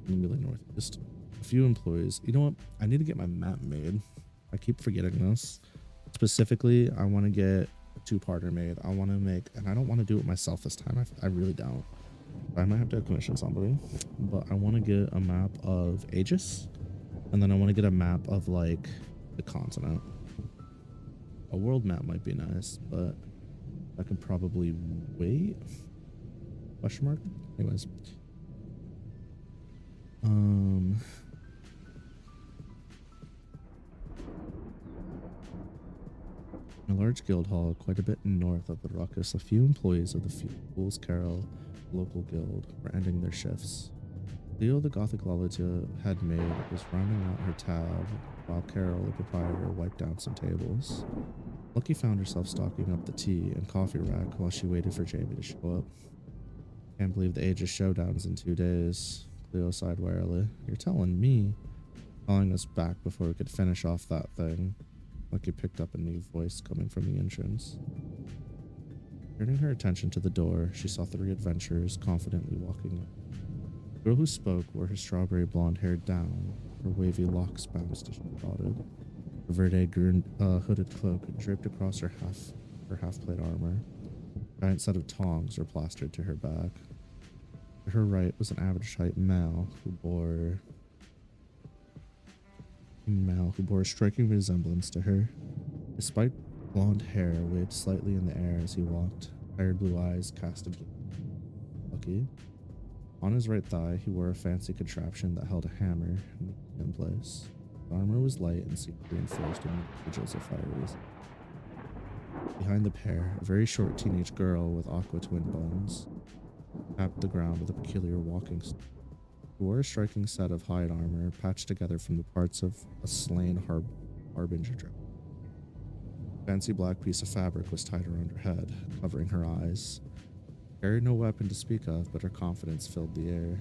really north, just a few employees. You know what? I need to get my map made. I keep forgetting this. Specifically, I want to get a two-parter made. I want to make, and I don't want to do it myself this time. I really don't. I might have to commission somebody, but I want to get a map of Aegis, and then I want to get a map of like the continent. A world map might be nice, but I could probably wait. Question mark? Anyways. In a large guild hall, quite a bit north of the ruckus, a few employees of the Fool's Carol local guild were ending their shifts. Leo, the Gothic Lolita had made, was rounding out her tab, while Carol, the proprietor, wiped down some tables. Lucky found herself stocking up the tea and coffee rack while she waited for Jamie to show up. Can't believe the Aegis showdown's in 2 days. Cleo sighed wearily. You're telling me? Calling us back before we could finish off that thing. Lucky picked up a new voice coming from the entrance. Turning her attention to the door, she saw 3 adventurers confidently walking in. The girl who spoke wore her strawberry blonde hair down, her wavy locks bounced as she trotted. Her verde hooded cloak draped across her half-plate armor. A giant set of tongs were plastered to her back. To her right was an average-height male who bore a striking resemblance to her. His spiked blonde hair waved slightly in the air as he walked. Tired blue eyes cast a Lucky. On his right thigh, he wore a fancy contraption that held a hammer in place. The armor was light and seemed reinforced in individuals of fire resistance. Behind the pair, a very short teenage girl with aqua twin buns tapped the ground with a peculiar walking style. He wore a striking set of hide armor patched together from the parts of a slain harbinger dragon. A fancy black piece of fabric was tied around her head, covering her eyes. She carried no weapon to speak of, but her confidence filled the air.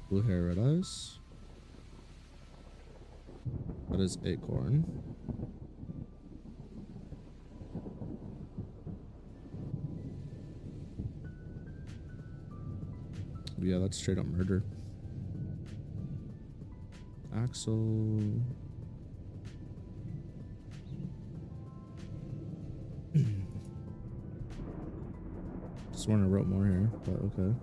Blue hair, red eyes. That is acorn. Yeah, that's straight up murder. Axel. Sworn I wrote more here, but okay.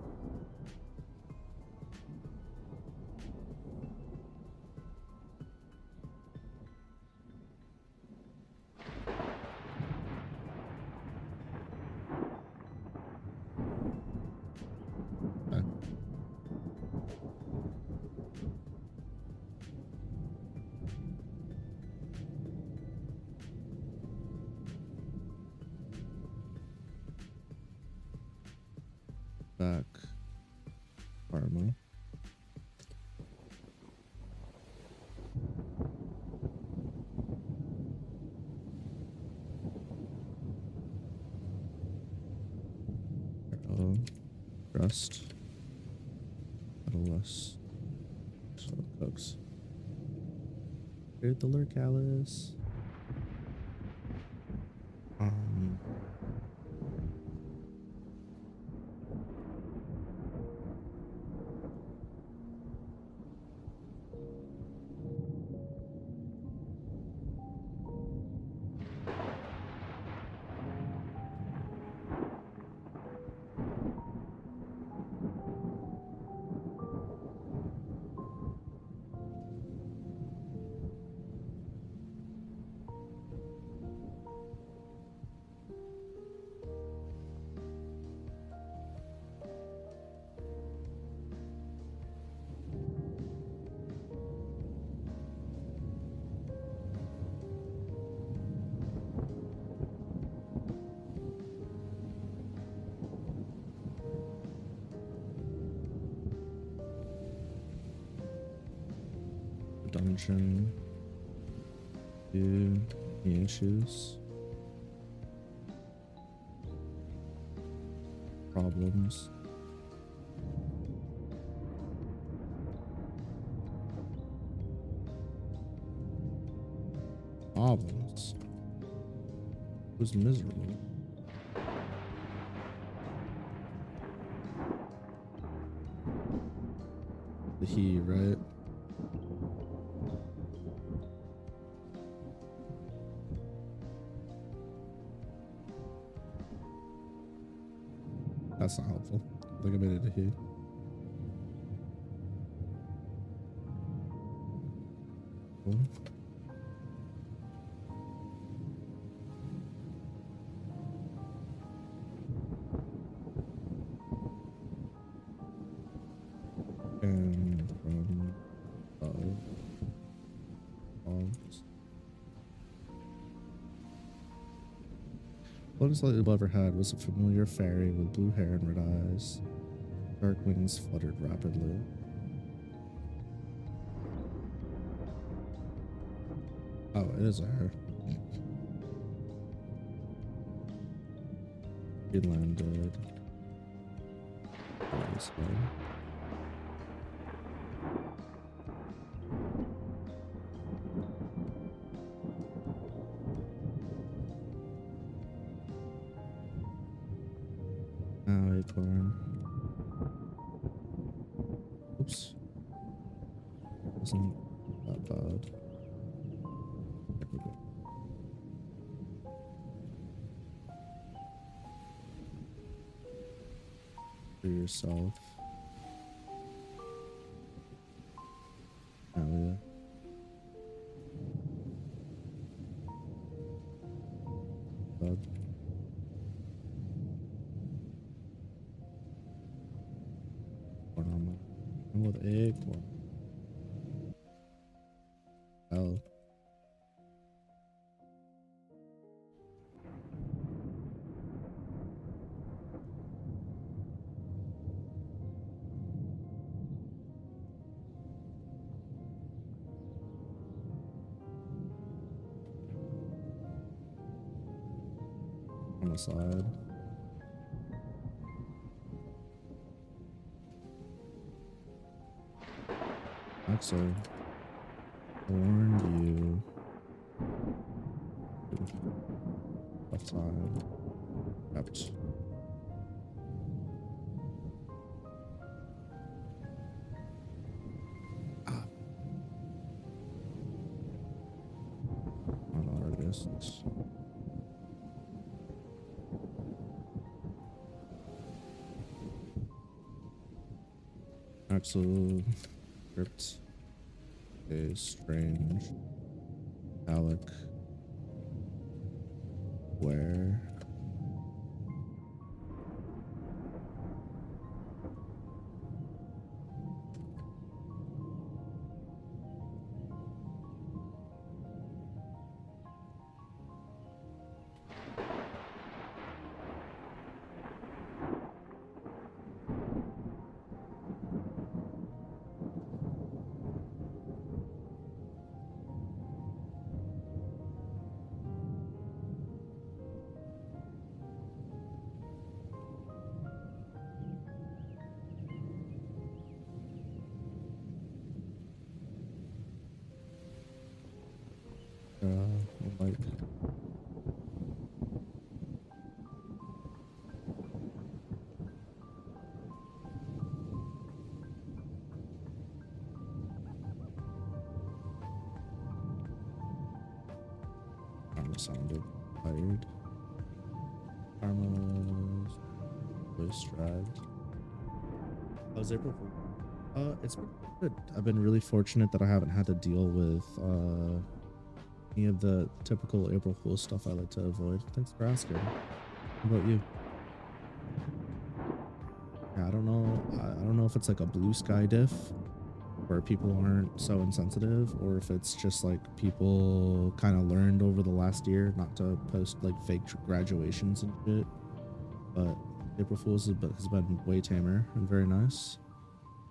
Back. Karma. Rust. Less. So cooks. Cleared the lurk, Alice. dungeon. Any issues? Problems? Problems? It was miserable. The he, right? That's not helpful. I think I made it a he. Cool. And from dogs. Closest light I've ever had was a familiar fairy with blue hair and red eyes. Dark wings fluttered rapidly. Oh, it is a her. He landed. This way. Acorn. Oops. Wasn't that bad. There we go. For yourself. Oh yeah. Bad. I'm with acorn. Oh. On the side. Actually, I warned you. Left side. Kept. Ah. Not artists. Axel. Script. A strange. Alec. Where? Like Karma sounded tired. Karma's voice dragged. How's April Fool? It's been good. I've been really fortunate that I haven't had to deal with any of the typical April Fool stuff I like to avoid. Thanks for asking. How about you? Yeah, I don't know if it's like a blue sky diff where people aren't so insensitive, or if it's just like people kind of learned over the last year not to post like fake graduations and shit. But April Fool's has been way tamer and very nice.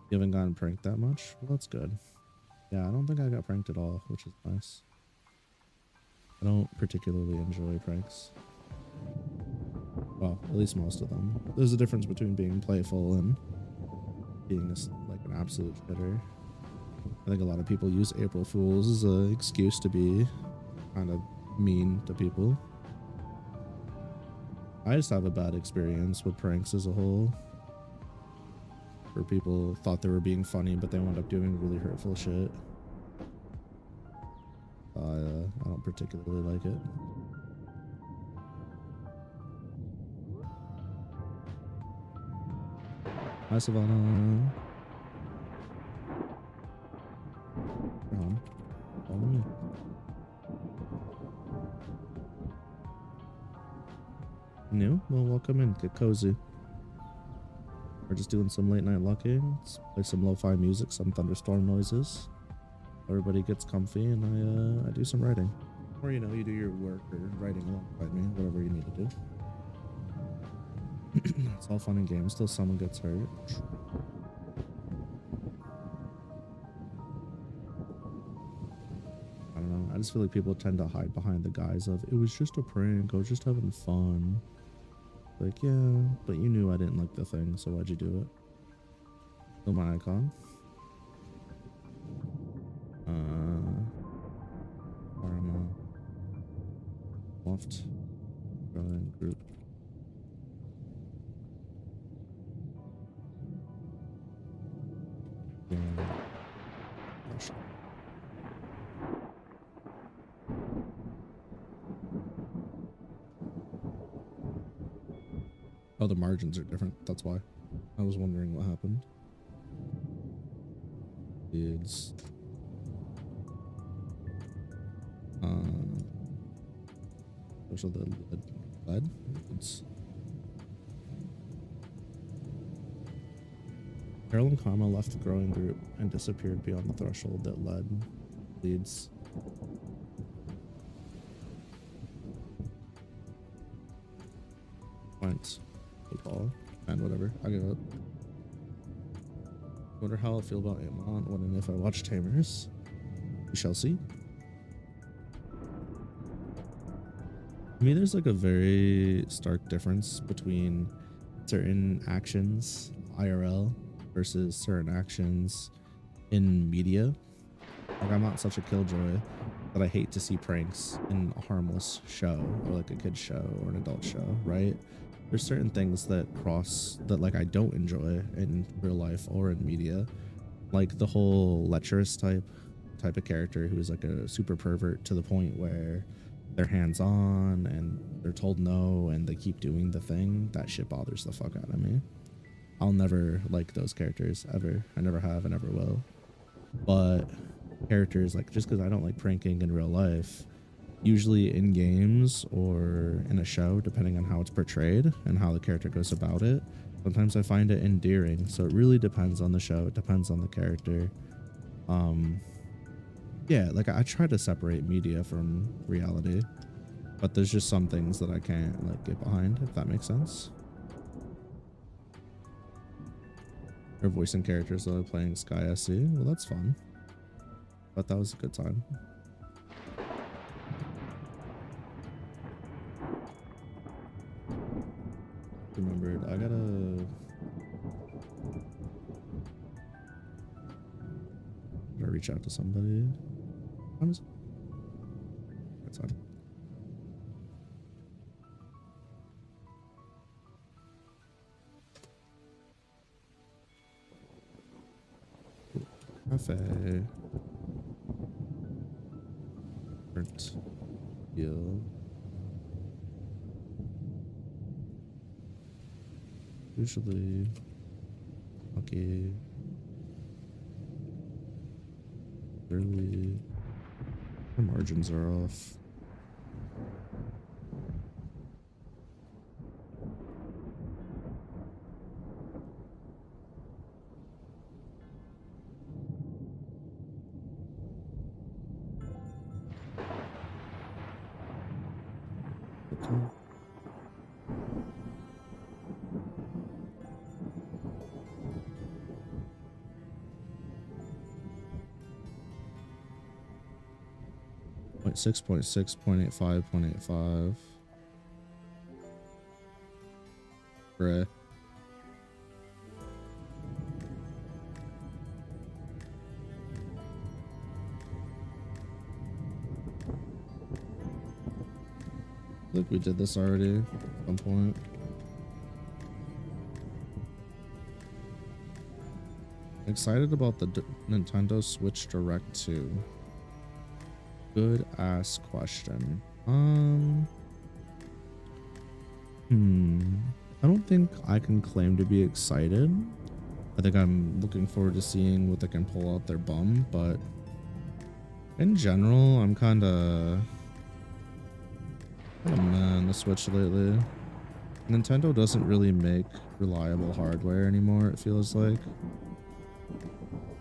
You haven't gotten pranked that much? Well, that's good. Yeah, I don't think I got pranked at all, which is nice. I don't particularly enjoy pranks. Well, at least most of them. There's a difference between being playful and being like an absolute shitter. I think a lot of people use April Fools as an excuse to be kind of mean to people. I just have a bad experience with pranks as a whole, where people thought they were being funny, but they wound up doing really hurtful shit. I don't particularly like it. Hi, Savannah. Come on. Follow me. New? Well, welcome in. Get cozy. We're just doing some late night lucking. Let's play some lo-fi music, some thunderstorm noises. Everybody gets comfy, and I do some writing. Or, you know, you do your work or writing alongside me, whatever you need to do. It's all fun and games till someone gets hurt. I don't know. I just feel like people tend to hide behind the guise of, it was just a prank, I was just having fun. Like, yeah, but you knew I didn't like the thing, so why'd you do it? Oh, my icon. Krma. Loft. Group. Yeah. Gosh. Oh, the margins are different. That's why. I was wondering what happened. It's those are the lead. It's Carol and Krma left the growing group and disappeared beyond the threshold that leads. Points. Football. And whatever. I give up. Wonder how I'll feel about Amon when and if I watch Tamers. We shall see. To me, there's like a very stark difference between certain actions IRL versus certain actions in media. Like, I'm not such a killjoy that I hate to see pranks in a harmless show or like a kid's show or an adult show, right? There's certain things that like I don't enjoy in real life or in media, like the whole lecherous type of character who is like a super pervert to the point where they're hands-on and they're told no and they keep doing the thing. That shit bothers the fuck out of me. I'll never like those characters ever. I never have and never will. But characters, like, just because I don't like pranking in real life, usually in games or in a show, depending on how it's portrayed and how the character goes about it, sometimes I find it endearing. So it really depends on the show. It depends on the character. Yeah, like I try to separate media from reality, but there's just some things that I can't like get behind, if that makes sense. Or voicing characters that are playing Sky SC. Well, that's fun. But that was a good time. Remembered, I gotta reach out to somebody. That's fine. Cafe. Burnt deal. Usually okay. Early. The margins are off. Okay. 0.6, 0.6, 0.85, 0.85. Gray. I think we did this already at some point. Excited about the Nintendo Switch Direct 2. Good ass question. I don't think I can claim to be excited. I think I'm looking forward to seeing what they can pull out their bum, but in general, I'm kind of meh on the Switch lately. Nintendo doesn't really make reliable hardware anymore, it feels like.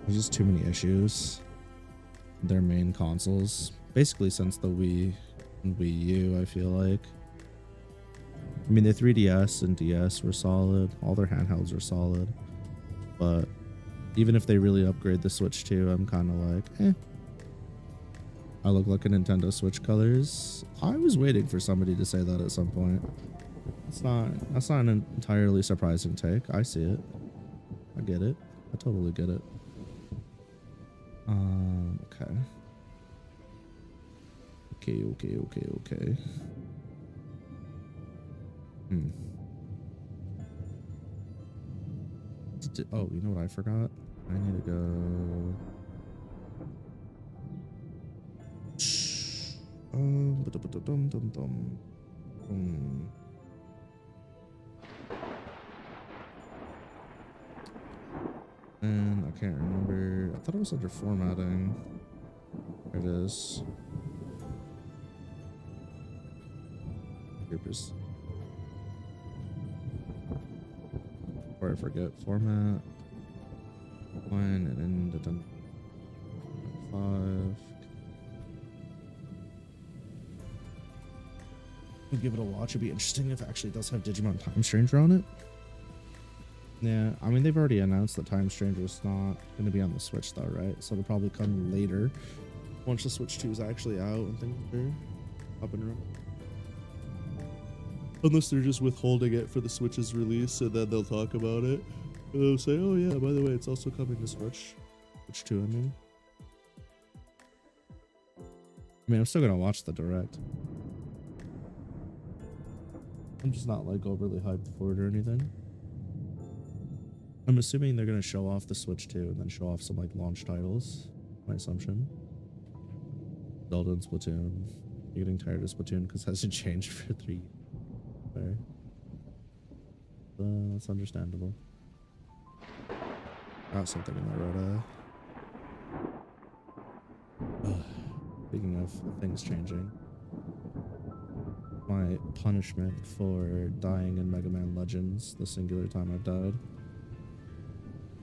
There's just too many issues with their main consoles. Basically since the Wii and Wii U, I feel like. I mean, the 3DS and DS were solid. All their handhelds were solid. But even if they really upgrade the Switch 2, I'm kind of like, eh. I look like a Nintendo Switch colors. I was waiting for somebody to say that at some point. That's not an entirely surprising take. I see it. I get it. I totally get it. Okay. Okay. Oh, you know what I forgot? I need to go. And I can't remember. I thought it was under formatting. There it is. Papers. Before I forget, format. Line and then 5. We'll give it a watch. It'd be interesting if it actually does have Digimon Time Stranger on it. Yeah, I mean, they've already announced that Time Stranger is not going to be on the Switch though, right? So it'll probably come later once the Switch 2 is actually out and things are up and running. Unless they're just withholding it for the Switch's release and then they'll talk about it. And they'll say, oh yeah, by the way, it's also coming to Switch. Switch 2, I mean. I'm still going to watch the Direct. I'm just not like overly hyped for it or anything. I'm assuming they're going to show off the Switch 2 and then show off some like launch titles. My assumption. Zelda and Splatoon. I'm getting tired of Splatoon because it hasn't changed for 3 years. Fair. That's understandable. Got something in my rota. Speaking of things changing. My punishment for dying in Mega Man Legends, the singular time I've died.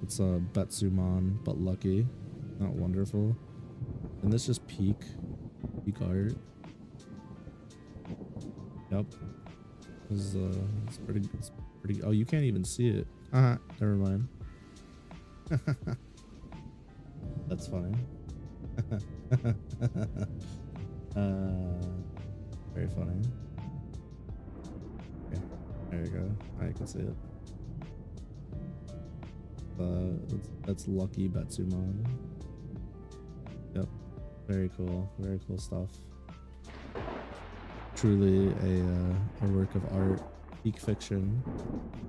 It's a Betsumon, but lucky, not wonderful. And this just peak art. Yep. It's pretty. Oh, you can't even see it. Never mind. That's funny. Very funny. Okay, there you go. I can see it. That's lucky Betsumon. Yep. Very cool. Very cool stuff. Truly a work of art. Peak fiction.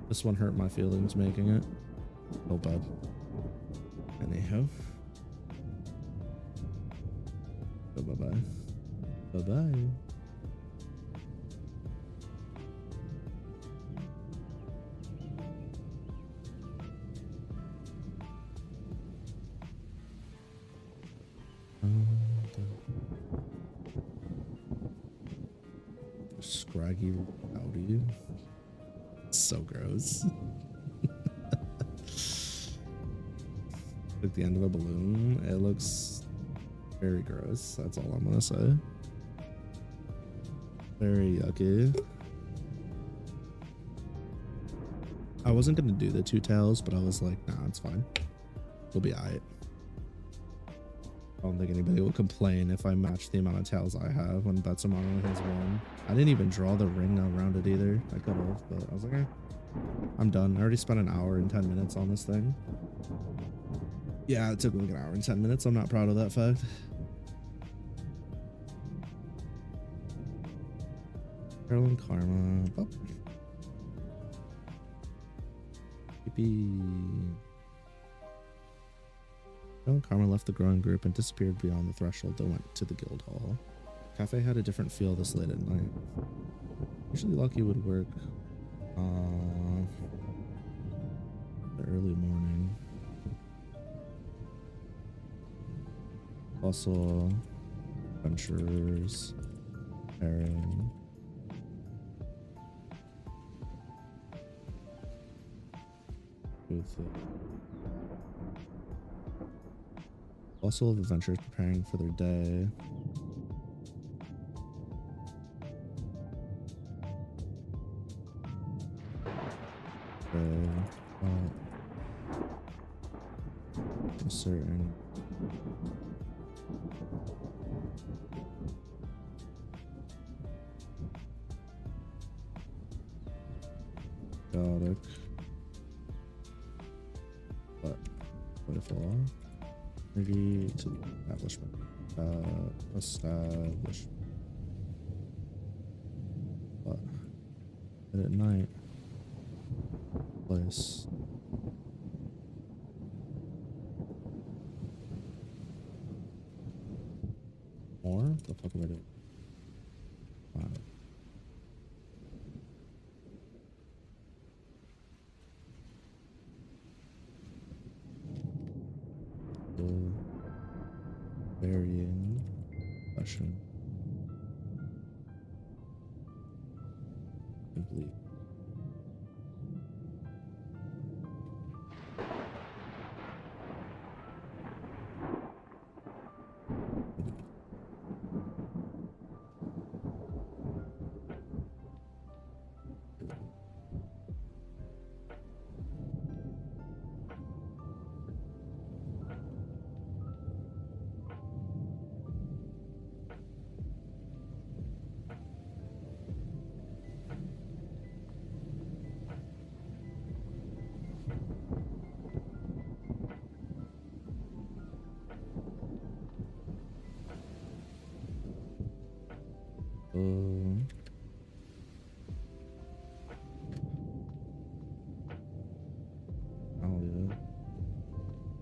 This one hurt my feelings making it. Oh bad. Anyhow. So bye-bye. Bye-bye. Scraggy rowdy. So gross. Like the end of a balloon. It looks very gross. That's all I'm gonna say. Very yucky. I wasn't gonna do the 2 tails, but I was like, nah, it's fine. We'll be alright. I don't think anybody will complain if I match the amount of tails I have when Betsam only has one. I didn't even draw the ring around it either. I could have, but I was like, eh, I'm done. I already spent an hour and 10 minutes on this thing. Yeah, it took like an hour and 10 minutes. I'm not proud of that fact. Carolyn Krma. Oh. Carolyn Krma left the growing group and disappeared beyond the threshold that went to the guild hall. Cafe had a different feel this late at night. Usually Lucky would work the early morning. Also, adventurers, pairing. Also, adventurers preparing for their day. Certain. Chaotic. But beautiful. Ready to establishment. Establishment. But at night. Place. More? What the fuck am I doing? Varying question. Complete.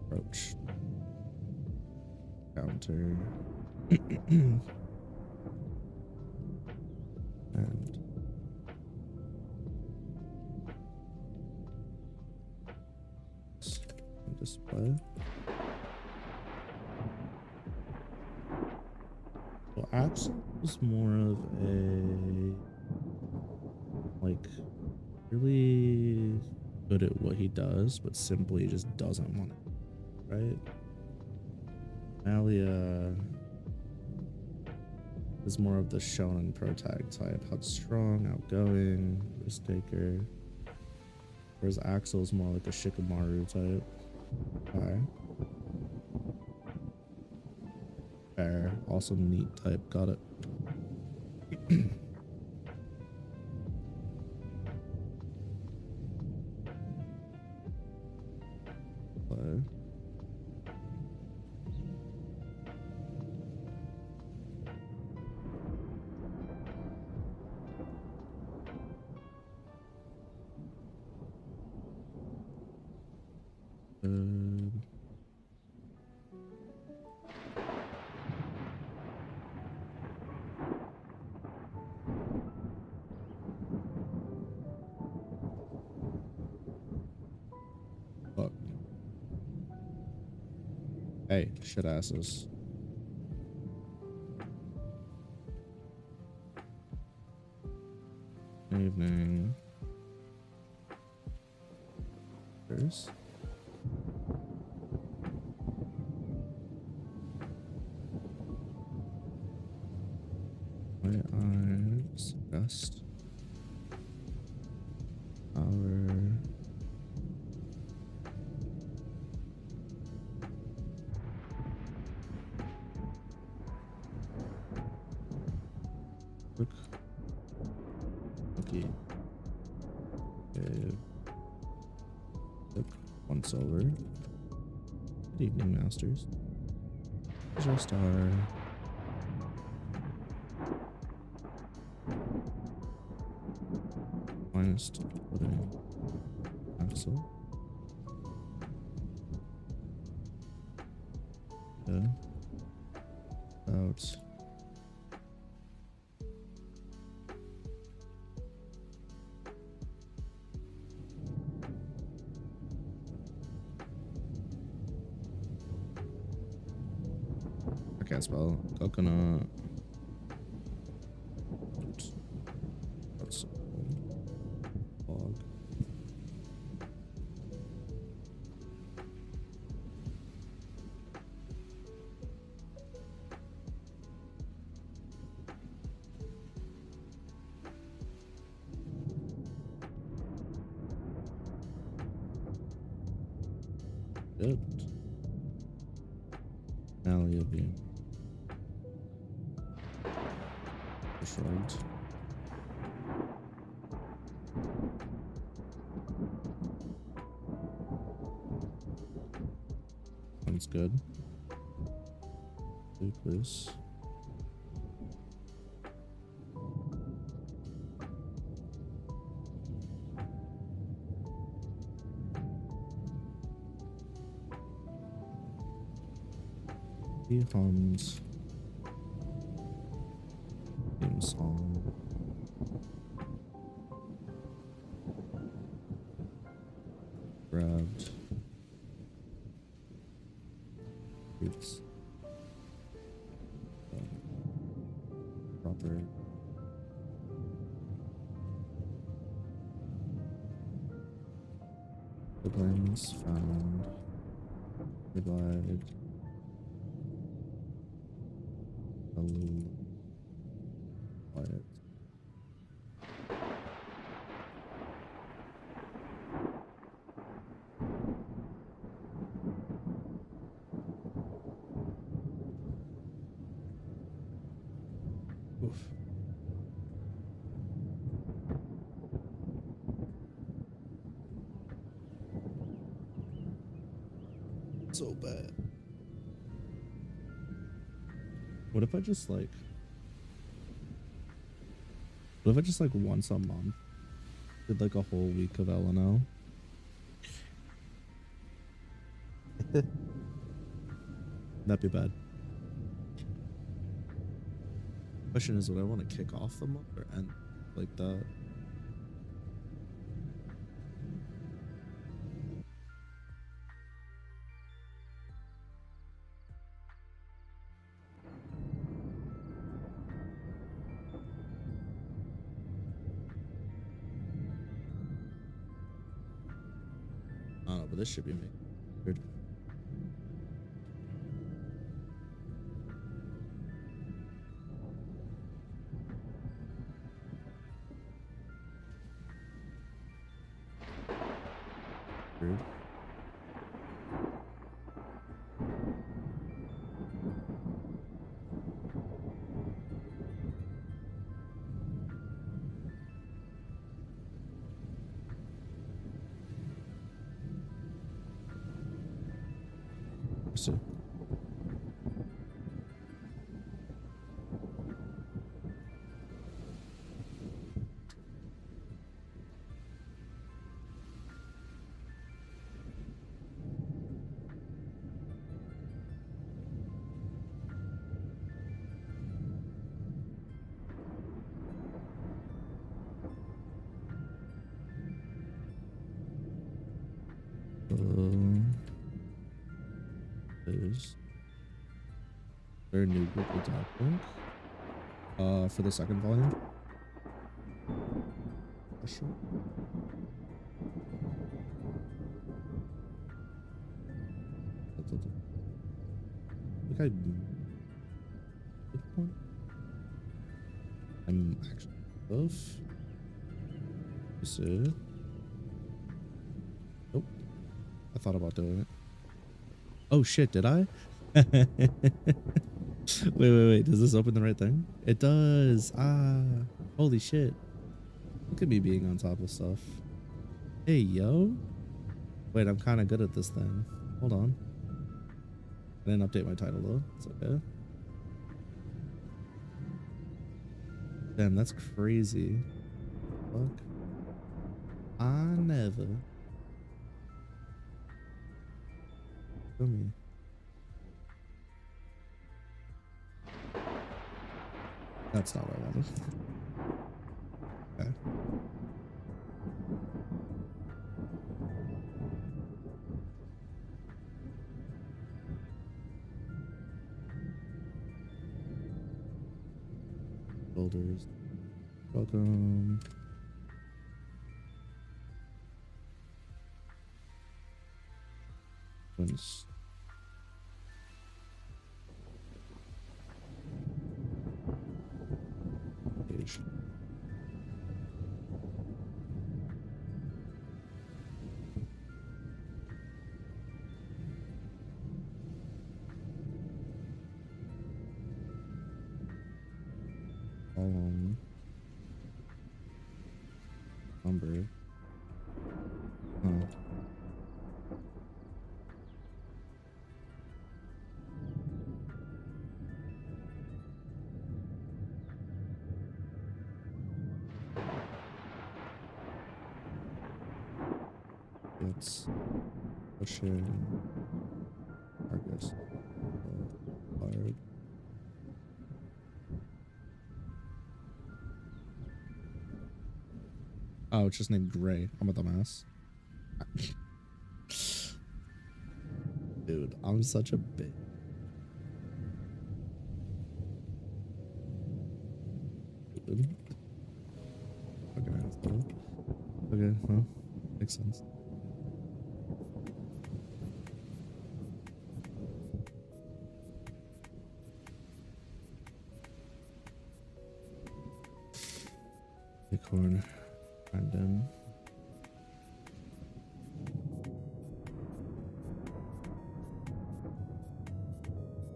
Approach. Counter. And display. Well, Axel was more of a like really good at what he does, but simply just doesn't want it, right? Alia is more of the shonen pro tag type, headstrong, outgoing, risk taker. Whereas Axel is more like a Shikamaru type. Okay. Fair. Also neat type. Got it. Play. Fuck. Hey, shit asses. Evening. There's my eyes best. Our Quick. Okay. Click once over. Good evening, masters. Here's our star. Minus to put in axle. Okay. About I can't spell coconut. That's log. Good. Alley of you. Shrugged. Sounds good. Do this. He hums. Theme song. Grabbed. Oops. Proper. Siblings found. Divide. Quiet. Oof. So bad. What if I just like once a month did like a whole week of LNO? That'd be bad. Question is, would I want to kick off the month or end like that? I don't know, but this should be me. Weird. Weird. So. There's there a new Google Doc link for the second volume. Sure. I think I'm actually both. Is it? Nope. I thought about doing it. Oh shit, did I? Wait. Does this open the right thing? It does. Ah, holy shit. Look at me being on top of stuff. Hey, yo. Wait, I'm kind of good at this thing. Hold on. I didn't update my title though. It's okay. Damn, that's crazy. Fuck. I never. Show me. That's not what I wanted. Okay. Builders. Welcome. Once. Page. Number. Oh. Let's push in Argus. Fired. Oh, it's just named Gray. I'm a dumbass. Dude, I'm such a bitch. Okay, well, makes sense. Acorn, random.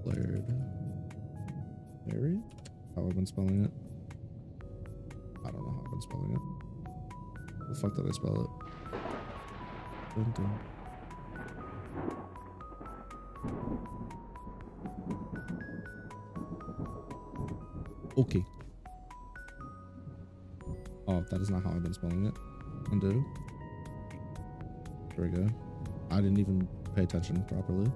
Flared. Mary? How I've been spelling it? I don't know how I've been spelling it. The fuck did I spell it? Dun, dun. Okay. Oh, that is not how I've been spelling it. Undo. There we go. I didn't even pay attention properly.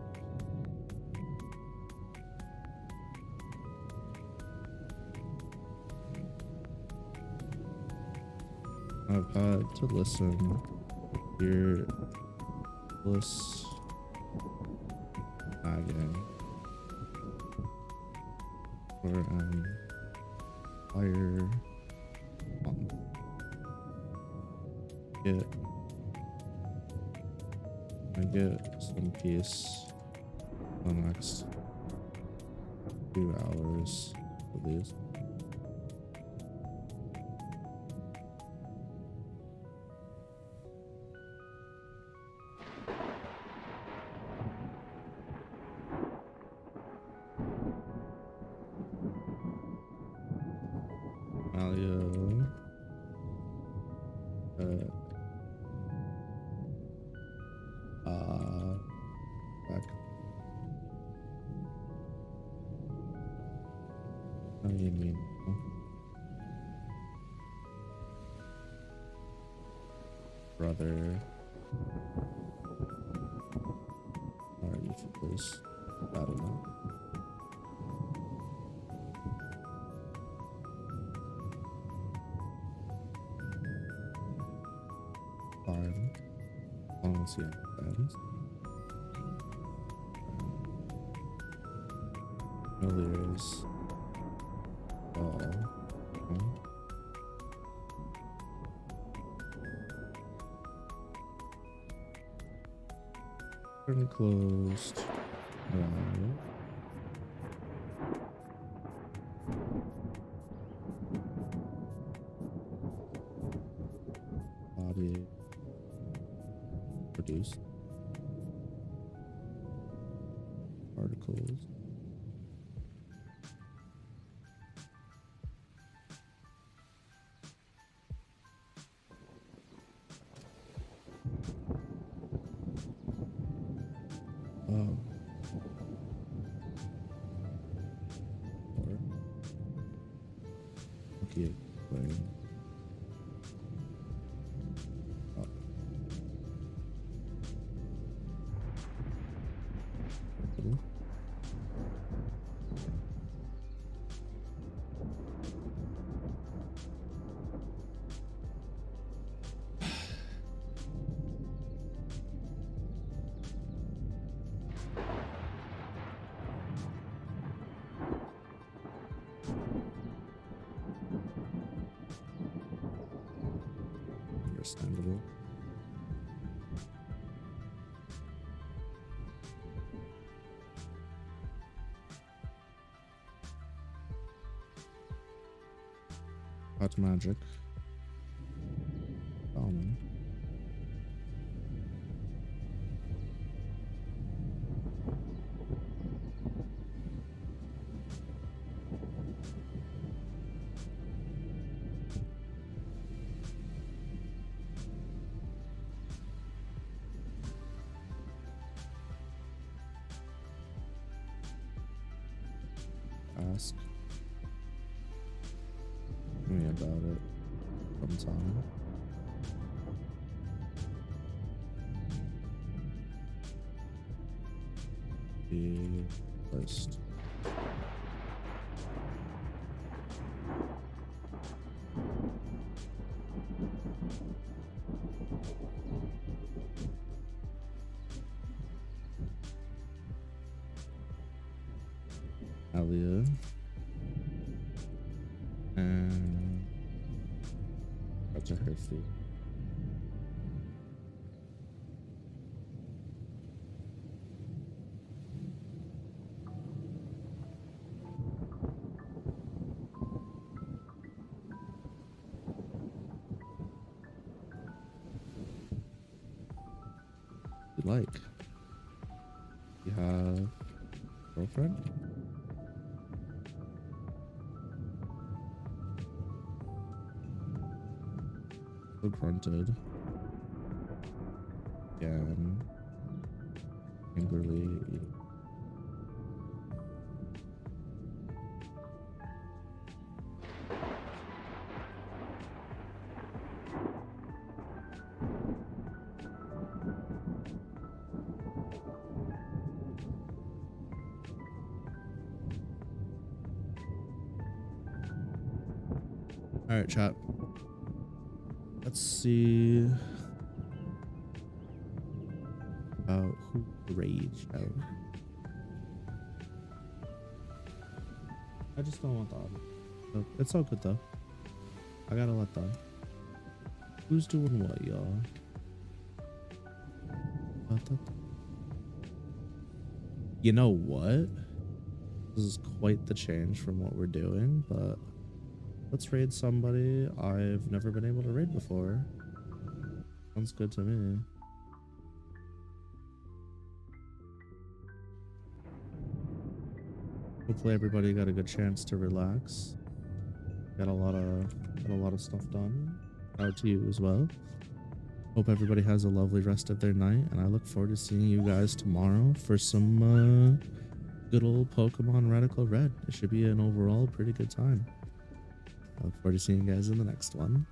I've had to listen here. List again. For fire on. Get some peace for the next 2 hours at least. Back. What do you mean? Brother. Alright, you for this. I don't know. Fine. I don't see any friends. There's pretty closed. Body produced articles. Yeah. Oh. Understandable. Hot magic. Common. Ask me about it sometime. Be placed. Alia and got to her feet. You like? You have a girlfriend? Grunted again, angrily. All right, chat. Let's see about who raged out. I just don't want that. It's all good though. I gotta let that. Who's doing what, y'all? You know what? This is quite the change from what we're doing, but let's raid somebody I've never been able to raid before. Sounds good to me. Hopefully everybody got a good chance to relax. Got a lot of stuff done. Out to you as well. Hope everybody has a lovely rest of their night, and I look forward to seeing you guys tomorrow for some good old Pokemon Radical Red. It should be an overall pretty good time. I look forward to seeing you guys in the next one.